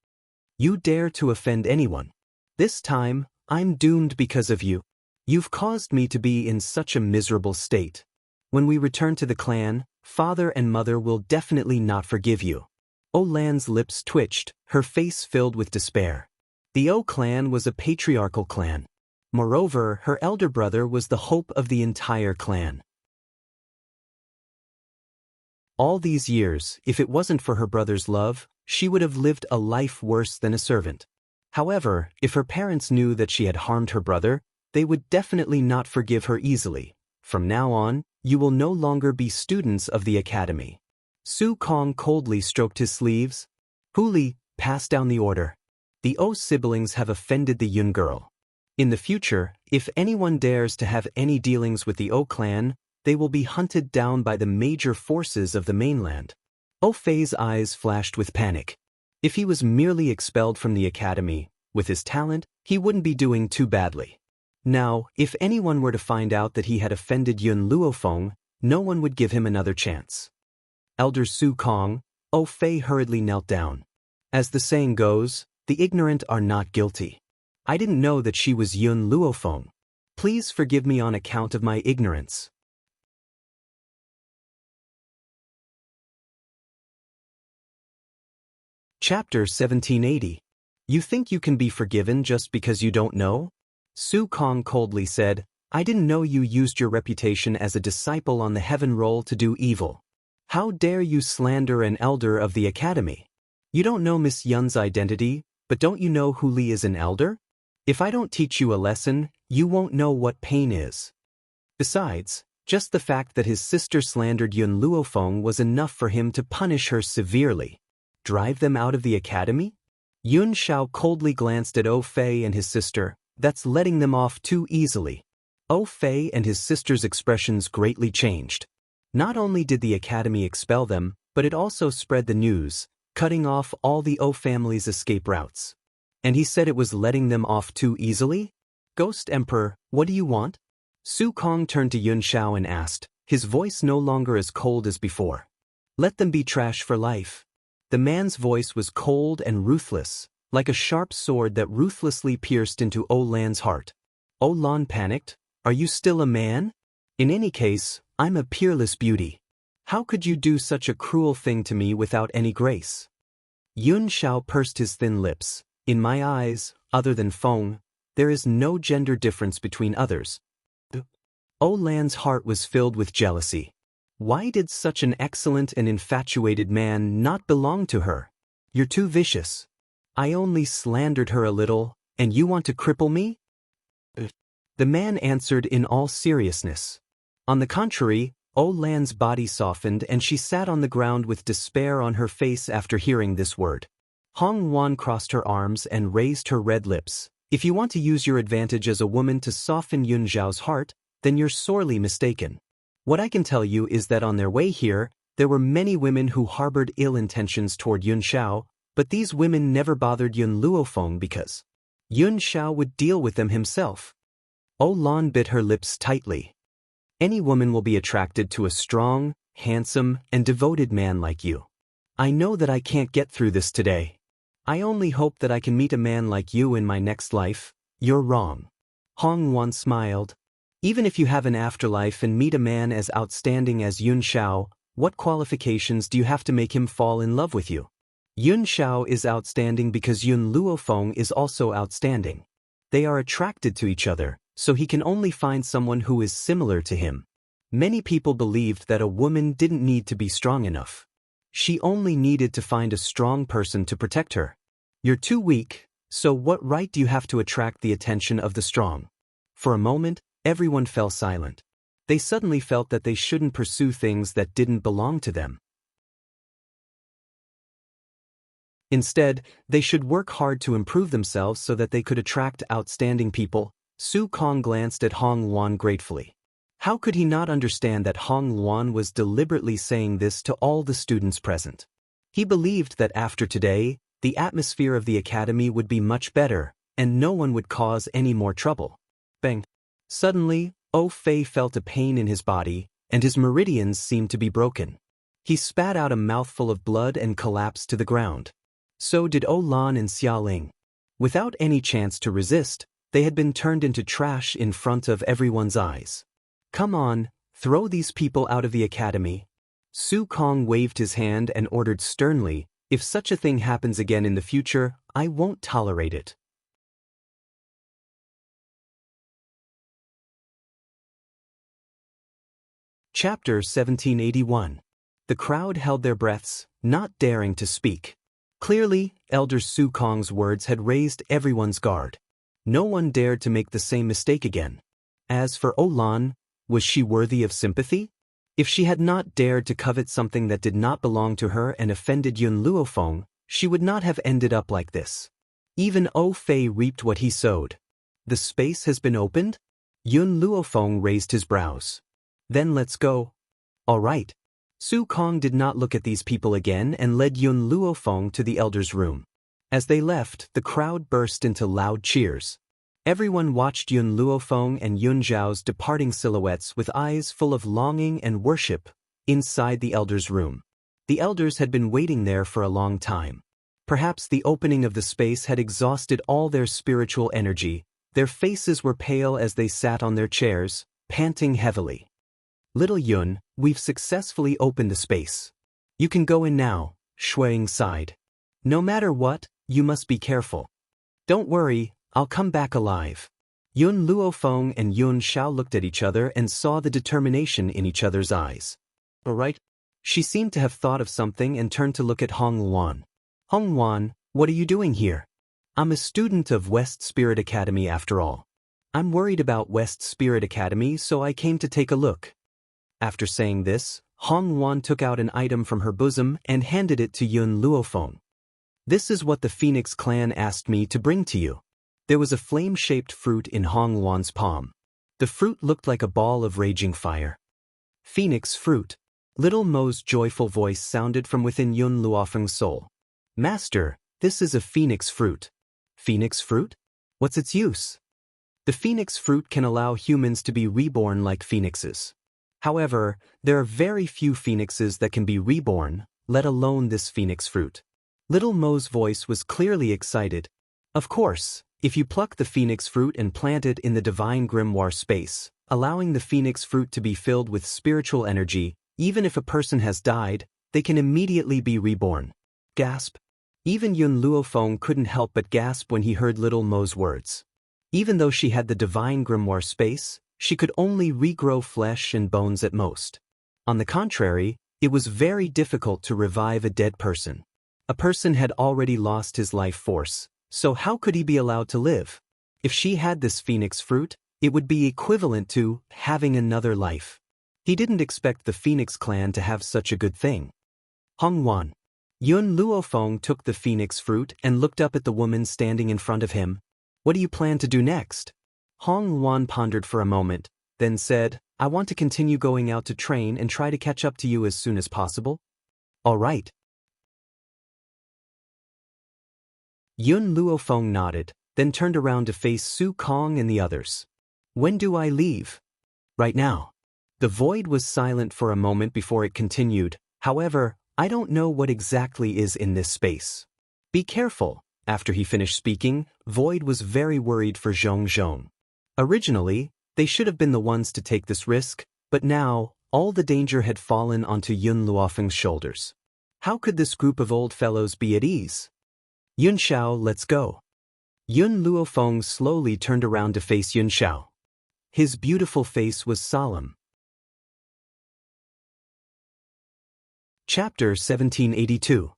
"You dare to offend anyone. This time, I'm doomed because of you. You've caused me to be in such a miserable state. When we return to the clan, father and mother will definitely not forgive you." Lan's lips twitched, her face filled with despair. The clan was a patriarchal clan. Moreover, her elder brother was the hope of the entire clan. All these years, if it wasn't for her brother's love, she would have lived a life worse than a servant. However, if her parents knew that she had harmed her brother, they would definitely not forgive her easily. "From now on, you will no longer be students of the academy." Su Kong coldly stroked his sleeves. "Hu Li, pass down the order. The siblings have offended the Yun girl. In the future, if anyone dares to have any dealings with the clan, they will be hunted down by the major forces of the mainland." Fei's eyes flashed with panic. If he was merely expelled from the academy, with his talent, he wouldn't be doing too badly. Now, if anyone were to find out that he had offended Yun Luofeng, no one would give him another chance. "Elder Su Kong," Fei hurriedly knelt down. "As the saying goes, the ignorant are not guilty. I didn't know that she was Yun Luofeng. Please forgive me on account of my ignorance." Chapter 1780. You think you can be forgiven just because you don't know? Su Kong coldly said, "I didn't know you used your reputation as a disciple on the heaven roll to do evil. How dare you slander an elder of the academy? You don't know Miss Yun's identity, but don't you know Hu Li is an elder? If I don't teach you a lesson, you won't know what pain is." Besides, just the fact that his sister slandered Yun Luofeng was enough for him to punish her severely. Drive them out of the academy? Yun Shao coldly glanced at Fei and his sister. That's letting them off too easily. Fei and his sister's expressions greatly changed. Not only did the academy expel them, but it also spread the news, cutting off all the family's escape routes. And he said it was letting them off too easily? Ghost Emperor, what do you want? Su Kong turned to Yun Xiao and asked, his voice no longer as cold as before. Let them be trash for life. The man's voice was cold and ruthless, like a sharp sword that ruthlessly pierced into O Lan's heart. O Lan panicked, are you still a man? In any case, I'm a peerless beauty. How could you do such a cruel thing to me without any grace? Yun Xiao pursed his thin lips. In my eyes, other than Feng, there is no gender difference between others. O Lan's heart was filled with jealousy. Why did such an excellent and infatuated man not belong to her? You're too vicious. I only slandered her a little, and you want to cripple me? The man answered in all seriousness. On the contrary, O Lan's body softened and she sat on the ground with despair on her face after hearing this word. Hong Wan crossed her arms and raised her red lips. If you want to use your advantage as a woman to soften Yun Xiao's heart, then you're sorely mistaken. What I can tell you is that on their way here, there were many women who harbored ill intentions toward Yun Xiao, but these women never bothered Yun Luofeng because Yun Xiao would deal with them himself. O Lan bit her lips tightly. Any woman will be attracted to a strong, handsome, and devoted man like you. I know that I can't get through this today. I only hope that I can meet a man like you in my next life. You're wrong. Hong Wan smiled. Even if you have an afterlife and meet a man as outstanding as Yun Xiao, what qualifications do you have to make him fall in love with you? Yun Xiao is outstanding because Yun Luofeng is also outstanding. They are attracted to each other, so he can only find someone who is similar to him. Many people believed that a woman didn't need to be strong enough. She only needed to find a strong person to protect her. You're too weak, so what right do you have to attract the attention of the strong? For a moment, everyone fell silent. They suddenly felt that they shouldn't pursue things that didn't belong to them. Instead, they should work hard to improve themselves so that they could attract outstanding people. Su Kong glanced at Hong Wan gratefully. How could he not understand that Hong Wan was deliberately saying this to all the students present? He believed that after today, the atmosphere of the academy would be much better, and no one would cause any more trouble. Bang! Suddenly, O Fei felt a pain in his body, and his meridians seemed to be broken. He spat out a mouthful of blood and collapsed to the ground. So did O Lan and Xia Ling. Without any chance to resist, they had been turned into trash in front of everyone's eyes. Come on, throw these people out of the academy. Su Kong waved his hand and ordered sternly, if such a thing happens again in the future, I won't tolerate it. Chapter 1781. The crowd held their breaths, not daring to speak. Clearly, Elder Su Kong's words had raised everyone's guard. No one dared to make the same mistake again. As for O Lan, was she worthy of sympathy? If she had not dared to covet something that did not belong to her and offended Yun Luofeng, she would not have ended up like this. Even O Fei reaped what he sowed. The space has been opened? Yun Luofeng raised his brows. Then let's go. All right. Su Kong did not look at these people again and led Yun Luofeng to the elder's room. As they left, the crowd burst into loud cheers. Everyone watched Yun Luofeng and Yun Zhao's departing silhouettes with eyes full of longing and worship inside the elder's room. The elders had been waiting there for a long time. Perhaps the opening of the space had exhausted all their spiritual energy. Their faces were pale as they sat on their chairs, panting heavily. Little Yun, we've successfully opened the space. You can go in now, Shuang sighed. No matter what, you must be careful. Don't worry, I'll come back alive. Yun Luofeng and Yun Xiao looked at each other and saw the determination in each other's eyes. All right. She seemed to have thought of something and turned to look at Hong Wan. Hong Wan, what are you doing here? I'm a student of West Spirit Academy after all. I'm worried about West Spirit Academy, so I came to take a look. After saying this, Hong Wan took out an item from her bosom and handed it to Yun Luofeng. This is what the Phoenix clan asked me to bring to you. There was a flame-shaped fruit in Hong Wan's palm. The fruit looked like a ball of raging fire. Phoenix fruit. Little Mo's joyful voice sounded from within Yun Luofeng's soul. Master, this is a phoenix fruit. Phoenix fruit? What's its use? The phoenix fruit can allow humans to be reborn like phoenixes. However, there are very few phoenixes that can be reborn, let alone this phoenix fruit. Little Mo's voice was clearly excited. Of course, if you pluck the phoenix fruit and plant it in the divine grimoire space, allowing the phoenix fruit to be filled with spiritual energy, even if a person has died, they can immediately be reborn. Gasp. Even Yun Luofeng couldn't help but gasp when he heard Little Mo's words. Even though she had the divine grimoire space, she could only regrow flesh and bones at most. On the contrary, it was very difficult to revive a dead person. A person had already lost his life force, so how could he be allowed to live? If she had this phoenix fruit, it would be equivalent to having another life. He didn't expect the Phoenix clan to have such a good thing. Hong Wan. Yun Luofeng took the phoenix fruit and looked up at the woman standing in front of him. What do you plan to do next? Hong Wan pondered for a moment, then said, I want to continue going out to train and try to catch up to you as soon as possible. All right. Yun Luofeng nodded, then turned around to face Su Kong and the others. When do I leave? Right now. The void was silent for a moment before it continued. However, I don't know what exactly is in this space. Be careful. After he finished speaking, Void was very worried for Zhong Zhong. Originally, they should have been the ones to take this risk, but now, all the danger had fallen onto Yun Luofeng's shoulders. How could this group of old fellows be at ease? Yun Xiao, let's go. Yun Luofeng slowly turned around to face Yun Xiao. His beautiful face was solemn. Chapter 1782.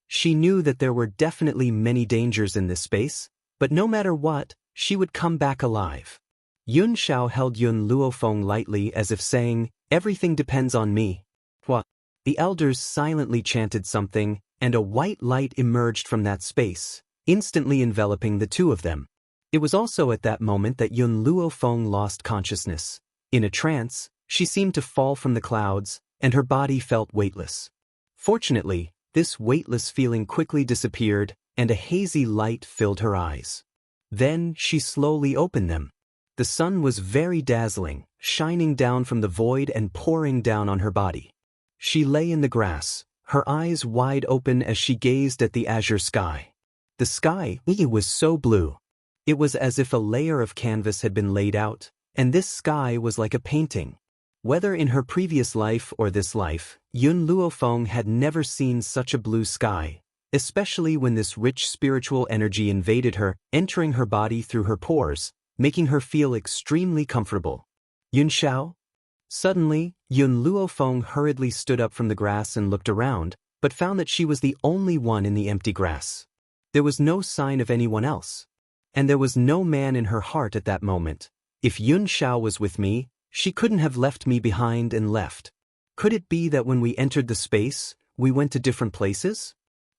She knew that there were definitely many dangers in this space, but no matter what, she would come back alive. Yun Xiao held Yun Luofeng lightly as if saying, everything depends on me. What? The elders silently chanted something, and a white light emerged from that space, instantly enveloping the two of them. It was also at that moment that Yun Luofeng lost consciousness. In a trance, she seemed to fall from the clouds, and her body felt weightless. Fortunately, this weightless feeling quickly disappeared, and a hazy light filled her eyes. Then she slowly opened them. The sun was very dazzling, shining down from the void and pouring down on her body. She lay in the grass, her eyes wide open as she gazed at the azure sky. The sky was so blue. It was as if a layer of canvas had been laid out, and this sky was like a painting. Whether in her previous life or this life, Yun Luofeng had never seen such a blue sky, especially when this rich spiritual energy invaded her, entering her body through her pores, making her feel extremely comfortable. Yun Xiao? Suddenly, Yun Luofeng hurriedly stood up from the grass and looked around, but found that she was the only one in the empty grass. There was no sign of anyone else. And there was no man in her heart at that moment. If Yun Xiao was with me, she couldn't have left me behind and left. Could it be that when we entered the space, we went to different places?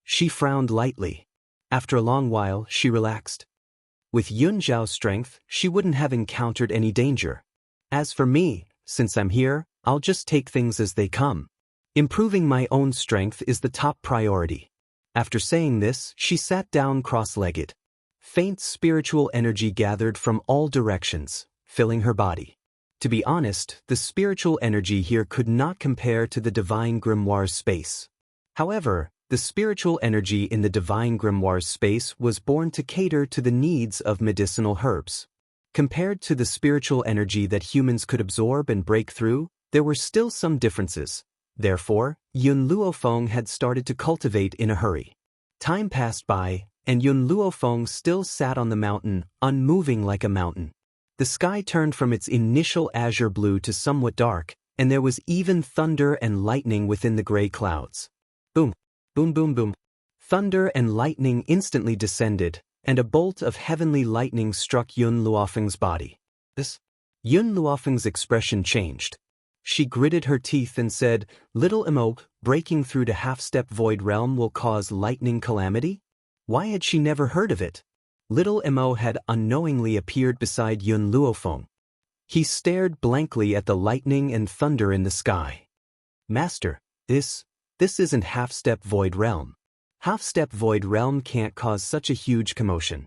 She frowned lightly. After a long while, she relaxed. With Yun Xiao's strength, she wouldn't have encountered any danger. As for me, since I'm here, I'll just take things as they come. Improving my own strength is the top priority. After saying this, she sat down cross-legged. Faint spiritual energy gathered from all directions, filling her body. To be honest, the spiritual energy here could not compare to the divine grimoire's space. However, the spiritual energy in the divine grimoire's space was born to cater to the needs of medicinal herbs. Compared to the spiritual energy that humans could absorb and break through, there were still some differences. Therefore, Yun Luofeng had started to cultivate in a hurry. Time passed by, and Yun Luofeng still sat on the mountain, unmoving like a mountain. The sky turned from its initial azure blue to somewhat dark, and there was even thunder and lightning within the gray clouds. Boom, boom, boom, boom. Thunder and lightning instantly descended, and a bolt of heavenly lightning struck Yun Luofeng's body. Yun Luofeng's expression changed. She gritted her teeth and said, Little Emo, breaking through to half-step void realm will cause lightning calamity? Why had she never heard of it? Little Emo had unknowingly appeared beside Yun Luofeng. He stared blankly at the lightning and thunder in the sky. Master, this isn't half-step void realm. Half-step void realm can't cause such a huge commotion.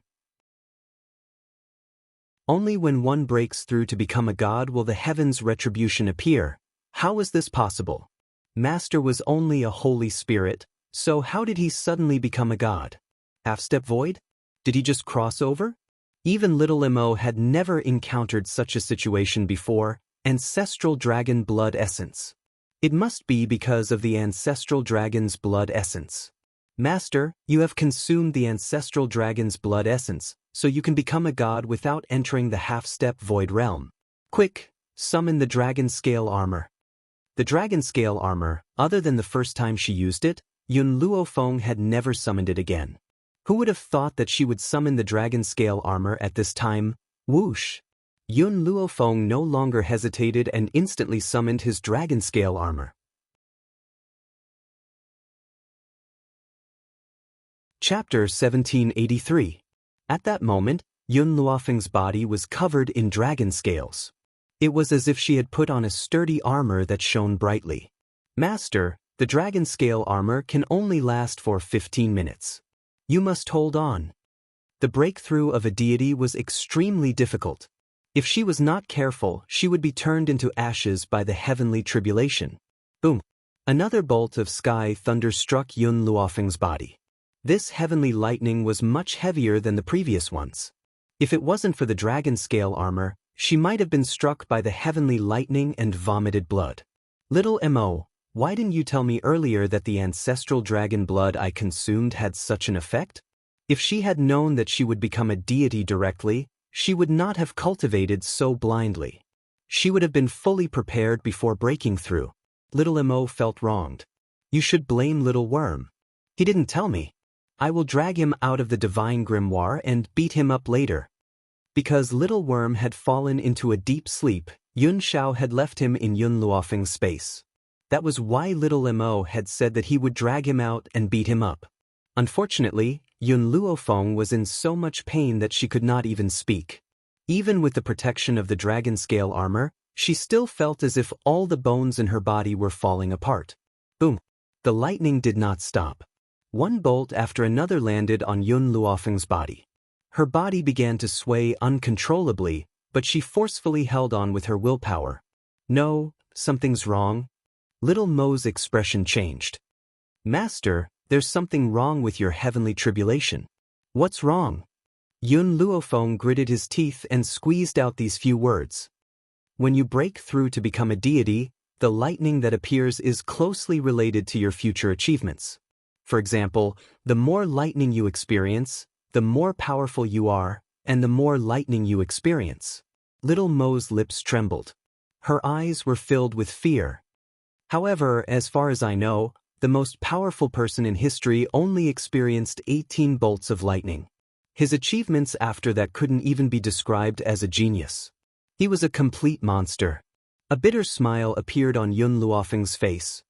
Only when one breaks through to become a god will the heaven's retribution appear. How is this possible? Master was only a holy spirit, so how did he suddenly become a god? Half-step void? Did he just cross over? Even little Mo had never encountered such a situation before. Ancestral dragon blood essence. It must be because of the ancestral dragon's blood essence. Master, you have consumed the ancestral dragon's blood essence, so you can become a god without entering the half-step void realm. Quick, summon the dragon scale armor. The dragon scale armor, other than the first time she used it, Yun Luofeng had never summoned it again. Who would have thought that she would summon the dragon scale armor at this time? Whoosh! Yun Luofeng no longer hesitated and instantly summoned his dragon scale armor. Chapter 1783. At that moment, Yun Luofeng's body was covered in dragon scales. It was as if she had put on a sturdy armor that shone brightly. Master, the dragon scale armor can only last for 15 minutes. You must hold on. The breakthrough of a deity was extremely difficult. If she was not careful, she would be turned into ashes by the heavenly tribulation. Boom! Another bolt of sky thunder struck Yun Luofeng's body. This heavenly lightning was much heavier than the previous ones. If it wasn't for the dragon scale armor, she might have been struck by the heavenly lightning and vomited blood. Little Mo, why didn't you tell me earlier that the ancestral dragon blood I consumed had such an effect? If she had known that she would become a deity directly, she would not have cultivated so blindly. She would have been fully prepared before breaking through. Little Mo felt wronged. You should blame Little Worm. He didn't tell me. I will drag him out of the divine grimoire and beat him up later. Because Little Worm had fallen into a deep sleep, Yun Shao had left him in Yun Luofeng's space. That was why Little Mo had said that he would drag him out and beat him up. Unfortunately, Yun Luofeng was in so much pain that she could not even speak. Even with the protection of the dragon scale armor, she still felt as if all the bones in her body were falling apart. Boom! The lightning did not stop. One bolt after another landed on Yun Luofeng's body. Her body began to sway uncontrollably, but she forcefully held on with her willpower. No, something's wrong. Little Mo's expression changed. Master, there's something wrong with your heavenly tribulation. What's wrong? Yun Luofeng gritted his teeth and squeezed out these few words. When you break through to become a deity, the lightning that appears is closely related to your future achievements. For example, the more lightning you experience, the more powerful you are, and the more lightning you experience. Little Mo's lips trembled. Her eyes were filled with fear. However, as far as I know, the most powerful person in history only experienced 18 bolts of lightning. His achievements after that couldn't even be described as a genius. He was a complete monster. A bitter smile appeared on Yun Luofeng's face.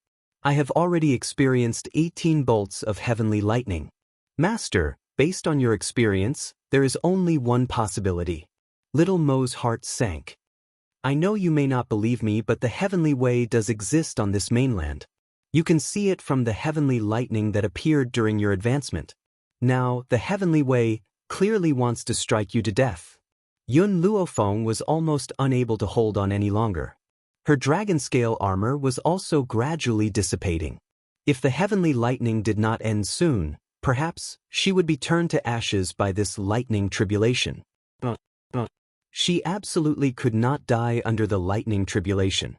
I have already experienced 18 bolts of heavenly lightning. Master, based on your experience, there is only one possibility. Little Mo's heart sank. I know you may not believe me, but the heavenly way does exist on this mainland. You can see it from the heavenly lightning that appeared during your advancement. Now, the heavenly way clearly wants to strike you to death. Yun Luofeng was almost unable to hold on any longer. Her dragon scale armor was also gradually dissipating. If the heavenly lightning did not end soon, perhaps she would be turned to ashes by this lightning tribulation. She absolutely could not die under the lightning tribulation.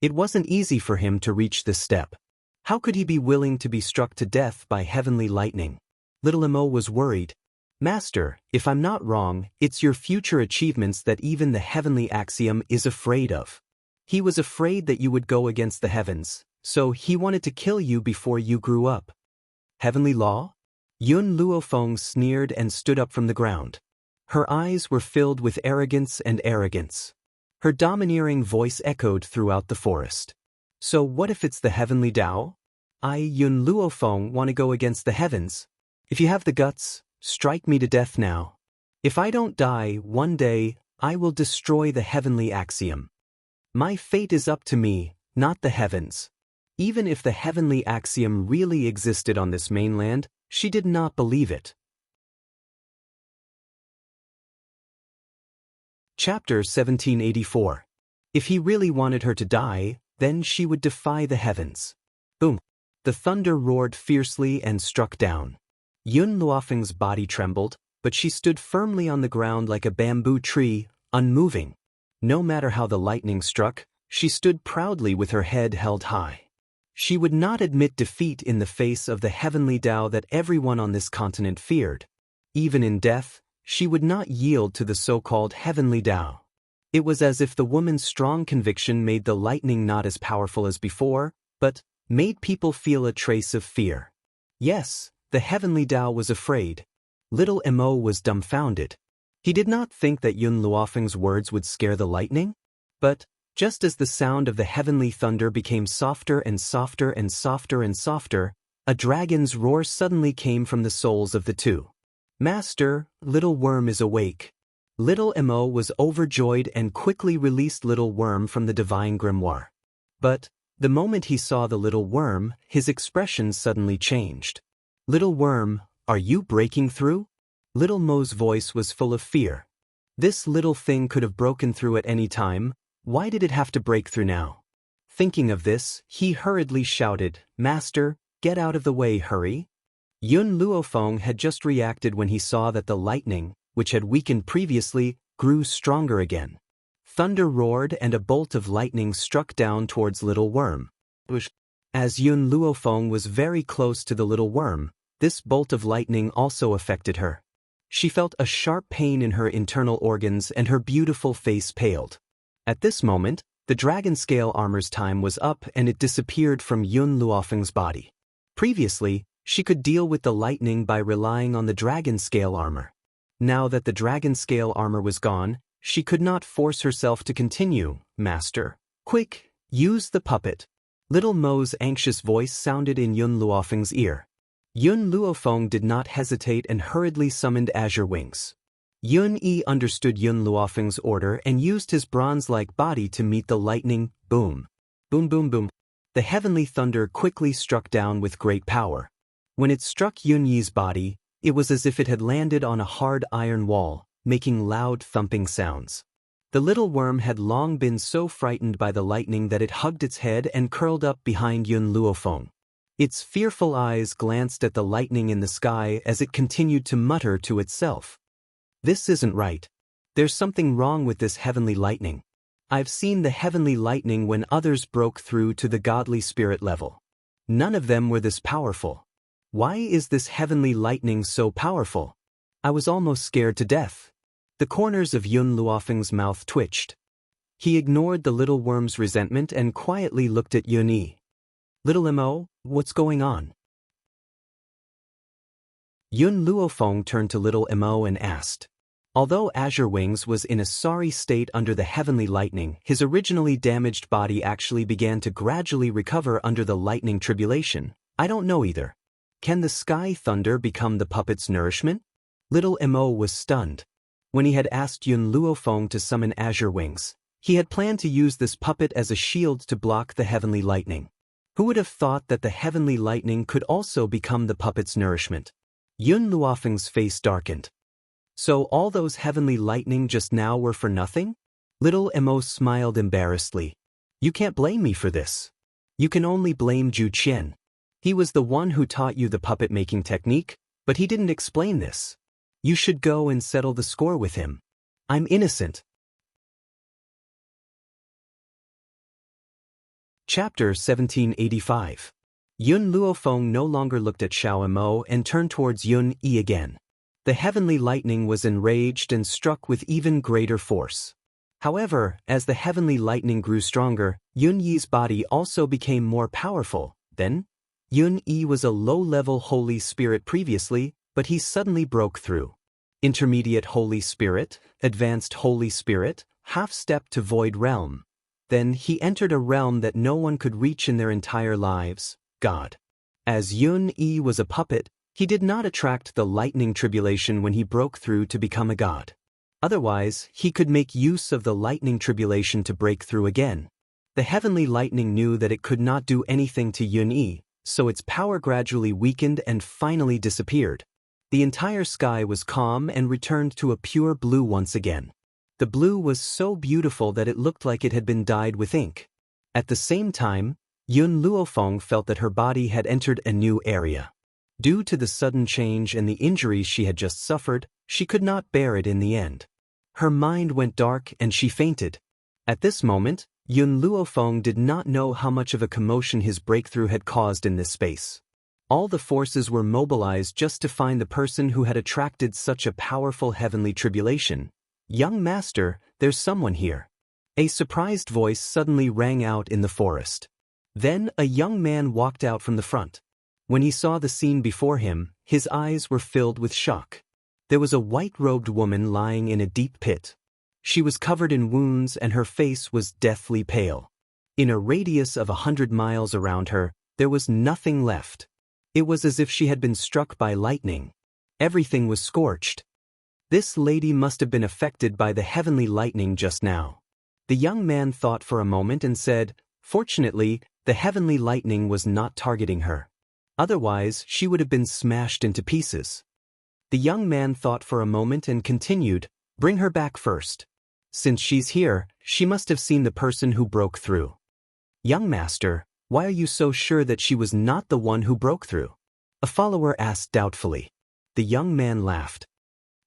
It wasn't easy for him to reach this step. How could he be willing to be struck to death by heavenly lightning? Little Mo was worried. Master, if I'm not wrong, it's your future achievements that even the heavenly axiom is afraid of. He was afraid that you would go against the heavens, so he wanted to kill you before you grew up. Heavenly law? Yun Luofeng sneered and stood up from the ground. Her eyes were filled with arrogance and arrogance. Her domineering voice echoed throughout the forest. So what if it's the heavenly Tao? I, Yun Luofeng, want to go against the heavens. If you have the guts, strike me to death now. If I don't die, one day, I will destroy the heavenly axiom. My fate is up to me, not the heavens. Even if the heavenly axiom really existed on this mainland, she did not believe it. Chapter 1784. If he really wanted her to die, then she would defy the heavens. Boom! The thunder roared fiercely and struck down. Yun Luofeng's body trembled, but she stood firmly on the ground like a bamboo tree, unmoving. No matter how the lightning struck, she stood proudly with her head held high. She would not admit defeat in the face of the heavenly Tao that everyone on this continent feared. Even in death, she would not yield to the so-called heavenly Tao. It was as if the woman's strong conviction made the lightning not as powerful as before, but made people feel a trace of fear. Yes, the heavenly Tao was afraid. Little Mo was dumbfounded. He did not think that Yun Luofeng's words would scare the lightning. But, just as the sound of the heavenly thunder became softer and softer and softer and softer, a dragon's roar suddenly came from the souls of the two. "Master, Little Worm is awake." Little Mo was overjoyed and quickly released Little Worm from the divine grimoire. But, the moment he saw the little worm, his expression suddenly changed. "Little Worm, are you breaking through?" Little Mo's voice was full of fear. This little thing could have broken through at any time. Why did it have to break through now? Thinking of this, he hurriedly shouted, "Master, get out of the way, hurry." Yun Luofeng had just reacted when he saw that the lightning, which had weakened previously, grew stronger again. Thunder roared and a bolt of lightning struck down towards Little Worm. As Yun Luofeng was very close to the little worm, this bolt of lightning also affected her. She felt a sharp pain in her internal organs and her beautiful face paled. At this moment, the dragon scale armor's time was up and it disappeared from Yun Luofeng's body. Previously, she could deal with the lightning by relying on the dragon scale armor. Now that the dragon scale armor was gone, she could not force herself to continue. "Master, quick, use the puppet." Little Mo's anxious voice sounded in Yun Luofeng's ear. Yun Luofeng did not hesitate and hurriedly summoned azure wings. Yun-Yi understood Yun Luofeng's order and used his bronze-like body to meet the lightning. Boom. Boom boom boom. The heavenly thunder quickly struck down with great power. When it struck Yun-Yi's body, it was as if it had landed on a hard iron wall, making loud thumping sounds. The little worm had long been so frightened by the lightning that it hugged its head and curled up behind Yun Luofeng. Its fearful eyes glanced at the lightning in the sky as it continued to mutter to itself. "This isn't right. There's something wrong with this heavenly lightning. I've seen the heavenly lightning when others broke through to the godly spirit level. None of them were this powerful. Why is this heavenly lightning so powerful? I was almost scared to death." The corners of Yun Luofeng's mouth twitched. He ignored the little worm's resentment and quietly looked at Yun-Yi. "Little Mo, what's going on?" Yun Luofeng turned to Little Mo and asked. Although Azure Wings was in a sorry state under the heavenly lightning, his originally damaged body actually began to gradually recover under the lightning tribulation. "I don't know either. Can the sky thunder become the puppet's nourishment?" Little Mo was stunned. When he had asked Yun Luofeng to summon Azure Wings, he had planned to use this puppet as a shield to block the heavenly lightning. Who would have thought that the heavenly lightning could also become the puppet's nourishment? Yun Luofeng's face darkened. "So all those heavenly lightning just now were for nothing?" Little Mo smiled embarrassedly. "You can't blame me for this. You can only blame Ju Qian. He was the one who taught you the puppet-making technique, but he didn't explain this. You should go and settle the score with him. I'm innocent." Chapter 1785. Yun Luofeng no longer looked at Xiao Mo and turned towards Yun-Yi again. The heavenly lightning was enraged and struck with even greater force. However, as the heavenly lightning grew stronger, Yun-Yi's body also became more powerful. Then, Yun-Yi was a low-level Holy Spirit previously, but he suddenly broke through. Intermediate Holy Spirit, Advanced Holy Spirit, half-step to Void Realm. Then he entered a realm that no one could reach in their entire lives, God. As Yun-Yi was a puppet, he did not attract the lightning tribulation when he broke through to become a god. Otherwise, he could make use of the lightning tribulation to break through again. The heavenly lightning knew that it could not do anything to Yun-Yi, so its power gradually weakened and finally disappeared. The entire sky was calm and returned to a pure blue once again. The blue was so beautiful that it looked like it had been dyed with ink. At the same time, Yun Luofeng felt that her body had entered a new area. Due to the sudden change and the injuries she had just suffered, she could not bear it in the end. Her mind went dark and she fainted. At this moment, Yun Luofeng did not know how much of a commotion his breakthrough had caused in this space. All the forces were mobilized just to find the person who had attracted such a powerful heavenly tribulation. "Young master, there's someone here." A surprised voice suddenly rang out in the forest. Then a young man walked out from the front. When he saw the scene before him, his eyes were filled with shock. There was a white-robed woman lying in a deep pit. She was covered in wounds and her face was deathly pale. In a radius of 100 miles around her, there was nothing left. It was as if she had been struck by lightning. Everything was scorched. This lady must have been affected by the heavenly lightning just now. The young man thought for a moment and said, "Fortunately, the heavenly lightning was not targeting her. Otherwise, she would have been smashed into pieces." The young man thought for a moment and continued, "Bring her back first. Since she's here, she must have seen the person who broke through." "Young master, why are you so sure that she was not the one who broke through?" a follower asked doubtfully. The young man laughed.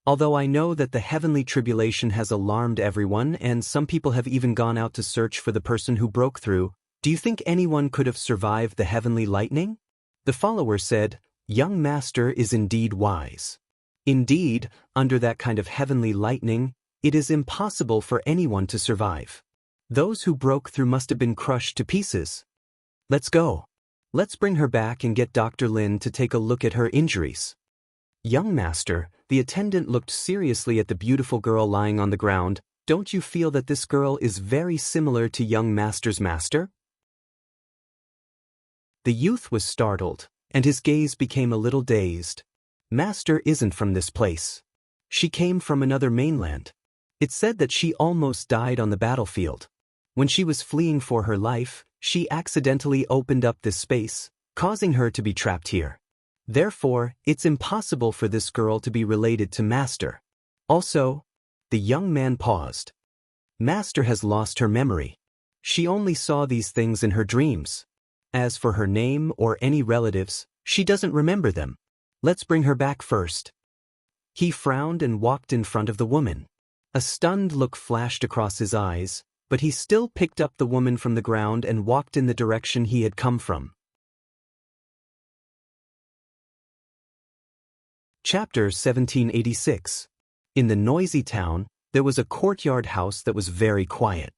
"Although I know that the heavenly tribulation has alarmed everyone and some people have even gone out to search for the person who broke through, do you think anyone could have survived the heavenly lightning?" The follower said, "Young master is indeed wise. Indeed, under that kind of heavenly lightning, it is impossible for anyone to survive. Those who broke through must have been crushed to pieces. Let's go. Let's bring her back and get Dr. Lin to take a look at her injuries." "Young master," the attendant looked seriously at the beautiful girl lying on the ground, "don't you feel that this girl is very similar to young master's master?" The youth was startled, and his gaze became a little dazed. "Master isn't from this place. She came from another mainland. It said that she almost died on the battlefield. When she was fleeing for her life, she accidentally opened up this space, causing her to be trapped here. Therefore, it's impossible for this girl to be related to Master. Also," the young man paused. "Master has lost her memory. She only saw these things in her dreams. As for her name or any relatives, she doesn't remember them. Let's bring her back first." He frowned and walked in front of the woman. A stunned look flashed across his eyes, but he still picked up the woman from the ground and walked in the direction he had come from. Chapter 1786. In the noisy town, there was a courtyard house that was very quiet.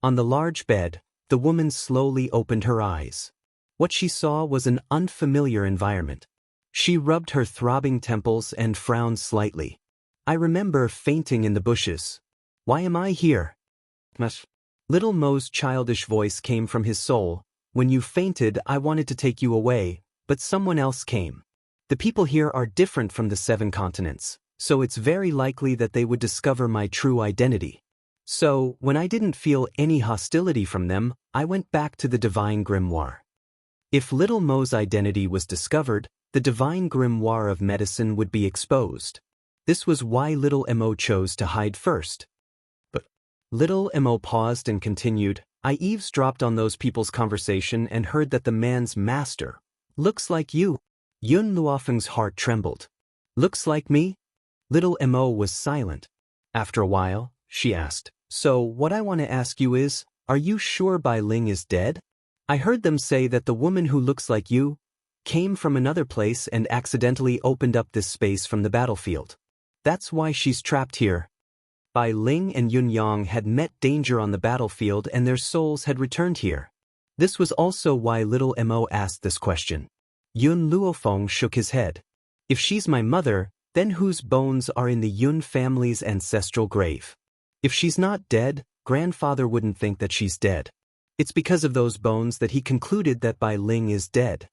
On the large bed, the woman slowly opened her eyes. What she saw was an unfamiliar environment. She rubbed her throbbing temples and frowned slightly. "I remember fainting in the bushes. Why am I here?" Little Mo's childish voice came from his soul. "When you fainted, I wanted to take you away, but someone else came. The people here are different from the 7 continents, so it's very likely that they would discover my true identity. So, when I didn't feel any hostility from them, I went back to the divine grimoire." If Little Mo's identity was discovered, the divine grimoire of medicine would be exposed. This was why Little Mo chose to hide first. But Little Mo paused and continued, "I eavesdropped on those people's conversation and heard that the man's master looks like you." Yun Luofeng's heart trembled. "Looks like me?" Little Mo was silent. After a while, she asked, "So what I want to ask you is, are you sure Bai Ling is dead? I heard them say that the woman who looks like you came from another place and accidentally opened up this space from the battlefield. That's why she's trapped here." Bai Ling and Yun Yang had met danger on the battlefield and their souls had returned here. This was also why Little Mo asked this question. Yun Luofeng shook his head. "If she's my mother, then whose bones are in the Yun family's ancestral grave? If she's not dead, grandfather wouldn't think that she's dead. It's because of those bones that he concluded that Bai Ling is dead.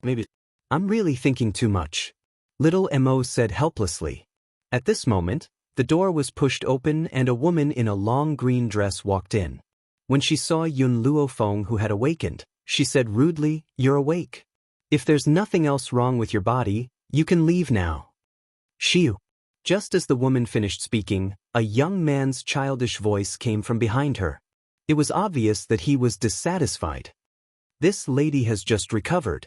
Maybe I'm really thinking too much," Little Mo said helplessly. At this moment, the door was pushed open and a woman in a long green dress walked in. When she saw Yun Luofeng who had awakened, she said rudely, "You're awake. If there's nothing else wrong with your body, you can leave now." "Shiu." Just as the woman finished speaking, a young man's childish voice came from behind her. It was obvious that he was dissatisfied. This lady has just recovered.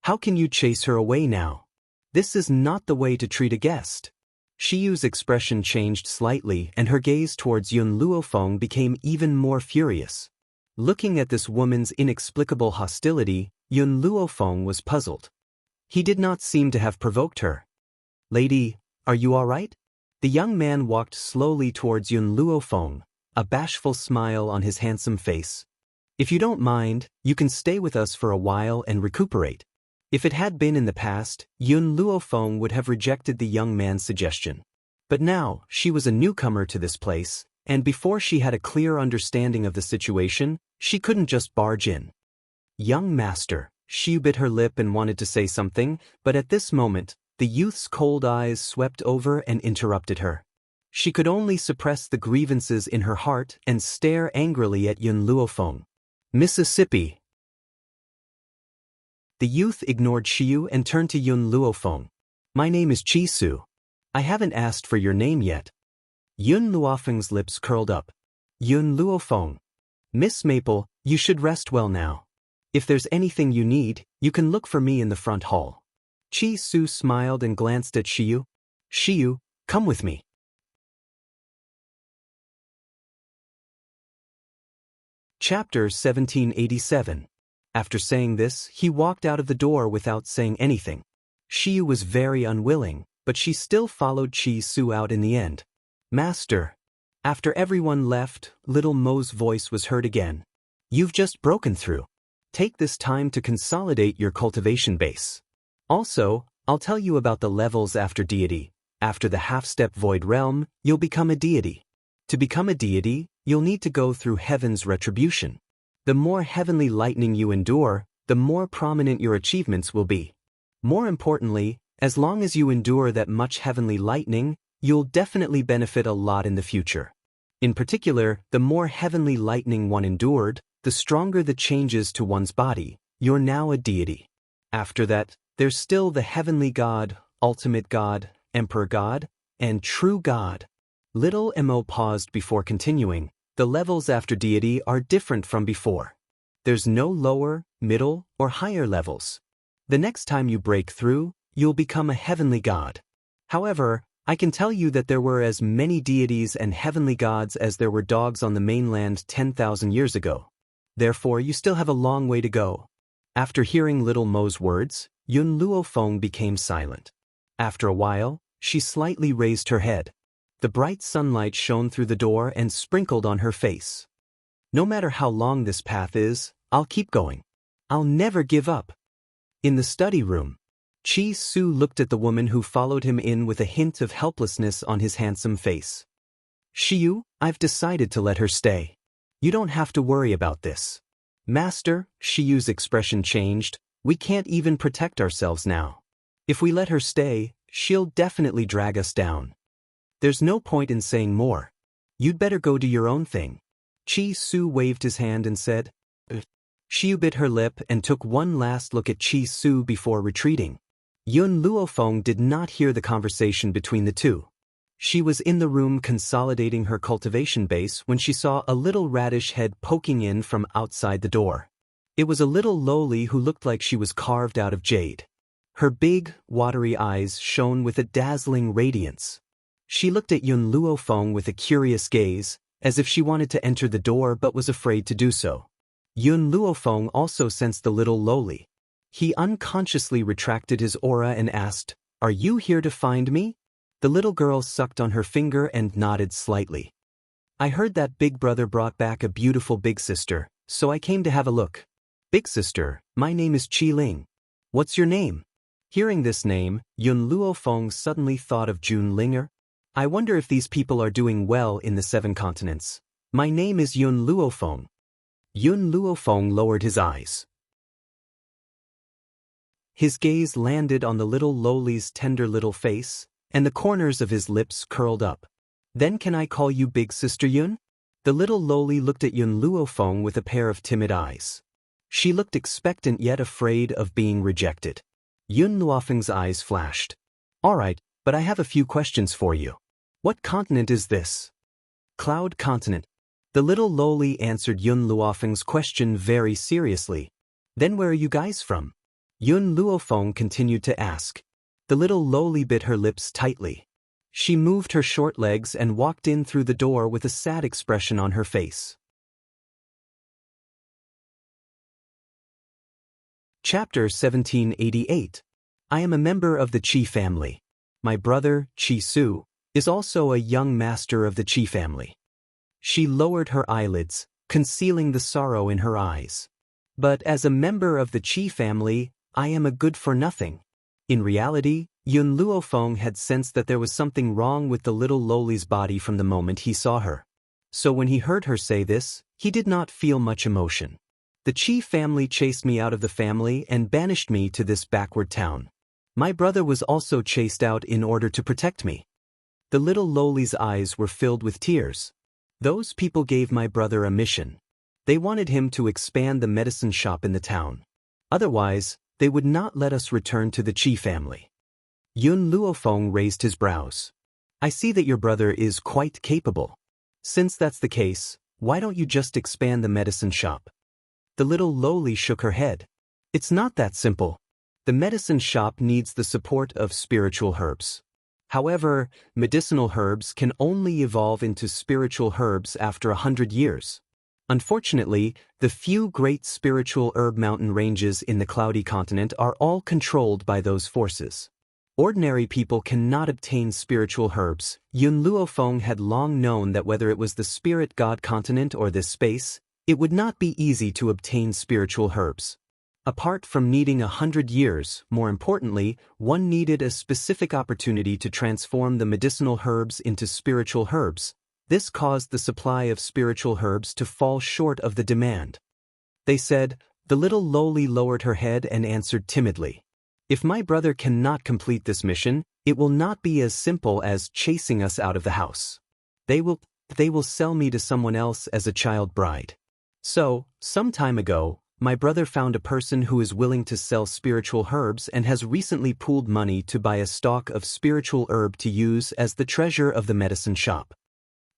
How can you chase her away now? This is not the way to treat a guest. Shiyu's expression changed slightly and her gaze towards Yun Luofeng became even more furious. Looking at this woman's inexplicable hostility, Yun Luofeng was puzzled. He did not seem to have provoked her. Lady, are you all right? The young man walked slowly towards Yun Luofeng, a bashful smile on his handsome face. If you don't mind, you can stay with us for a while and recuperate. If it had been in the past, Yun Luofeng would have rejected the young man's suggestion. But now, she was a newcomer to this place, and before she had a clear understanding of the situation, she couldn't just barge in. Young master, she bit her lip and wanted to say something, but at this moment, the youth's cold eyes swept over and interrupted her. She could only suppress the grievances in her heart and stare angrily at Yun Luofeng. Mississippi. The youth ignored Shiyu and turned to Yun Luofeng. My name is Chisu. I haven't asked for your name yet. Yun Luofeng's lips curled up. Yun Luofeng. Miss Maple, you should rest well now. If there's anything you need, you can look for me in the front hall. Chisu smiled and glanced at Shiyu. Shiyu, come with me. Chapter 1787. After saying this, he walked out of the door without saying anything. Shiyu was very unwilling, but she still followed Chisu out in the end. Master. After everyone left, little Mo's voice was heard again. You've just broken through. Take this time to consolidate your cultivation base. Also, I'll tell you about the levels after deity. After the half-step void realm, you'll become a deity. To become a deity, you'll need to go through heaven's retribution. The more heavenly lightning you endure, the more prominent your achievements will be. More importantly, as long as you endure that much heavenly lightning, you'll definitely benefit a lot in the future. In particular, the more heavenly lightning one endured, the stronger the changes to one's body. You're now a deity. After that, there's still the heavenly God, ultimate God, emperor God, and true God. Little Mo paused before continuing. The levels after deity are different from before. There's no lower, middle, or higher levels. The next time you break through, you'll become a heavenly God. However, I can tell you that there were as many deities and heavenly gods as there were dogs on the mainland 10,000 years ago. Therefore, you still have a long way to go. After hearing little Mo's words, Yun Luofeng became silent. After a while, she slightly raised her head. The bright sunlight shone through the door and sprinkled on her face. No matter how long this path is, I'll keep going. I'll never give up. In the study room, Chi-Su looked at the woman who followed him in with a hint of helplessness on his handsome face. Shiyu, I've decided to let her stay. You don't have to worry about this. Master, Shiyu's expression changed. We can't even protect ourselves now. If we let her stay, she'll definitely drag us down. There's no point in saying more. You'd better go do your own thing. Chi-Su waved his hand and said, Shiyu bit her lip and took one last look at Chi-Su before retreating. Yun Luofeng did not hear the conversation between the two. She was in the room consolidating her cultivation base when she saw a little radish head poking in from outside the door. It was a little lowly who looked like she was carved out of jade. Her big, watery eyes shone with a dazzling radiance. She looked at Yun Luofeng with a curious gaze, as if she wanted to enter the door but was afraid to do so. Yun Luofeng also sensed the little lowly. He unconsciously retracted his aura and asked, Are you here to find me? The little girl sucked on her finger and nodded slightly. I heard that Big Brother brought back a beautiful big sister, so I came to have a look. Big sister, my name is Qi Ling. What's your name? Hearing this name, Yun Luofeng suddenly thought of Jun Linger. I wonder if these people are doing well in the 7 continents. My name is Yun Luofeng. Yun Luofeng lowered his eyes. His gaze landed on the little lowly's tender little face, and the corners of his lips curled up. Then can I call you Big Sister Yun? The little lowly looked at Yun Luofeng with a pair of timid eyes. She looked expectant yet afraid of being rejected. Yun Luofeng's eyes flashed. All right, but I have a few questions for you. What continent is this? Cloud continent. The little lowly answered Yun Luofeng's question very seriously. Then where are you guys from? Yun Luofeng continued to ask. The little lowly bit her lips tightly. She moved her short legs and walked in through the door with a sad expression on her face. Chapter 1788. I am a member of the Qi family. My brother, Qi Su, is also a young master of the Qi family. She lowered her eyelids, concealing the sorrow in her eyes. But as a member of the Qi family, I am a good-for-nothing. In reality, Yun Luofeng had sensed that there was something wrong with the little lowly's body from the moment he saw her. So when he heard her say this, he did not feel much emotion. The Qi family chased me out of the family and banished me to this backward town. My brother was also chased out in order to protect me. The little lowly's eyes were filled with tears. Those people gave my brother a mission. They wanted him to expand the medicine shop in the town. Otherwise, they would not let us return to the Qi family. Yun Luofeng raised his brows. I see that your brother is quite capable. Since that's the case, why don't you just expand the medicine shop? The little lowly shook her head. It's not that simple. The medicine shop needs the support of spiritual herbs. However, medicinal herbs can only evolve into spiritual herbs after 100 years. Unfortunately, the few great spiritual herb mountain ranges in the cloudy continent are all controlled by those forces. Ordinary people cannot obtain spiritual herbs. Yun Luofeng had long known that whether it was the spirit god continent or this space, it would not be easy to obtain spiritual herbs. Apart from needing 100 years, more importantly, one needed a specific opportunity to transform the medicinal herbs into spiritual herbs. This caused the supply of spiritual herbs to fall short of the demand. They said. The little lowly lowered her head and answered timidly. If my brother cannot complete this mission, it will not be as simple as chasing us out of the house. They will sell me to someone else as a child bride. So, some time ago, my brother found a person who is willing to sell spiritual herbs and has recently pooled money to buy a stalk of spiritual herb to use as the treasure of the medicine shop.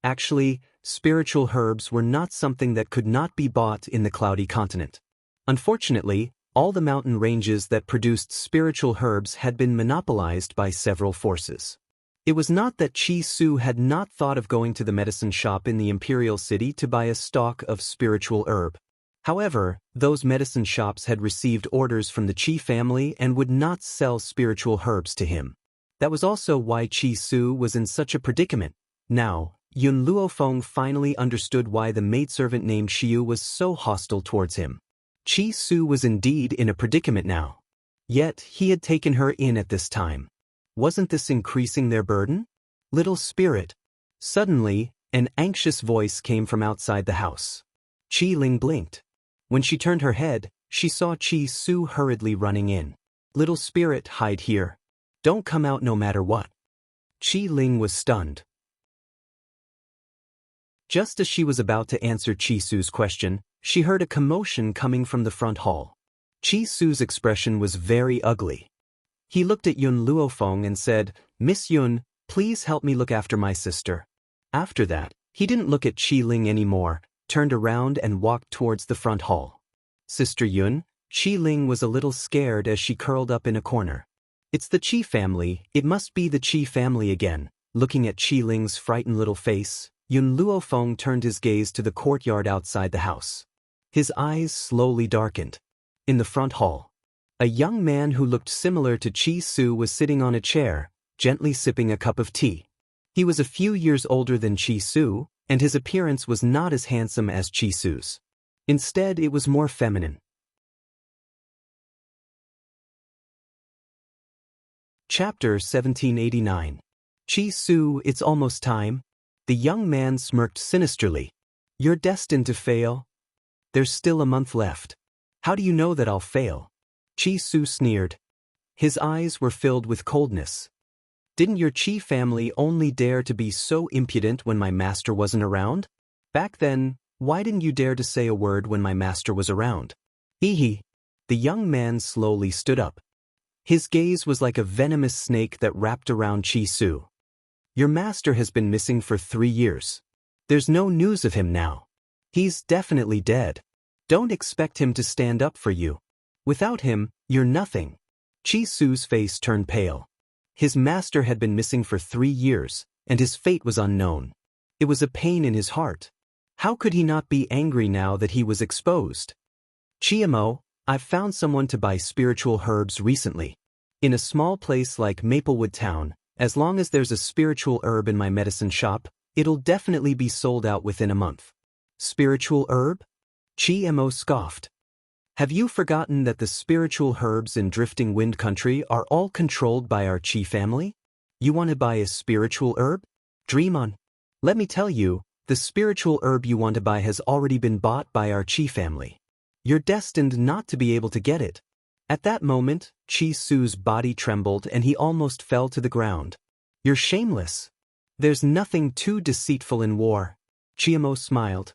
Actually, spiritual herbs were not something that could not be bought in the cloudy continent. Unfortunately, all the mountain ranges that produced spiritual herbs had been monopolized by several forces. It was not that Qi Su had not thought of going to the medicine shop in the imperial city to buy a stalk of spiritual herb. However, those medicine shops had received orders from the Qi family and would not sell spiritual herbs to him. That was also why Qi Su was in such a predicament. Now, Yun Luofeng finally understood why the maidservant named Xiu was so hostile towards him. Qi Su was indeed in a predicament now. Yet, he had taken her in at this time. Wasn't this increasing their burden? Little spirit. Suddenly, an anxious voice came from outside the house. Qi Ling blinked. When she turned her head, she saw Qi Su hurriedly running in. Little spirit, hide here. Don't come out no matter what. Qi Ling was stunned. Just as she was about to answer Qi Su's question, she heard a commotion coming from the front hall. Qi Su's expression was very ugly. He looked at Yun Luofeng and said, Miss Yun, please help me look after my sister. After that, he didn't look at Qi Ling anymore, turned around and walked towards the front hall. Sister Yun, Qi Ling was a little scared as she curled up in a corner. It's the Qi family, it must be the Qi family again. Looking at Qi Ling's frightened little face, Yun Luofeng turned his gaze to the courtyard outside the house. His eyes slowly darkened. In the front hall, a young man who looked similar to Qi Su was sitting on a chair, gently sipping a cup of tea. He was a few years older than Qi Su, and his appearance was not as handsome as Qi Su's. Instead, it was more feminine. Chapter 1789. Qi Su, it's almost time. The young man smirked sinisterly. You're destined to fail. There's still a month left. How do you know that I'll fail? Qi Su sneered. His eyes were filled with coldness. Didn't your Qi family only dare to be so impudent when my master wasn't around? Back then, why didn't you dare to say a word when my master was around? Hee hee. The young man slowly stood up. His gaze was like a venomous snake that wrapped around Chi-Su. Your master has been missing for 3 years. There's no news of him now. He's definitely dead. Don't expect him to stand up for you. Without him, you're nothing. Chi-Su's face turned pale. His master had been missing for 3 years, and his fate was unknown. It was a pain in his heart. How could he not be angry now that he was exposed? Chiemo, I've found someone to buy spiritual herbs recently. In a small place like Maplewood Town, as long as there's a spiritual herb in my medicine shop, it'll definitely be sold out within a month. Spiritual herb? Chiemo scoffed. Have you forgotten that the spiritual herbs in Drifting Wind Country are all controlled by our Chi family? You want to buy a spiritual herb? Dream on. Let me tell you, the spiritual herb you want to buy has already been bought by our Chi family. You're destined not to be able to get it. At that moment, Chi-Su's body trembled and he almost fell to the ground. You're shameless. There's nothing too deceitful in war. Chiemo smiled.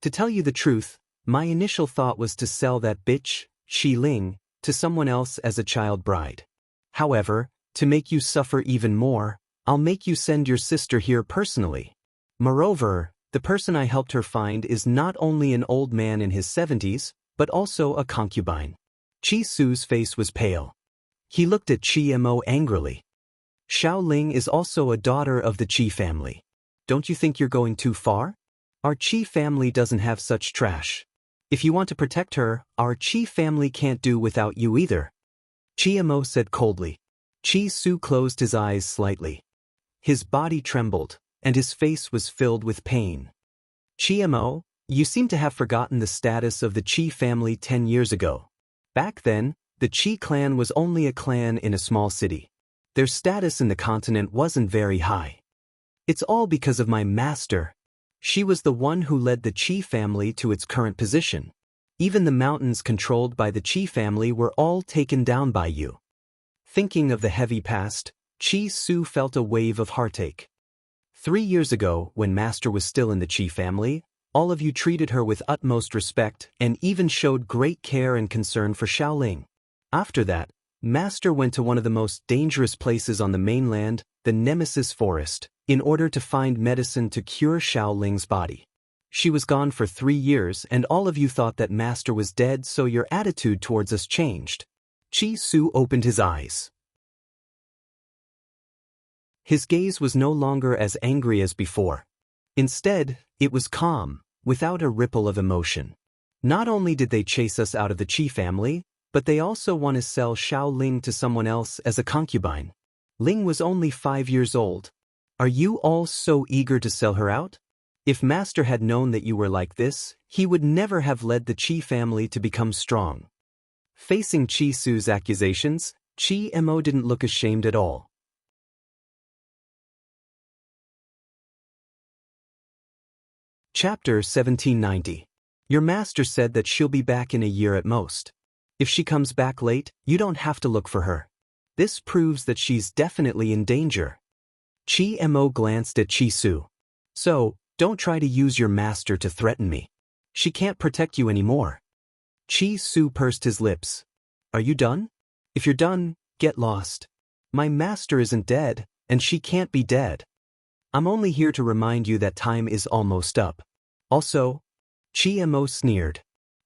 To tell you the truth, my initial thought was to sell that bitch, Shi Ling, to someone else as a child bride. However, to make you suffer even more, I'll make you send your sister here personally. Moreover, the person I helped her find is not only an old man in his 70s, but also a concubine. Chi-Su's face was pale. He looked at Chiemo angrily. Xiao Ling is also a daughter of the Chi family. Don't you think you're going too far? Our Chi family doesn't have such trash. If you want to protect her, our Chi family can't do without you either. Chiemo said coldly. Chi-Su closed his eyes slightly. His body trembled, and his face was filled with pain. Chiemo, you seem to have forgotten the status of the Chi family 10 years ago. Back then, the Chi clan was only a clan in a small city. Their status in the continent wasn't very high. It's all because of my master. She was the one who led the Chi family to its current position. Even the mountains controlled by the Chi family were all taken down by you. Thinking of the heavy past, Chi-Su felt a wave of heartache. 3 years ago, when Master was still in the Chi family, all of you treated her with utmost respect and even showed great care and concern for Xiaoling. After that, Master went to one of the most dangerous places on the mainland, the Nemesis Forest, in order to find medicine to cure Xiaoling's body. She was gone for 3 years and all of you thought that Master was dead, so your attitude towards us changed. Chi-Su opened his eyes. His gaze was no longer as angry as before. Instead, it was calm, without a ripple of emotion. Not only did they chase us out of the Chi family, but they also want to sell Xiao Ling to someone else as a concubine. Ling was only 5 years old. Are you all so eager to sell her out? If Master had known that you were like this, he would never have led the Chi family to become strong. Facing Chi-Su's accusations, Chi-Mo didn't look ashamed at all. Chapter 1790. Your master said that she'll be back in a year at most. If she comes back late, you don't have to look for her. This proves that she's definitely in danger. Chi-Mo glanced at Chi-Su. So, don't try to use your master to threaten me. She can't protect you anymore. Chi-Su pursed his lips. Are you done? If you're done, get lost. My master isn't dead, and she can't be dead. I'm only here to remind you that time is almost up. Also, Chi-Mo sneered.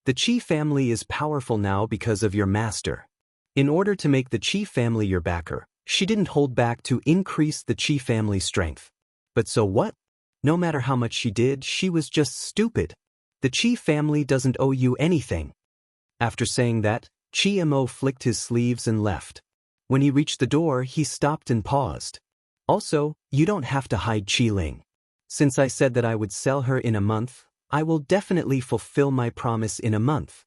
The Chi family is powerful now because of your master. In order to make the Chi family your backer, she didn't hold back to increase the Chi family's strength. But so what? No matter how much she did, she was just stupid. The Chi family doesn't owe you anything. After saying that, Chi-Mo flicked his sleeves and left. When he reached the door, he stopped and paused. Also, you don't have to hide Chi Ling. Since I said that I would sell her in a month, I will definitely fulfill my promise in a month.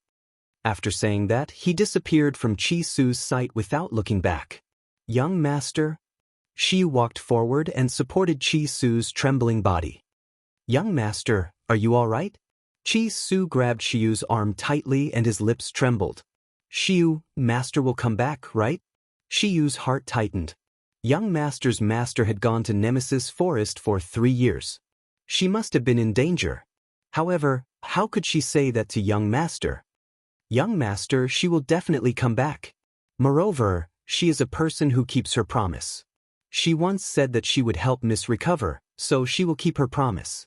After saying that, he disappeared from Chi-Su's sight without looking back. Young master? She walked forward and supported Chi-Su's trembling body. Young master, are you all right? Chi-Su grabbed Xiu's arm tightly and his lips trembled. Xiu, master will come back, right? Xiu's heart tightened. Young master's master had gone to Nemesis Forest for 3 years. She must have been in danger. However, how could she say that to young master? Young master, she will definitely come back. Moreover, She is a person who keeps her promise. She once said that she would help Miss recover, so she will keep her promise.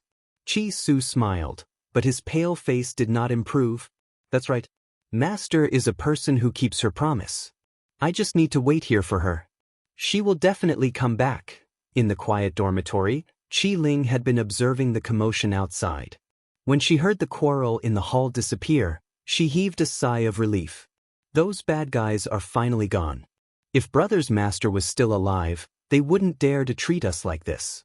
Chi Su smiled, but his pale face did not improve. That's right. Master is a person who keeps her promise. I just need to wait here for her. She will definitely come back. In the quiet dormitory, Chi Ling had been observing the commotion outside. When she heard the quarrel in the hall disappear, she heaved a sigh of relief. Those bad guys are finally gone. If Brother's master was still alive, they wouldn't dare to treat us like this.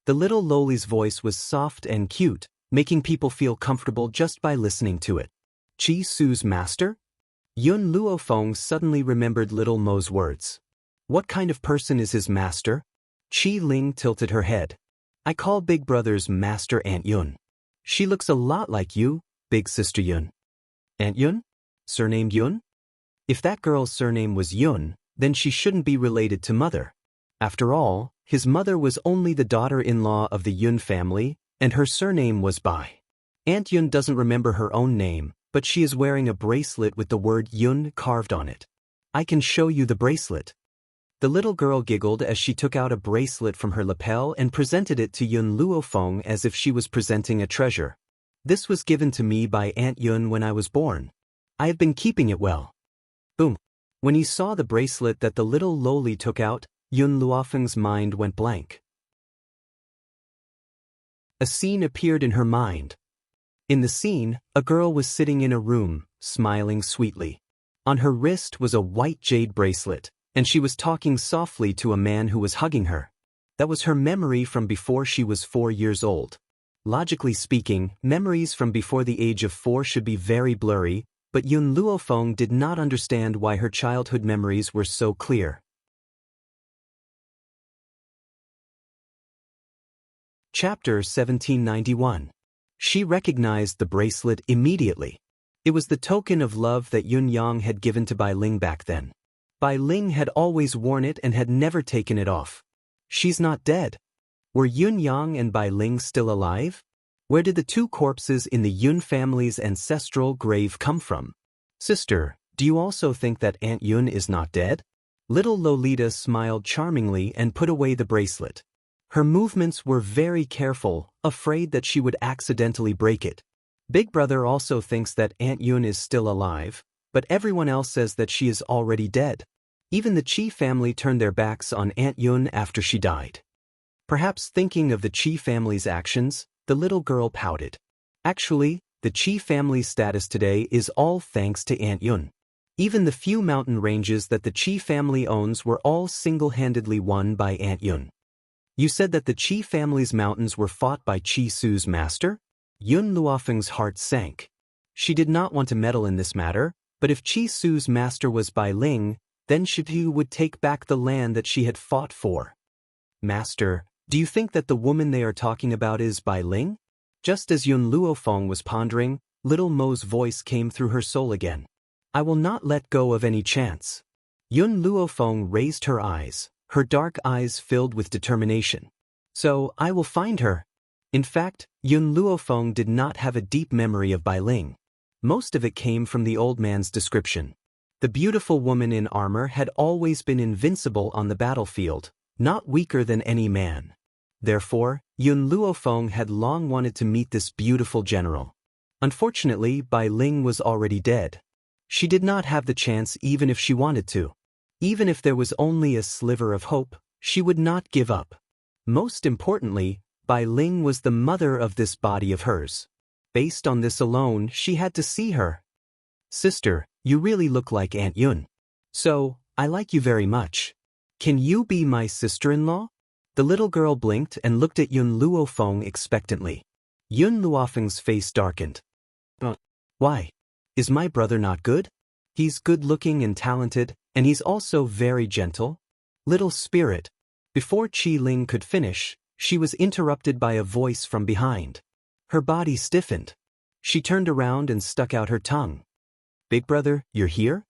The little Loli's voice was soft and cute, making people feel comfortable just by listening to it. Chi Su's master? Yun Luofeng suddenly remembered little Mo's words. What kind of person is his master? Chi Ling tilted her head. I call Big Brother's master Aunt Yun. She looks a lot like you, Big Sister Yun. Aunt Yun? Surnamed Yun? If that girl's surname was Yun, then she shouldn't be related to Mother. After all, his mother was only the daughter-in-law of the Yun family, and her surname was Bai. Aunt Yun doesn't remember her own name, but she is wearing a bracelet with the word Yun carved on it. I can show you the bracelet. The little girl giggled as she took out a bracelet from her lapel and presented it to Yun Luofeng as if she was presenting a treasure. This was given to me by Aunt Yun when I was born. I have been keeping it well. Boom. When he saw the bracelet that the little Loli took out, Yun Luofeng's mind went blank. A scene appeared in her mind. In the scene, a girl was sitting in a room, smiling sweetly. On her wrist was a white jade bracelet, and she was talking softly to a man who was hugging her. That was her memory from before she was 4 years old. Logically speaking, memories from before the age of 4 should be very blurry, but Yun Luofeng did not understand why her childhood memories were so clear. Chapter 1791. She recognized the bracelet immediately. It was the token of love that Yun Yang had given to Bai Ling back then. Bai Ling had always worn it and had never taken it off. She's not dead. Were Yun Yang and Bai Ling still alive? Where did the 2 corpses in the Yun family's ancestral grave come from? Sister, do you also think that Aunt Yun is not dead? Little Lolita smiled charmingly and put away the bracelet. Her movements were very careful, afraid that she would accidentally break it. Big Brother also thinks that Aunt Yun is still alive, but everyone else says that she is already dead. Even the Chi family turned their backs on Aunt Yun after she died. Perhaps thinking of the Chi family's actions, the little girl pouted. Actually, the Chi family's status today is all thanks to Aunt Yun. Even the few mountain ranges that the Chi family owns were all single-handedly won by Aunt Yun. You said that the Chi family's mountains were fought by Chi Su's master? Yun Luofeng's heart sank. She did not want to meddle in this matter, but if Chi Su's master was Bai Ling, then she would take back the land that she had fought for. Master, do you think that the woman they are talking about is Bai Ling? Just as Yun Luofeng was pondering, little Mo's voice came through her soul again. I will not let go of any chance. Yun Luofeng raised her eyes, her dark eyes filled with determination. So, I will find her. In fact, Yun Luofeng did not have a deep memory of Bai Ling. Most of it came from the old man's description. The beautiful woman in armor had always been invincible on the battlefield, not weaker than any man. Therefore, Yun Luofeng had long wanted to meet this beautiful general. Unfortunately, Bai Ling was already dead. She did not have the chance even if she wanted to. Even if there was only a sliver of hope, she would not give up. Most importantly, Bai Ling was the mother of this body of hers. Based on this alone, she had to see her. Sister, you really look like Aunt Yun. So, I like you very much. Can you be my sister-in-law? The little girl blinked and looked at Yun Luofeng expectantly. Yun Luofeng's face darkened. Why? Is my brother not good? He's good-looking and talented, and he's also very gentle. Little spirit. Before Chi Ling could finish, she was interrupted by a voice from behind. Her body stiffened. She turned around and stuck out her tongue. Big Brother, you're here?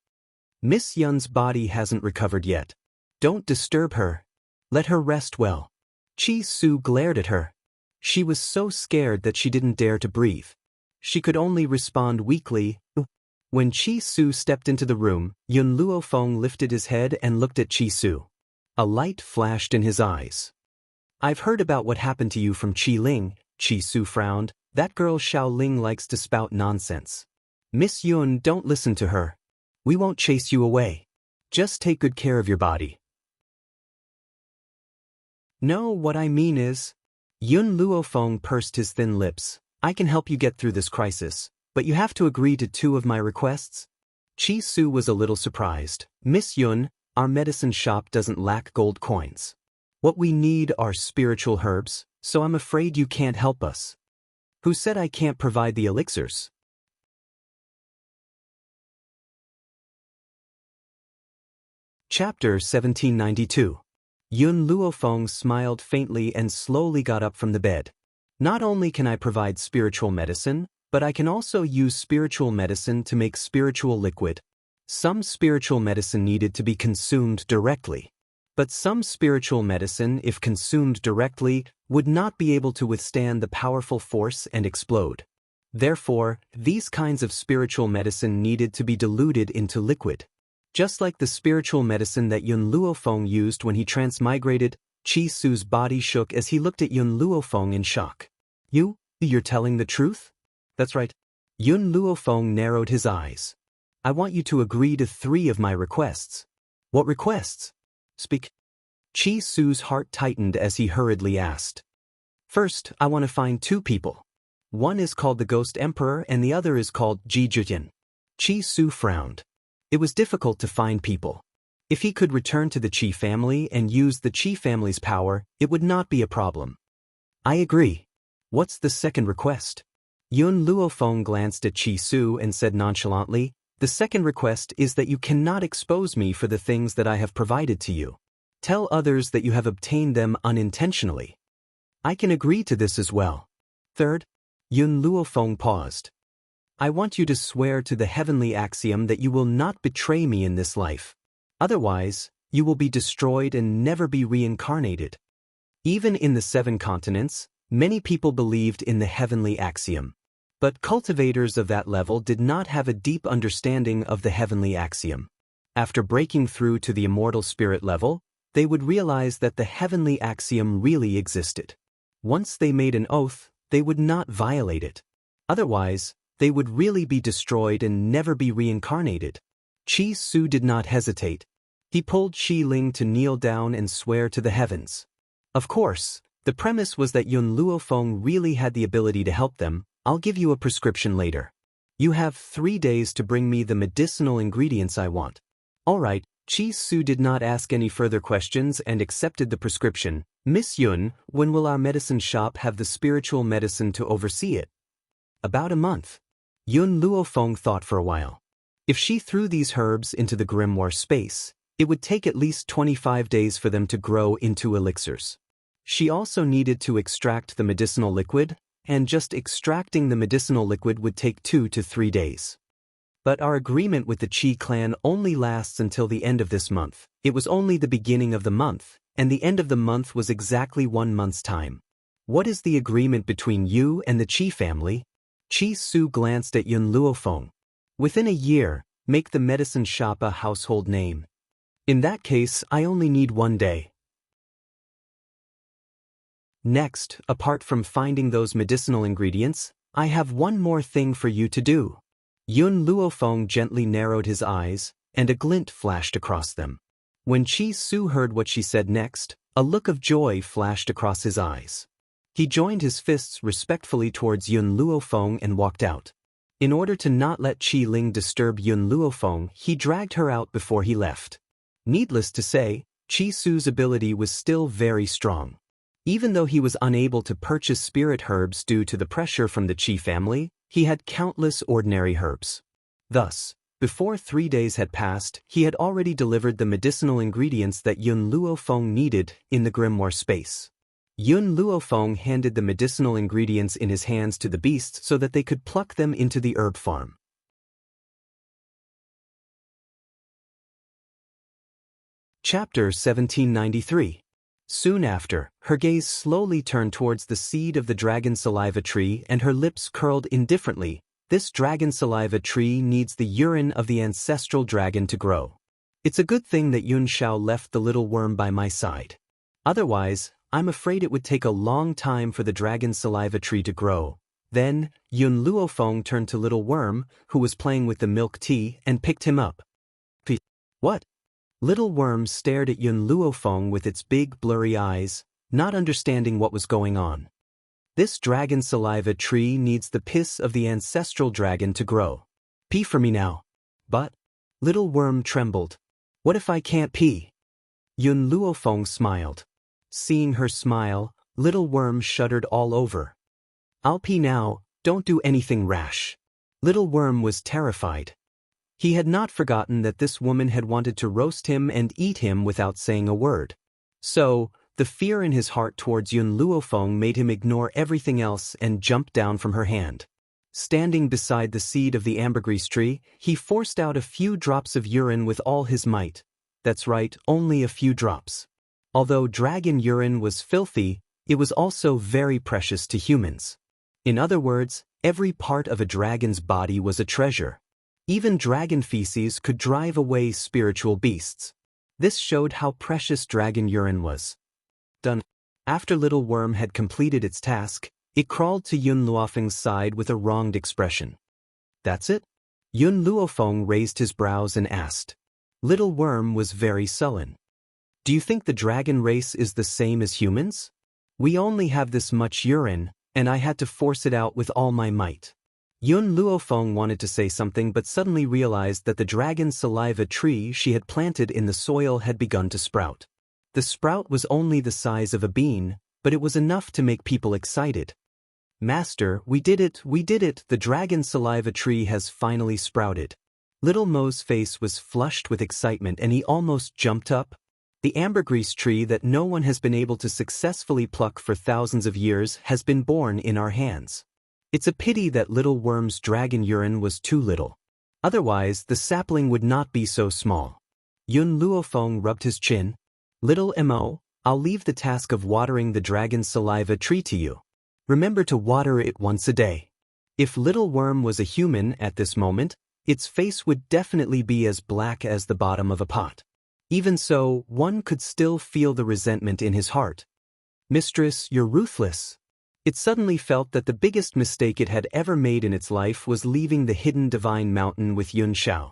Miss Yun's body hasn't recovered yet. Don't disturb her. Let her rest well. Chi Su glared at her. She was so scared that she didn't dare to breathe. She could only respond weakly, When Chi Su stepped into the room, Yun Luofeng lifted his head and looked at Chi Su. A light flashed in his eyes. I've heard about what happened to you from Qi Ling. Chi Su frowned. That girl Xiao Ling likes to spout nonsense. Miss Yun, don't listen to her. We won't chase you away. Just take good care of your body. No, what I mean is... Yun Luofeng pursed his thin lips. I can help you get through this crisis, but you have to agree to 2 of my requests. Chi Su was a little surprised. Miss Yun, our medicine shop doesn't lack gold coins. What we need are spiritual herbs, so I'm afraid you can't help us. Who said I can't provide the elixirs? Chapter 1792. Yun Luofeng smiled faintly and slowly got up from the bed. Not only can I provide spiritual medicine, but I can also use spiritual medicine to make spiritual liquid. Some spiritual medicine needed to be consumed directly. But some spiritual medicine, if consumed directly, would not be able to withstand the powerful force and explode. Therefore, these kinds of spiritual medicine needed to be diluted into liquid. Just like the spiritual medicine that Yun Luofeng used when he transmigrated, Chi Su's body shook as he looked at Yun Luofeng in shock. You're telling the truth? That's right. Yun Luofeng narrowed his eyes. I want you to agree to 3 of my requests. What requests? Speak. Chi Su's heart tightened as he hurriedly asked. First, I want to find 2 people. One is called the Ghost Emperor and the other is called Ji Zhijian. Chi Su frowned. It was difficult to find people. If he could return to the Qi family and use the Qi family's power, it would not be a problem. I agree. What's the second request? Yun Luofeng glanced at Chi Su and said nonchalantly, the second request is that you cannot expose me for the things that I have provided to you. Tell others that you have obtained them unintentionally. I can agree to this as well. Third, Yun Luofeng paused. I want you to swear to the heavenly axiom that you will not betray me in this life. Otherwise, you will be destroyed and never be reincarnated. Even in the 7 continents, many people believed in the heavenly axiom. But cultivators of that level did not have a deep understanding of the heavenly axiom. After breaking through to the immortal spirit level, they would realize that the heavenly axiom really existed. Once they made an oath, they would not violate it. Otherwise, they would really be destroyed and never be reincarnated. Chi Su did not hesitate. He pulled Qi Ling to kneel down and swear to the heavens. Of course, the premise was that Yun Luofeng really had the ability to help them. I'll give you a prescription later. You have 3 days to bring me the medicinal ingredients I want. All right, Chi Su did not ask any further questions and accepted the prescription. Miss Yun, when will our medicine shop have the spiritual medicine to oversee it? About a month. Yun Luofeng thought for a while. If she threw these herbs into the grimoire space, it would take at least 25 days for them to grow into elixirs. She also needed to extract the medicinal liquid, and just extracting the medicinal liquid would take 2 to 3 days. But our agreement with the Qi clan only lasts until the end of this month. It was only the beginning of the month, and the end of the month was exactly 1 month's time. What is the agreement between you and the Qi family? Chi Su glanced at Yun Luofeng. Within a year, make the medicine shop a household name. In that case, I only need 1 day. Next, apart from finding those medicinal ingredients, I have one more thing for you to do. Yun Luofeng gently narrowed his eyes, and a glint flashed across them. When Chi Su heard what she said next, a look of joy flashed across his eyes. He joined his fists respectfully towards Yun Luofeng and walked out. In order to not let Qi Ling disturb Yun Luofeng, he dragged her out before he left. Needless to say, Chi Su's ability was still very strong. Even though he was unable to purchase spirit herbs due to the pressure from the Qi family, he had countless ordinary herbs. Thus, before 3 days had passed, he had already delivered the medicinal ingredients that Yun Luofeng needed in the grimoire space. Yun Luofeng handed the medicinal ingredients in his hands to the beasts so that they could pluck them into the herb farm. Chapter 1793. Soon after, her gaze slowly turned towards the seed of the dragon saliva tree and her lips curled indifferently. This dragon saliva tree needs the urine of the ancestral dragon to grow. It's a good thing that Yun Xiao left the little worm by my side. Otherwise, I'm afraid it would take a long time for the dragon saliva tree to grow. Then, Yun Luofeng turned to little worm, who was playing with the milk tea, and picked him up. What? Little worm stared at Yun Luofeng with its big blurry eyes, not understanding what was going on. This dragon saliva tree needs the piss of the ancestral dragon to grow. Pee for me now. But, little worm trembled. What if I can't pee? Yun Luofeng smiled. Seeing her smile, little worm shuddered all over. I'll pee now, don't do anything rash. Little worm was terrified. He had not forgotten that this woman had wanted to roast him and eat him without saying a word. So, the fear in his heart towards Yun Luofeng made him ignore everything else and jump down from her hand. Standing beside the seed of the ambergris tree, he forced out a few drops of urine with all his might. That's right, only a few drops. Although dragon urine was filthy, it was also very precious to humans. In other words, every part of a dragon's body was a treasure. Even dragon feces could drive away spiritual beasts. This showed how precious dragon urine was. Done. After little worm had completed its task, it crawled to Yun Luofeng's side with a wronged expression. That's it? Yun Luofeng raised his brows and asked. Little worm was very sullen. Do you think the dragon race is the same as humans? We only have this much urine, and I had to force it out with all my might. Yun Luofeng wanted to say something but suddenly realized that the dragon saliva tree she had planted in the soil had begun to sprout. The sprout was only the size of a bean, but it was enough to make people excited. Master, we did it, the dragon saliva tree has finally sprouted. Little Mo's face was flushed with excitement and he almost jumped up. The ambergris tree that no one has been able to successfully pluck for thousands of years has been born in our hands. It's a pity that little worm's dragon urine was too little. Otherwise, the sapling would not be so small. Yun Luofeng rubbed his chin. Little Mo, I'll leave the task of watering the dragon saliva tree to you. Remember to water it once a day. If little worm was a human at this moment, its face would definitely be as black as the bottom of a pot. Even so, one could still feel the resentment in his heart. Mistress, you're ruthless. It suddenly felt that the biggest mistake it had ever made in its life was leaving the hidden divine mountain with Yun Xiao.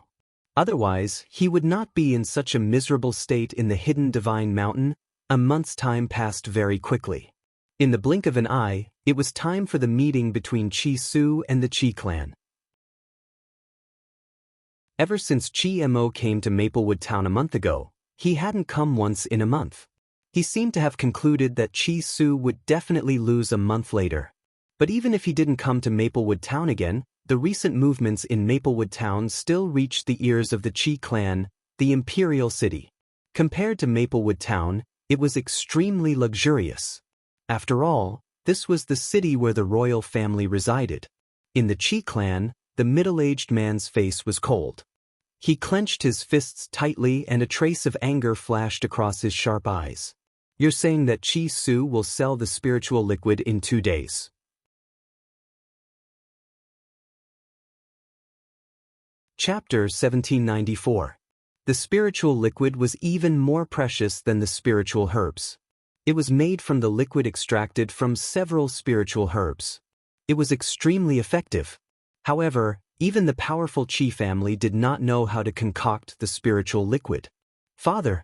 Otherwise, he would not be in such a miserable state in the hidden divine mountain. A month's time passed very quickly. In the blink of an eye, it was time for the meeting between Chi Su and the Chi clan. Ever since Chi Mo came to Maplewood Town a month ago, he hadn't come once in a month. He seemed to have concluded that Chi Su would definitely lose a month later. But even if he didn't come to Maplewood Town again, the recent movements in Maplewood Town still reached the ears of the Chi clan, the imperial city. Compared to Maplewood Town, it was extremely luxurious. After all, this was the city where the royal family resided. In the Chi clan, the middle-aged man's face was cold. He clenched his fists tightly and a trace of anger flashed across his sharp eyes. You're saying that Chi Su will sell the spiritual liquid in 2 days. Chapter 1794. The spiritual liquid was even more precious than the spiritual herbs. It was made from the liquid extracted from several spiritual herbs. It was extremely effective. However, even the powerful Chi family did not know how to concoct the spiritual liquid. Father,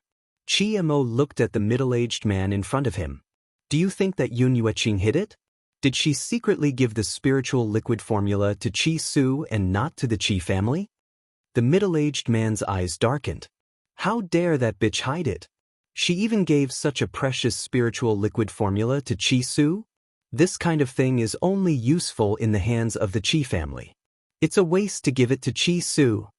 Chi Mo looked at the middle-aged man in front of him. Do you think that Yun Yueqing hid it? Did she secretly give the spiritual liquid formula to Chi Su and not to the Chi family? The middle-aged man's eyes darkened. How dare that bitch hide it? She even gave such a precious spiritual liquid formula to Chi Su? This kind of thing is only useful in the hands of the Chi family. It's a waste to give it to Chi Su.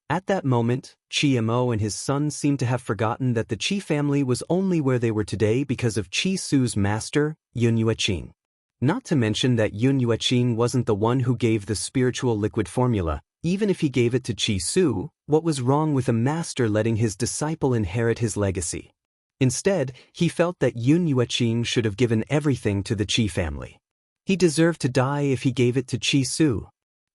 At that moment, Chi Mo and his son seemed to have forgotten that the Chi family was only where they were today because of Chi Su's master, Yun Yueqing. Not to mention that Yun Yueqing wasn't the one who gave the spiritual liquid formula. Even if he gave it to Chi Su, what was wrong with a master letting his disciple inherit his legacy? Instead, he felt that Yun Yueqing should have given everything to the Chi family. He deserved to die if he gave it to Chi Su.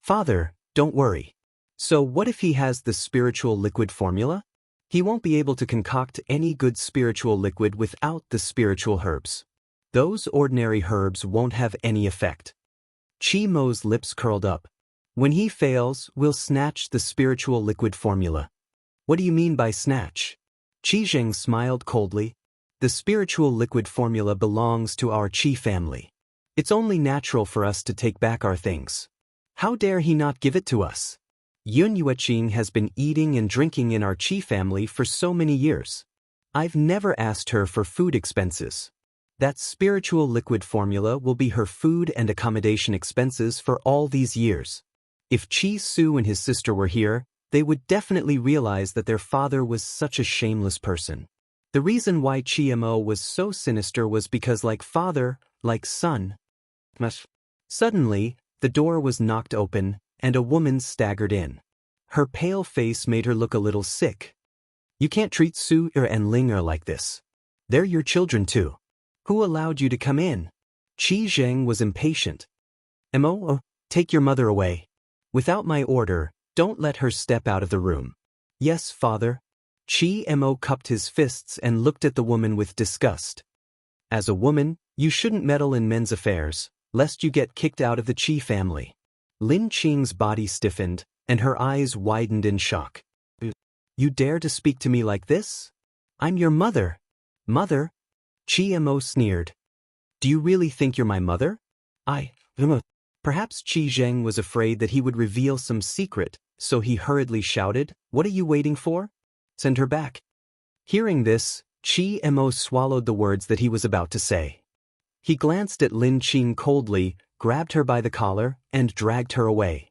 Father, don't worry. So what if he has the spiritual liquid formula? He won't be able to concoct any good spiritual liquid without the spiritual herbs. Those ordinary herbs won't have any effect. Chi Mo's lips curled up. When he fails, we'll snatch the spiritual liquid formula. What do you mean by snatch? Qi Zheng smiled coldly. The spiritual liquid formula belongs to our Qi family. It's only natural for us to take back our things. How dare he not give it to us? Yun Yueqing has been eating and drinking in our Qi family for so many years. I've never asked her for food expenses. That spiritual liquid formula will be her food and accommodation expenses for all these years. If Qi Su and his sister were here, they would definitely realize that their father was such a shameless person. The reason why Qi Mo was so sinister was because like father, like son. Suddenly, the door was knocked open, and a woman staggered in. Her pale face made her look a little sick. You can't treat Su and Ling like this. They're your children too. Who allowed you to come in? Qi Zheng was impatient. Mo, take your mother away. Without my order, don't let her step out of the room. Yes, father. Qi Mo cupped his fists and looked at the woman with disgust. As a woman, you shouldn't meddle in men's affairs, lest you get kicked out of the Qi family. Lin Qing's body stiffened, and her eyes widened in shock. You dare to speak to me like this? I'm your mother. Mother? Qi Mo sneered. Do you really think you're my mother? Perhaps Qi Zheng was afraid that he would reveal some secret, so he hurriedly shouted, What are you waiting for? Send her back. Hearing this, Qi Mo swallowed the words that he was about to say. He glanced at Lin Qing coldly, grabbed her by the collar, and dragged her away.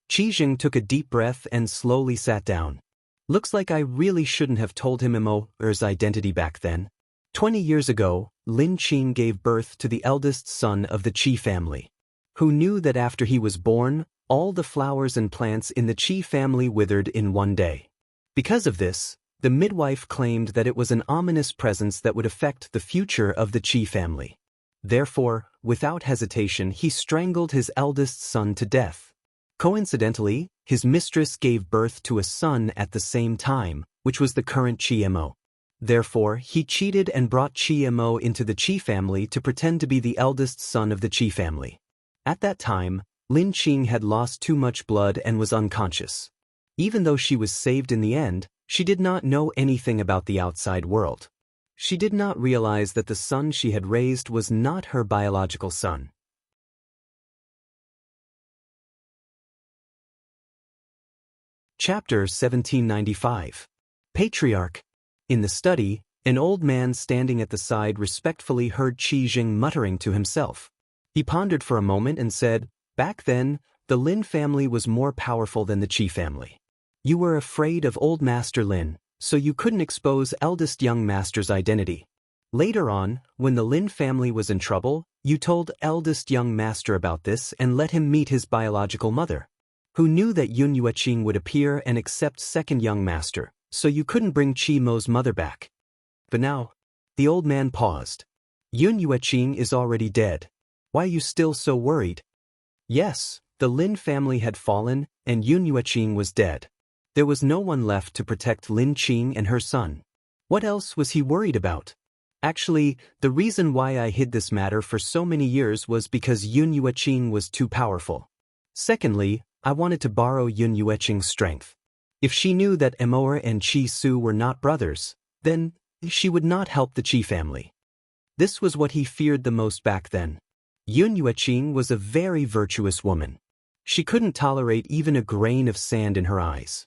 Qi Zheng took a deep breath and slowly sat down. Looks like I really shouldn't have told him Immerse's identity back then. 20 years ago, Lin Qing gave birth to the eldest son of the Qi family. Who knew that after he was born, all the flowers and plants in the Qi family withered in one day. Because of this, the midwife claimed that it was an ominous presence that would affect the future of the Qi family. Therefore, without hesitation, he strangled his eldest son to death. Coincidentally, his mistress gave birth to a son at the same time, which was the current Qi Mo. Therefore, he cheated and brought Qi Mo into the Qi family to pretend to be the eldest son of the Qi family. At that time, Lin Qing had lost too much blood and was unconscious. Even though she was saved in the end, she did not know anything about the outside world. She did not realize that the son she had raised was not her biological son. Chapter 1795. Patriarch. In the study, an old man standing at the side respectfully heard Qi Zheng muttering to himself. He pondered for a moment and said, Back then, the Lin family was more powerful than the Qi family. You were afraid of old Master Lin, so you couldn't expose eldest young master's identity. Later on, when the Lin family was in trouble, you told eldest young master about this and let him meet his biological mother. Who knew that Yun Yueqing would appear and accept second young master, so you couldn't bring Qi Mo's mother back. But now, the old man paused. Yun Yueqing is already dead. Why are you still so worried? Yes, the Lin family had fallen, and Yun Yueqing was dead. There was no one left to protect Lin Qing and her son. What else was he worried about? Actually, the reason why I hid this matter for so many years was because Yun Yueqing was too powerful. Secondly, I wanted to borrow Yun Yueqing's strength. If she knew that Immerse and Qi Su were not brothers, then she would not help the Qi family. This was what he feared the most back then. Yun Yueqing was a very virtuous woman. She couldn't tolerate even a grain of sand in her eyes.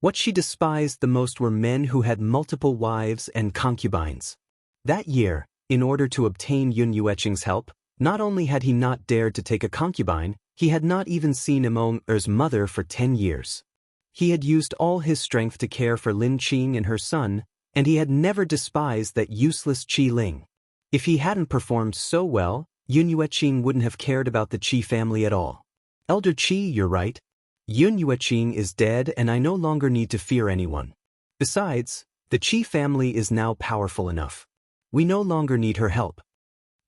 What she despised the most were men who had multiple wives and concubines. That year, in order to obtain Yun Yueqing's help, not only had he not dared to take a concubine, he had not even seen Immerse's mother for 10 years. He had used all his strength to care for Lin Qing and her son, and he had never despised that useless Qi Ling. If he hadn't performed so well, Yun Yueqing wouldn't have cared about the Qi family at all. Elder Qi, you're right. Yun Yueqing is dead and I no longer need to fear anyone. Besides, the Qi family is now powerful enough. We no longer need her help.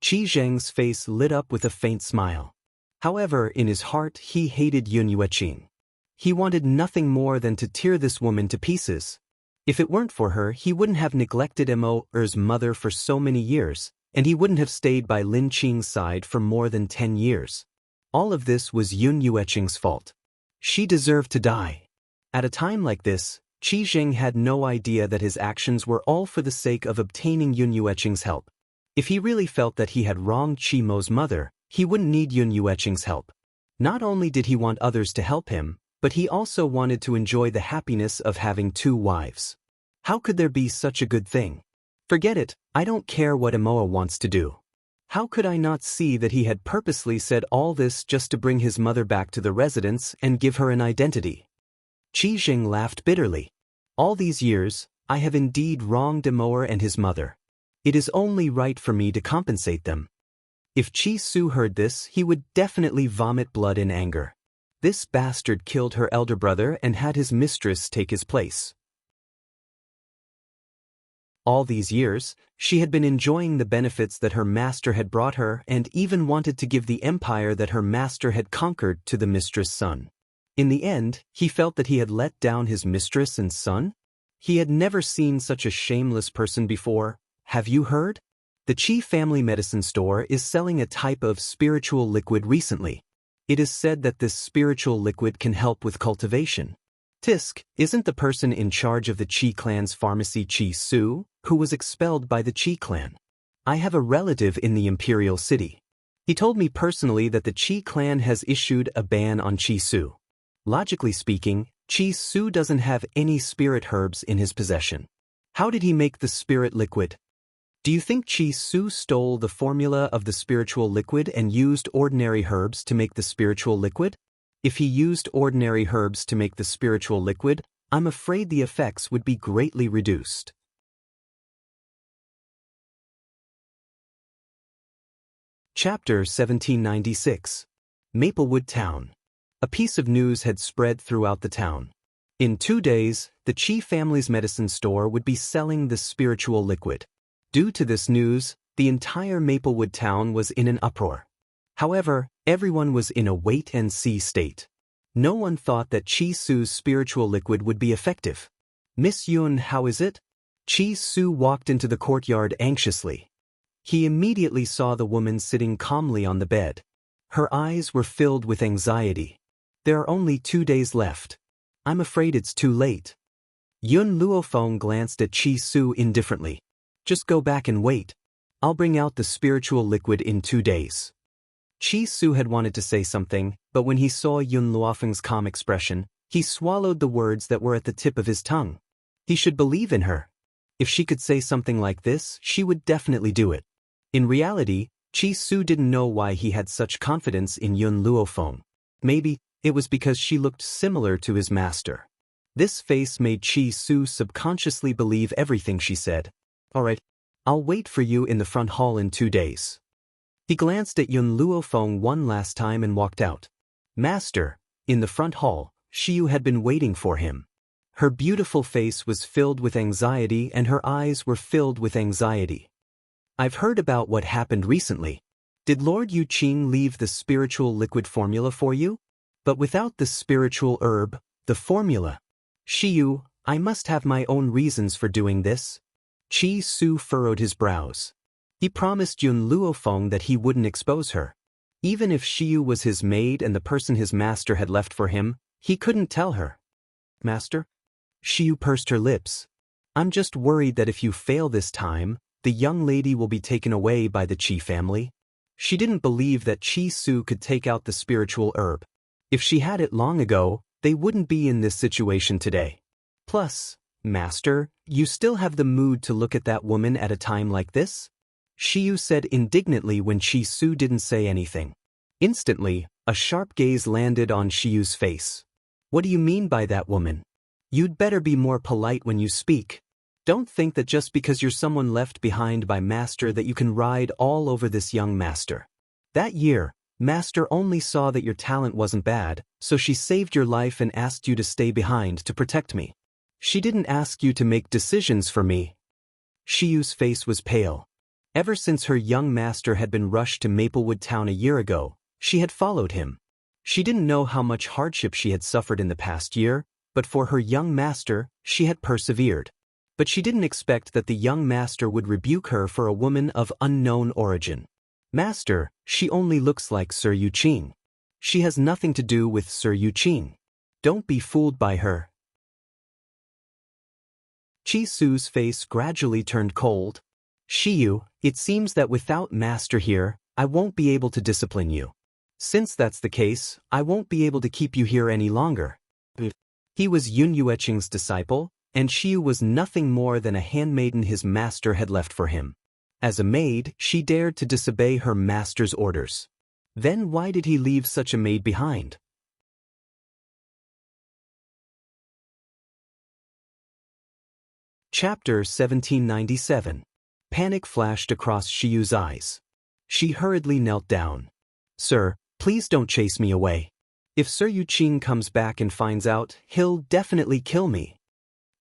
Qi Zheng's face lit up with a faint smile. However, in his heart he hated Yun Yueqing. He wanted nothing more than to tear this woman to pieces. If it weren't for her, he wouldn't have neglected Immerse's mother for so many years, and he wouldn't have stayed by Lin Qing's side for more than 10 years. All of this was Yun Yueqing's fault. She deserved to die. At a time like this, Qi Zheng had no idea that his actions were all for the sake of obtaining Yun Yueqing's help. If he really felt that he had wronged Qi Mo's mother, he wouldn't need Yun Yueqing's help. Not only did he want others to help him, but he also wanted to enjoy the happiness of having 2 wives. How could there be such a good thing? Forget it, I don't care what Immerse wants to do. How could I not see that he had purposely said all this just to bring his mother back to the residence and give her an identity? Qi Zheng laughed bitterly. All these years, I have indeed wronged Immerse and his mother. It is only right for me to compensate them. If Qi Su heard this, he would definitely vomit blood in anger. This bastard killed her elder brother and had his mistress take his place. All these years, she had been enjoying the benefits that her master had brought her and even wanted to give the empire that her master had conquered to the mistress' son. In the end, he felt that he had let down his mistress and son? He had never seen such a shameless person before. Have you heard? The Qi family medicine store is selling a type of spiritual liquid recently. It is said that this spiritual liquid can help with cultivation. Tisk, isn't the person in charge of the Qi clan's pharmacy Qi Su, who was expelled by the Qi clan? I have a relative in the imperial city. He told me personally that the Qi clan has issued a ban on Qi Su. Logically speaking, Qi Su doesn't have any spirit herbs in his possession. How did he make the spirit liquid? Do you think Qi Su stole the formula of the spiritual liquid and used ordinary herbs to make the spiritual liquid? If he used ordinary herbs to make the spiritual liquid, I'm afraid the effects would be greatly reduced. Chapter 1796. Maplewood Town. A piece of news had spread throughout the town. In 2 days, the Qi family's medicine store would be selling the spiritual liquid. Due to this news, the entire Maplewood town was in an uproar. However, everyone was in a wait-and-see state. No one thought that Qi Su's spiritual liquid would be effective. Miss Yun, how is it? Qi Su walked into the courtyard anxiously. He immediately saw the woman sitting calmly on the bed. Her eyes were filled with anxiety. There are only 2 days left. I'm afraid it's too late. Yun Luofeng glanced at Qi Su indifferently. Just go back and wait. I'll bring out the spiritual liquid in 2 days. Qi Su had wanted to say something, but when he saw Yun Luofeng's calm expression, he swallowed the words that were at the tip of his tongue. He should believe in her. If she could say something like this, she would definitely do it. In reality, Qi Su didn't know why he had such confidence in Yun Luofeng. Maybe it was because she looked similar to his master. This face made Qi Su subconsciously believe everything she said. All right, I'll wait for you in the front hall in 2 days. He glanced at Yun Luofeng one last time and walked out. Master, in the front hall, Xiu had been waiting for him. Her beautiful face was filled with anxiety and her eyes were filled with anxiety. I've heard about what happened recently. Did Lord Yuqing leave the spiritual liquid formula for you? But without the spiritual herb, the formula. Xiu, I must have my own reasons for doing this. Qi Su furrowed his brows. He promised Yun Luofeng that he wouldn't expose her. Even if Xiu was his maid and the person his master had left for him, he couldn't tell her. Master? Xiu pursed her lips. I'm just worried that if you fail this time, the young lady will be taken away by the Qi family. She didn't believe that Qi Su could take out the spiritual herb. If she had it long ago, they wouldn't be in this situation today. Plus, Master, you still have the mood to look at that woman at a time like this? Xiu said indignantly when Qi Su didn't say anything. Instantly, a sharp gaze landed on Xiu's face. What do you mean by that woman? You'd better be more polite when you speak. Don't think that just because you're someone left behind by Master that you can ride all over this young Master. That year, Master only saw that your talent wasn't bad, so she saved your life and asked you to stay behind to protect me. She didn't ask you to make decisions for me. Xiu's face was pale. Ever since her young master had been rushed to Maplewood Town a year ago, She had followed him. She didn't know how much hardship she had suffered in the past year, but for her young master, she had persevered. But she didn't expect that the young master would rebuke her for a woman of unknown origin. Master, she only looks like Sir Yuqing. She has nothing to do with Sir Yuqing. Don't be fooled by her. Chi Su's face gradually turned cold. Shiyu, it seems that without master here, I won't be able to discipline you. Since that's the case, I won't be able to keep you here any longer. He was Yun Yueqing's disciple, and Shiyu was nothing more than a handmaiden his master had left for him. As a maid, she dared to disobey her master's orders. Then why did he leave such a maid behind? Chapter 1797. Panic flashed across Shiyu's eyes. She hurriedly knelt down. Sir, please don't chase me away. If Sir Yuqing comes back and finds out, he'll definitely kill me.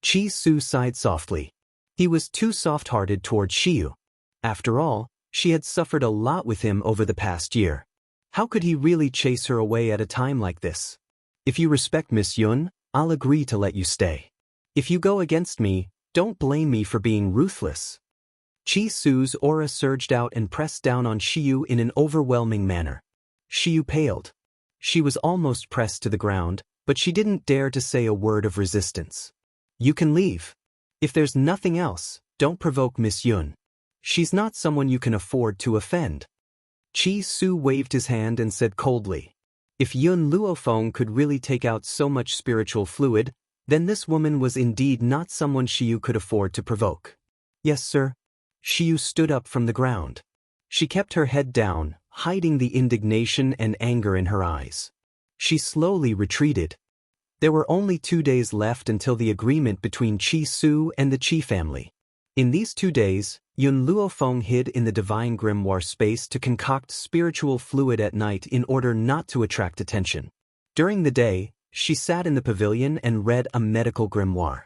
Chi Su sighed softly. He was too soft-hearted toward Shiyu. After all, she had suffered a lot with him over the past year. How could he really chase her away at a time like this? If you respect Miss Yun, I'll agree to let you stay. If you go against me, don't blame me for being ruthless. Chi Su's aura surged out and pressed down on Shiyu in an overwhelming manner. Shiyu paled. She was almost pressed to the ground, but she didn't dare to say a word of resistance. You can leave. If there's nothing else, don't provoke Miss Yun. She's not someone you can afford to offend. Chi Su waved his hand and said coldly, if Yun Luofeng could really take out so much spiritual fluid, then this woman was indeed not someone Shiyu could afford to provoke. Yes, sir. Shiyu stood up from the ground. She kept her head down, hiding the indignation and anger in her eyes. She slowly retreated. There were only 2 days left until the agreement between Chi Su and the Chi family. In these 2 days, Yun Luofeng hid in the divine grimoire space to concoct spiritual fluid at night in order not to attract attention. During the day, she sat in the pavilion and read a medical grimoire.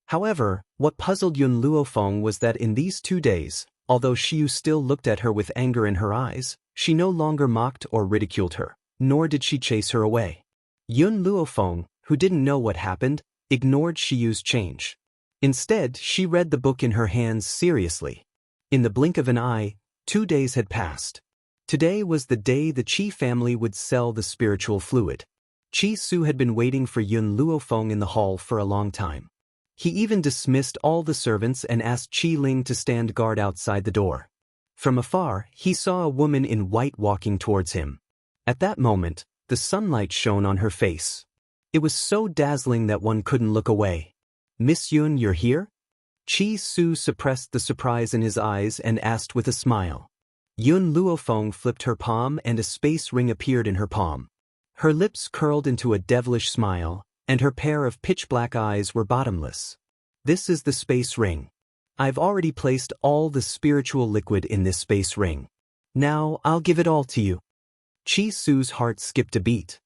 However, what puzzled Yun Luofeng was that in these 2 days, although Shiyu still looked at her with anger in her eyes, she no longer mocked or ridiculed her, nor did she chase her away. Yun Luofeng, who didn't know what happened, ignored Shiyu's change. Instead, she read the book in her hands seriously. In the blink of an eye, 2 days had passed. Today was the day the Chi family would sell the spiritual fluid. Chi Su had been waiting for Yun Luofeng in the hall for a long time. He even dismissed all the servants and asked Qi Ling to stand guard outside the door. From afar, he saw a woman in white walking towards him. At that moment, the sunlight shone on her face. It was so dazzling that one couldn't look away. Miss Yun, you're here? Chi Su suppressed the surprise in his eyes and asked with a smile. Yun Luofeng flipped her palm and a space ring appeared in her palm. Her lips curled into a devilish smile, and her pair of pitch-black eyes were bottomless. This is the space ring. I've already placed all the spiritual liquid in this space ring. Now I'll give it all to you. Chi Su's heart skipped a beat.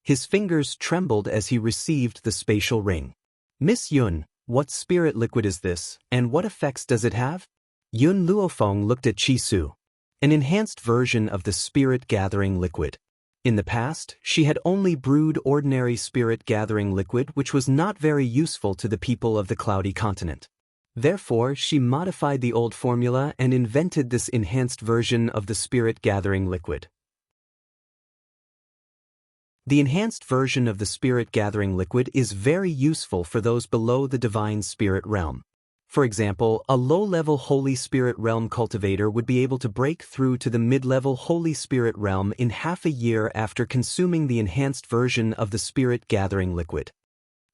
His fingers trembled as he received the spatial ring. Miss Yun, what spirit liquid is this, and what effects does it have? Yun Luofeng looked at Chi Su. An enhanced version of the spirit-gathering liquid. In the past, she had only brewed ordinary spirit-gathering liquid which was not very useful to the people of the Cloudy Continent. Therefore, she modified the old formula and invented this enhanced version of the spirit-gathering liquid. The enhanced version of the spirit-gathering liquid is very useful for those below the divine spirit realm. For example, a low-level Holy Spirit realm cultivator would be able to break through to the mid-level Holy Spirit realm in half a year after consuming the enhanced version of the spirit-gathering liquid.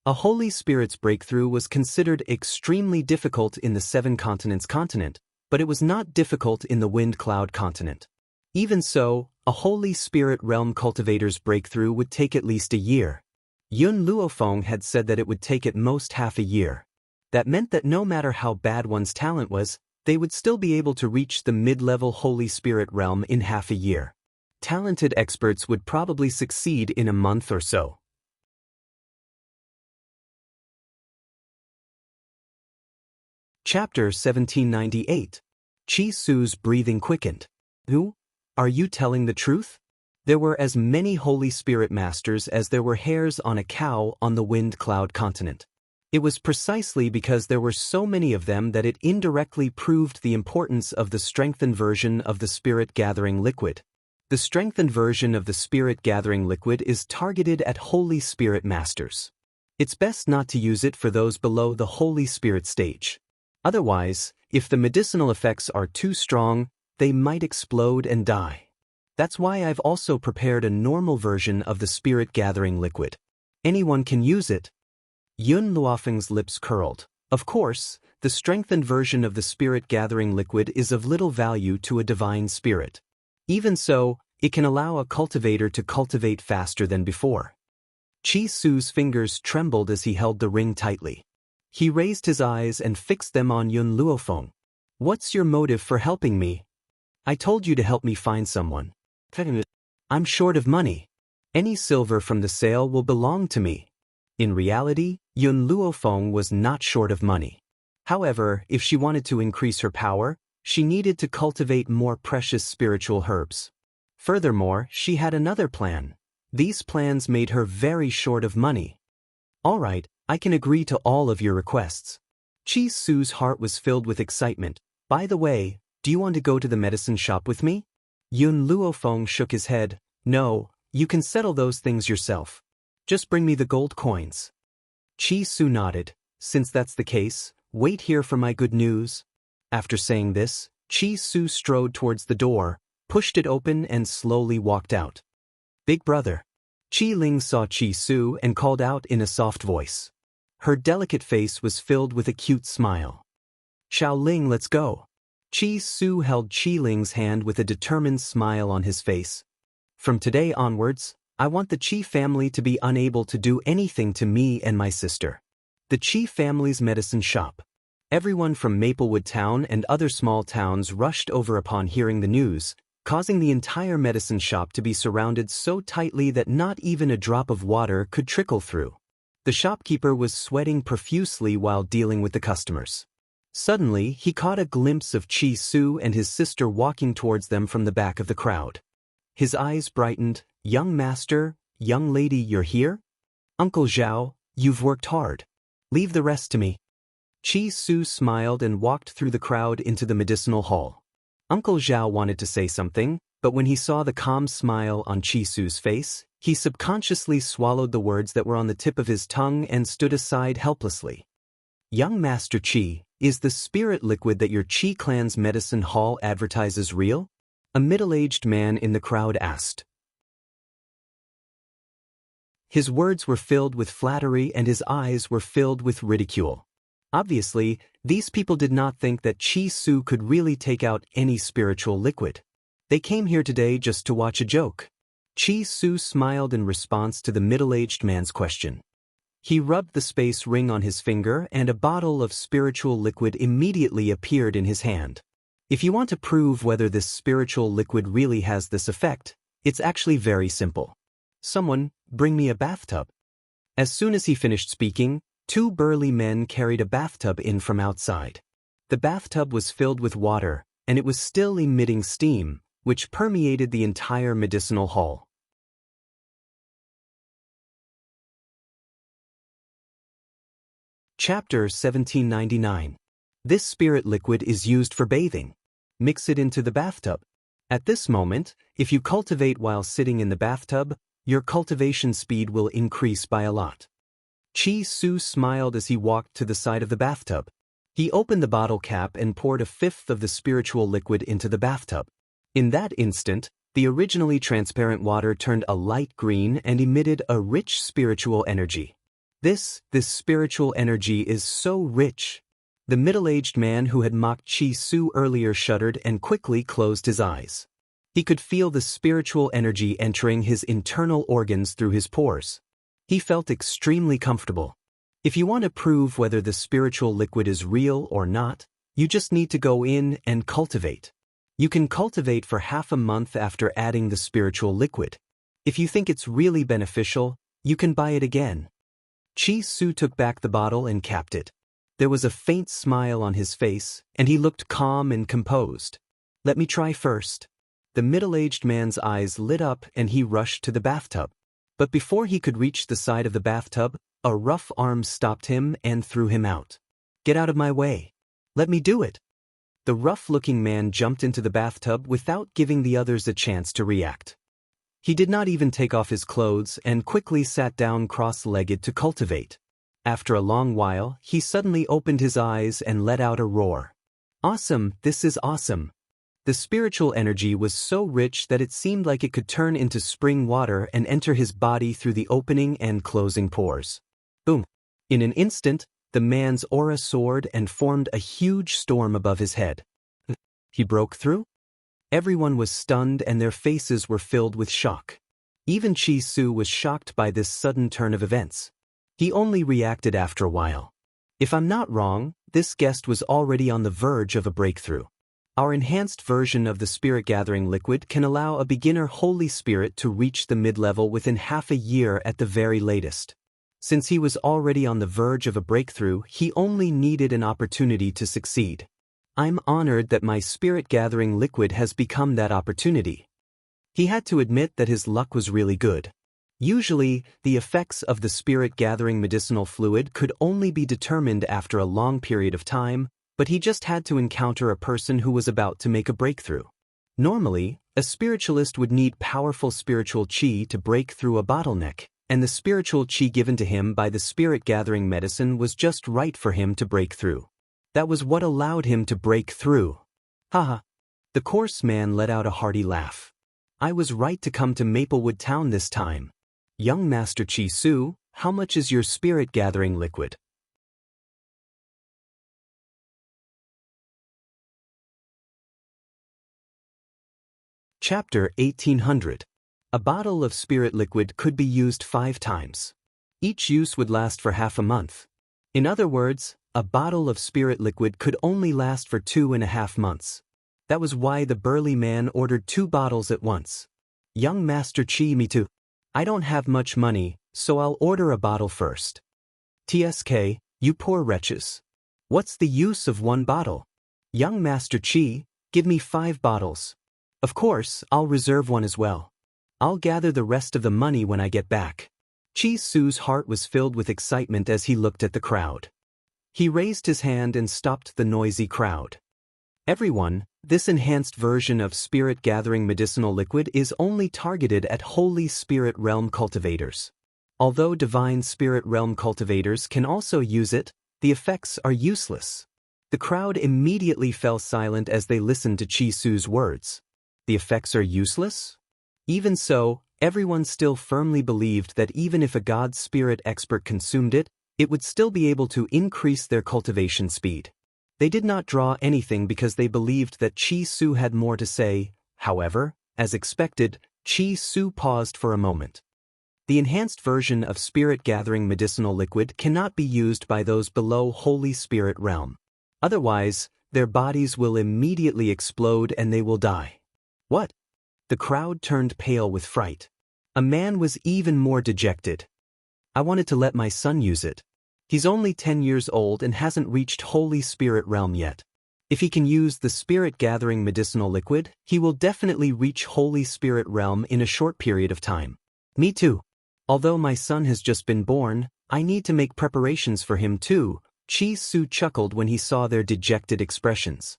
A Holy Spirit's breakthrough was considered extremely difficult in the Seven Continents continent, but it was not difficult in the Wind Cloud continent. Even so, a Holy Spirit realm cultivator's breakthrough would take at least a year. Yun Luofeng had said that it would take at most half a year. That meant that no matter how bad one's talent was, they would still be able to reach the mid-level Holy Spirit realm in half a year. Talented experts would probably succeed in a month or so. Chapter 1798. Chi Su's breathing quickened. Who? Are you telling the truth? There were as many Holy Spirit Masters as there were hairs on a cow on the Wind Cloud continent. It was precisely because there were so many of them that it indirectly proved the importance of the strengthened version of the spirit-gathering liquid. The strengthened version of the spirit-gathering liquid is targeted at Holy Spirit Masters. It's best not to use it for those below the Holy Spirit stage. Otherwise, if the medicinal effects are too strong, they might explode and die. That's why I've also prepared a normal version of the spirit-gathering liquid. Anyone can use it. Yun Luofeng's lips curled. Of course, the strengthened version of the spirit-gathering liquid is of little value to a divine spirit. Even so, it can allow a cultivator to cultivate faster than before. Chi Su's fingers trembled as he held the ring tightly. He raised his eyes and fixed them on Yun Luofeng. What's your motive for helping me? I told you to help me find someone. I'm short of money. Any silver from the sale will belong to me. In reality, Yun Luofeng was not short of money. However, if she wanted to increase her power, she needed to cultivate more precious spiritual herbs. Furthermore, she had another plan. These plans made her very short of money. All right, I can agree to all of your requests. Chi Su's heart was filled with excitement. By the way, do you want to go to the medicine shop with me? Yun Luofeng shook his head. No, you can settle those things yourself. Just bring me the gold coins. Chi Su nodded. Since that's the case, wait here for my good news. After saying this, Chi Su strode towards the door, pushed it open and slowly walked out. Big brother. Chi Ling saw Chi Su and called out in a soft voice. Her delicate face was filled with a cute smile. Xiao Ling, let's go. Chi Su held Chi Ling's hand with a determined smile on his face. From today onwards, I want the Chi family to be unable to do anything to me and my sister. The Chi family's medicine shop. Everyone from Maplewood Town and other small towns rushed over upon hearing the news, causing the entire medicine shop to be surrounded so tightly that not even a drop of water could trickle through. The shopkeeper was sweating profusely while dealing with the customers. Suddenly, he caught a glimpse of Chi Su and his sister walking towards them from the back of the crowd. His eyes brightened. Young master, young lady, you're here? Uncle Zhao, you've worked hard. Leave the rest to me. Chi Su smiled and walked through the crowd into the medicinal hall. Uncle Zhao wanted to say something, but when he saw the calm smile on Chi Su's face, he subconsciously swallowed the words that were on the tip of his tongue and stood aside helplessly. Young Master Chi, is the spirit liquid that your Chi clan's medicine hall advertises real? A middle-aged man in the crowd asked. His words were filled with flattery and his eyes were filled with ridicule. Obviously, these people did not think that Chi Su could really take out any spiritual liquid. They came here today just to watch a joke. Chi Su smiled in response to the middle-aged man's question. He rubbed the space ring on his finger and a bottle of spiritual liquid immediately appeared in his hand. If you want to prove whether this spiritual liquid really has this effect, it's actually very simple. Someone, bring me a bathtub. As soon as he finished speaking, two burly men carried a bathtub in from outside. The bathtub was filled with water, and it was still emitting steam, which permeated the entire medicinal hall. Chapter 1799. This spirit liquid is used for bathing. Mix it into the bathtub. At this moment, if you cultivate while sitting in the bathtub, your cultivation speed will increase by a lot. Chi Su smiled as he walked to the side of the bathtub. He opened the bottle cap and poured a fifth of the spiritual liquid into the bathtub. In that instant, the originally transparent water turned a light green and emitted a rich spiritual energy. This spiritual energy is so rich. The middle-aged man who had mocked Chi Su earlier shuddered and quickly closed his eyes. He could feel the spiritual energy entering his internal organs through his pores. He felt extremely comfortable. If you want to prove whether the spiritual liquid is real or not, you just need to go in and cultivate. You can cultivate for half a month after adding the spiritual liquid. If you think it's really beneficial, you can buy it again. Chi Su took back the bottle and capped it. There was a faint smile on his face, and he looked calm and composed. Let me try first. The middle-aged man's eyes lit up and he rushed to the bathtub. But before he could reach the side of the bathtub, a rough arm stopped him and threw him out. "Get out of my way. Let me do it." The rough-looking man jumped into the bathtub without giving the others a chance to react. He did not even take off his clothes and quickly sat down cross-legged to cultivate. After a long while, he suddenly opened his eyes and let out a roar. "Awesome, this is awesome." The spiritual energy was so rich that it seemed like it could turn into spring water and enter his body through the opening and closing pores. Boom! In an instant, the man's aura soared and formed a huge storm above his head. He broke through? Everyone was stunned and their faces were filled with shock. Even Chi Su was shocked by this sudden turn of events. He only reacted after a while. If I'm not wrong, this guest was already on the verge of a breakthrough. Our enhanced version of the Spirit Gathering liquid can allow a beginner Holy Spirit to reach the mid-level within half a year at the very latest. Since he was already on the verge of a breakthrough, he only needed an opportunity to succeed. I'm honored that my Spirit Gathering liquid has become that opportunity. He had to admit that his luck was really good. Usually, the effects of the Spirit Gathering medicinal fluid could only be determined after a long period of time, but he just had to encounter a person who was about to make a breakthrough. Normally, a spiritualist would need powerful spiritual chi to break through a bottleneck, and the spiritual chi given to him by the Spirit Gathering medicine was just right for him to break through. That was what allowed him to break through. Haha. The coarse man let out a hearty laugh. I was right to come to Maplewood Town this time. Young Master Chi Su, how much is your Spirit Gathering liquid? Chapter 1800. A bottle of spirit liquid could be used 5 times. Each use would last for half a month. In other words, a bottle of spirit liquid could only last for 2.5 months. That was why the burly man ordered 2 bottles at once. Young Master Chi, me too. I don't have much money, so I'll order a bottle first. TSK, you poor wretches. What's the use of 1 bottle? Young Master Chi, give me 5 bottles. Of course, I'll reserve 1 as well. I'll gather the rest of the money when I get back. Chi Su's heart was filled with excitement as he looked at the crowd. He raised his hand and stopped the noisy crowd. Everyone, this enhanced version of Spirit Gathering medicinal liquid is only targeted at Holy Spirit Realm cultivators. Although Divine Spirit Realm cultivators can also use it, the effects are useless. The crowd immediately fell silent as they listened to Chi Su's words. The effects are useless? Even so, everyone still firmly believed that even if a God Spirit expert consumed it, it would still be able to increase their cultivation speed. They did not draw anything because they believed that Chi Su had more to say. However, as expected, Chi Su paused for a moment. The enhanced version of Spirit Gathering medicinal liquid cannot be used by those below Holy Spirit Realm. Otherwise, their bodies will immediately explode and they will die. What? The crowd turned pale with fright. A man was even more dejected. I wanted to let my son use it. He's only 10 years old and hasn't reached Holy Spirit Realm yet. If he can use the Spirit Gathering medicinal liquid, he will definitely reach Holy Spirit Realm in a short period of time. Me too. Although my son has just been born, I need to make preparations for him too. Chi Su chuckled when he saw their dejected expressions.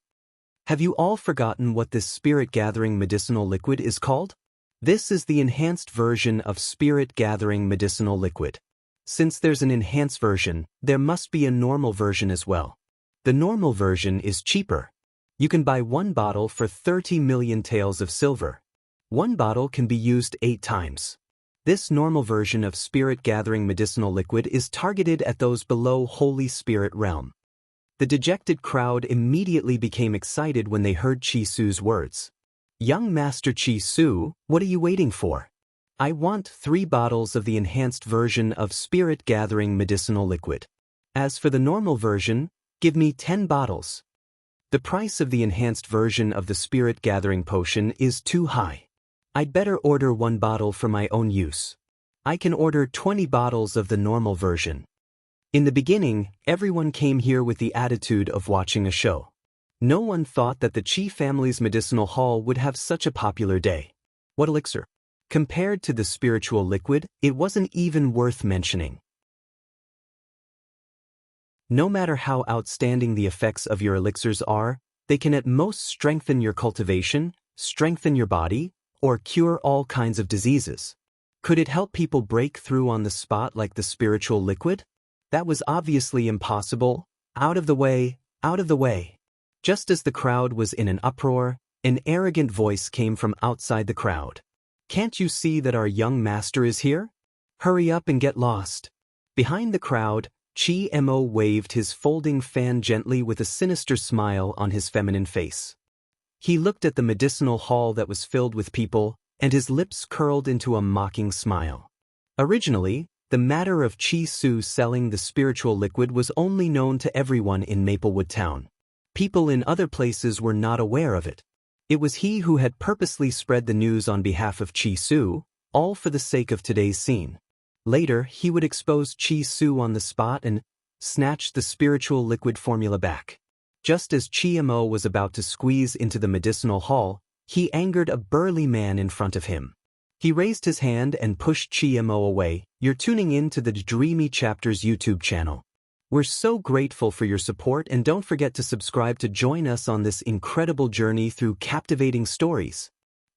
Have you all forgotten what this Spirit Gathering medicinal liquid is called? This is the enhanced version of Spirit Gathering medicinal liquid. Since there's an enhanced version, there must be a normal version as well. The normal version is cheaper. You can buy 1 bottle for 30 million taels of silver. 1 bottle can be used 8 times. This normal version of Spirit Gathering medicinal liquid is targeted at those below Holy Spirit Realm. The dejected crowd immediately became excited when they heard Chi Su's words. Young Master Chi Su, what are you waiting for? I want 3 bottles of the enhanced version of Spirit Gathering medicinal liquid. As for the normal version, give me 10 bottles. The price of the enhanced version of the Spirit Gathering potion is too high. I'd better order 1 bottle for my own use. I can order 20 bottles of the normal version. In the beginning, everyone came here with the attitude of watching a show. No one thought that the Qi family's medicinal hall would have such a popular day. What elixir? Compared to the spiritual liquid, it wasn't even worth mentioning. No matter how outstanding the effects of your elixirs are, they can at most strengthen your cultivation, strengthen your body, or cure all kinds of diseases. Could it help people break through on the spot like the spiritual liquid? That was obviously impossible. Out of the way, out of the way. Just as the crowd was in an uproar, an arrogant voice came from outside the crowd. Can't you see that our young master is here? Hurry up and get lost. Behind the crowd, Qi Mo waved his folding fan gently with a sinister smile on his feminine face. He looked at the medicinal hall that was filled with people, and his lips curled into a mocking smile. Originally, the matter of Qi Su selling the spiritual liquid was only known to everyone in Maplewood Town. People in other places were not aware of it. It was he who had purposely spread the news on behalf of Qi Su, all for the sake of today's scene. Later, he would expose Qi Su on the spot and snatch the spiritual liquid formula back. Just as Qi Mo was about to squeeze into the medicinal hall, he angered a burly man in front of him. He raised his hand and pushed Qi Mo away. You're tuning in to the Dreamy Chapters YouTube channel. We're so grateful for your support, and don't forget to subscribe to join us on this incredible journey through captivating stories.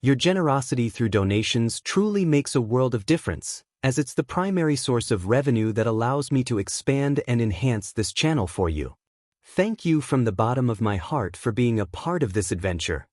Your generosity through donations truly makes a world of difference, as it's the primary source of revenue that allows me to expand and enhance this channel for you. Thank you from the bottom of my heart for being a part of this adventure.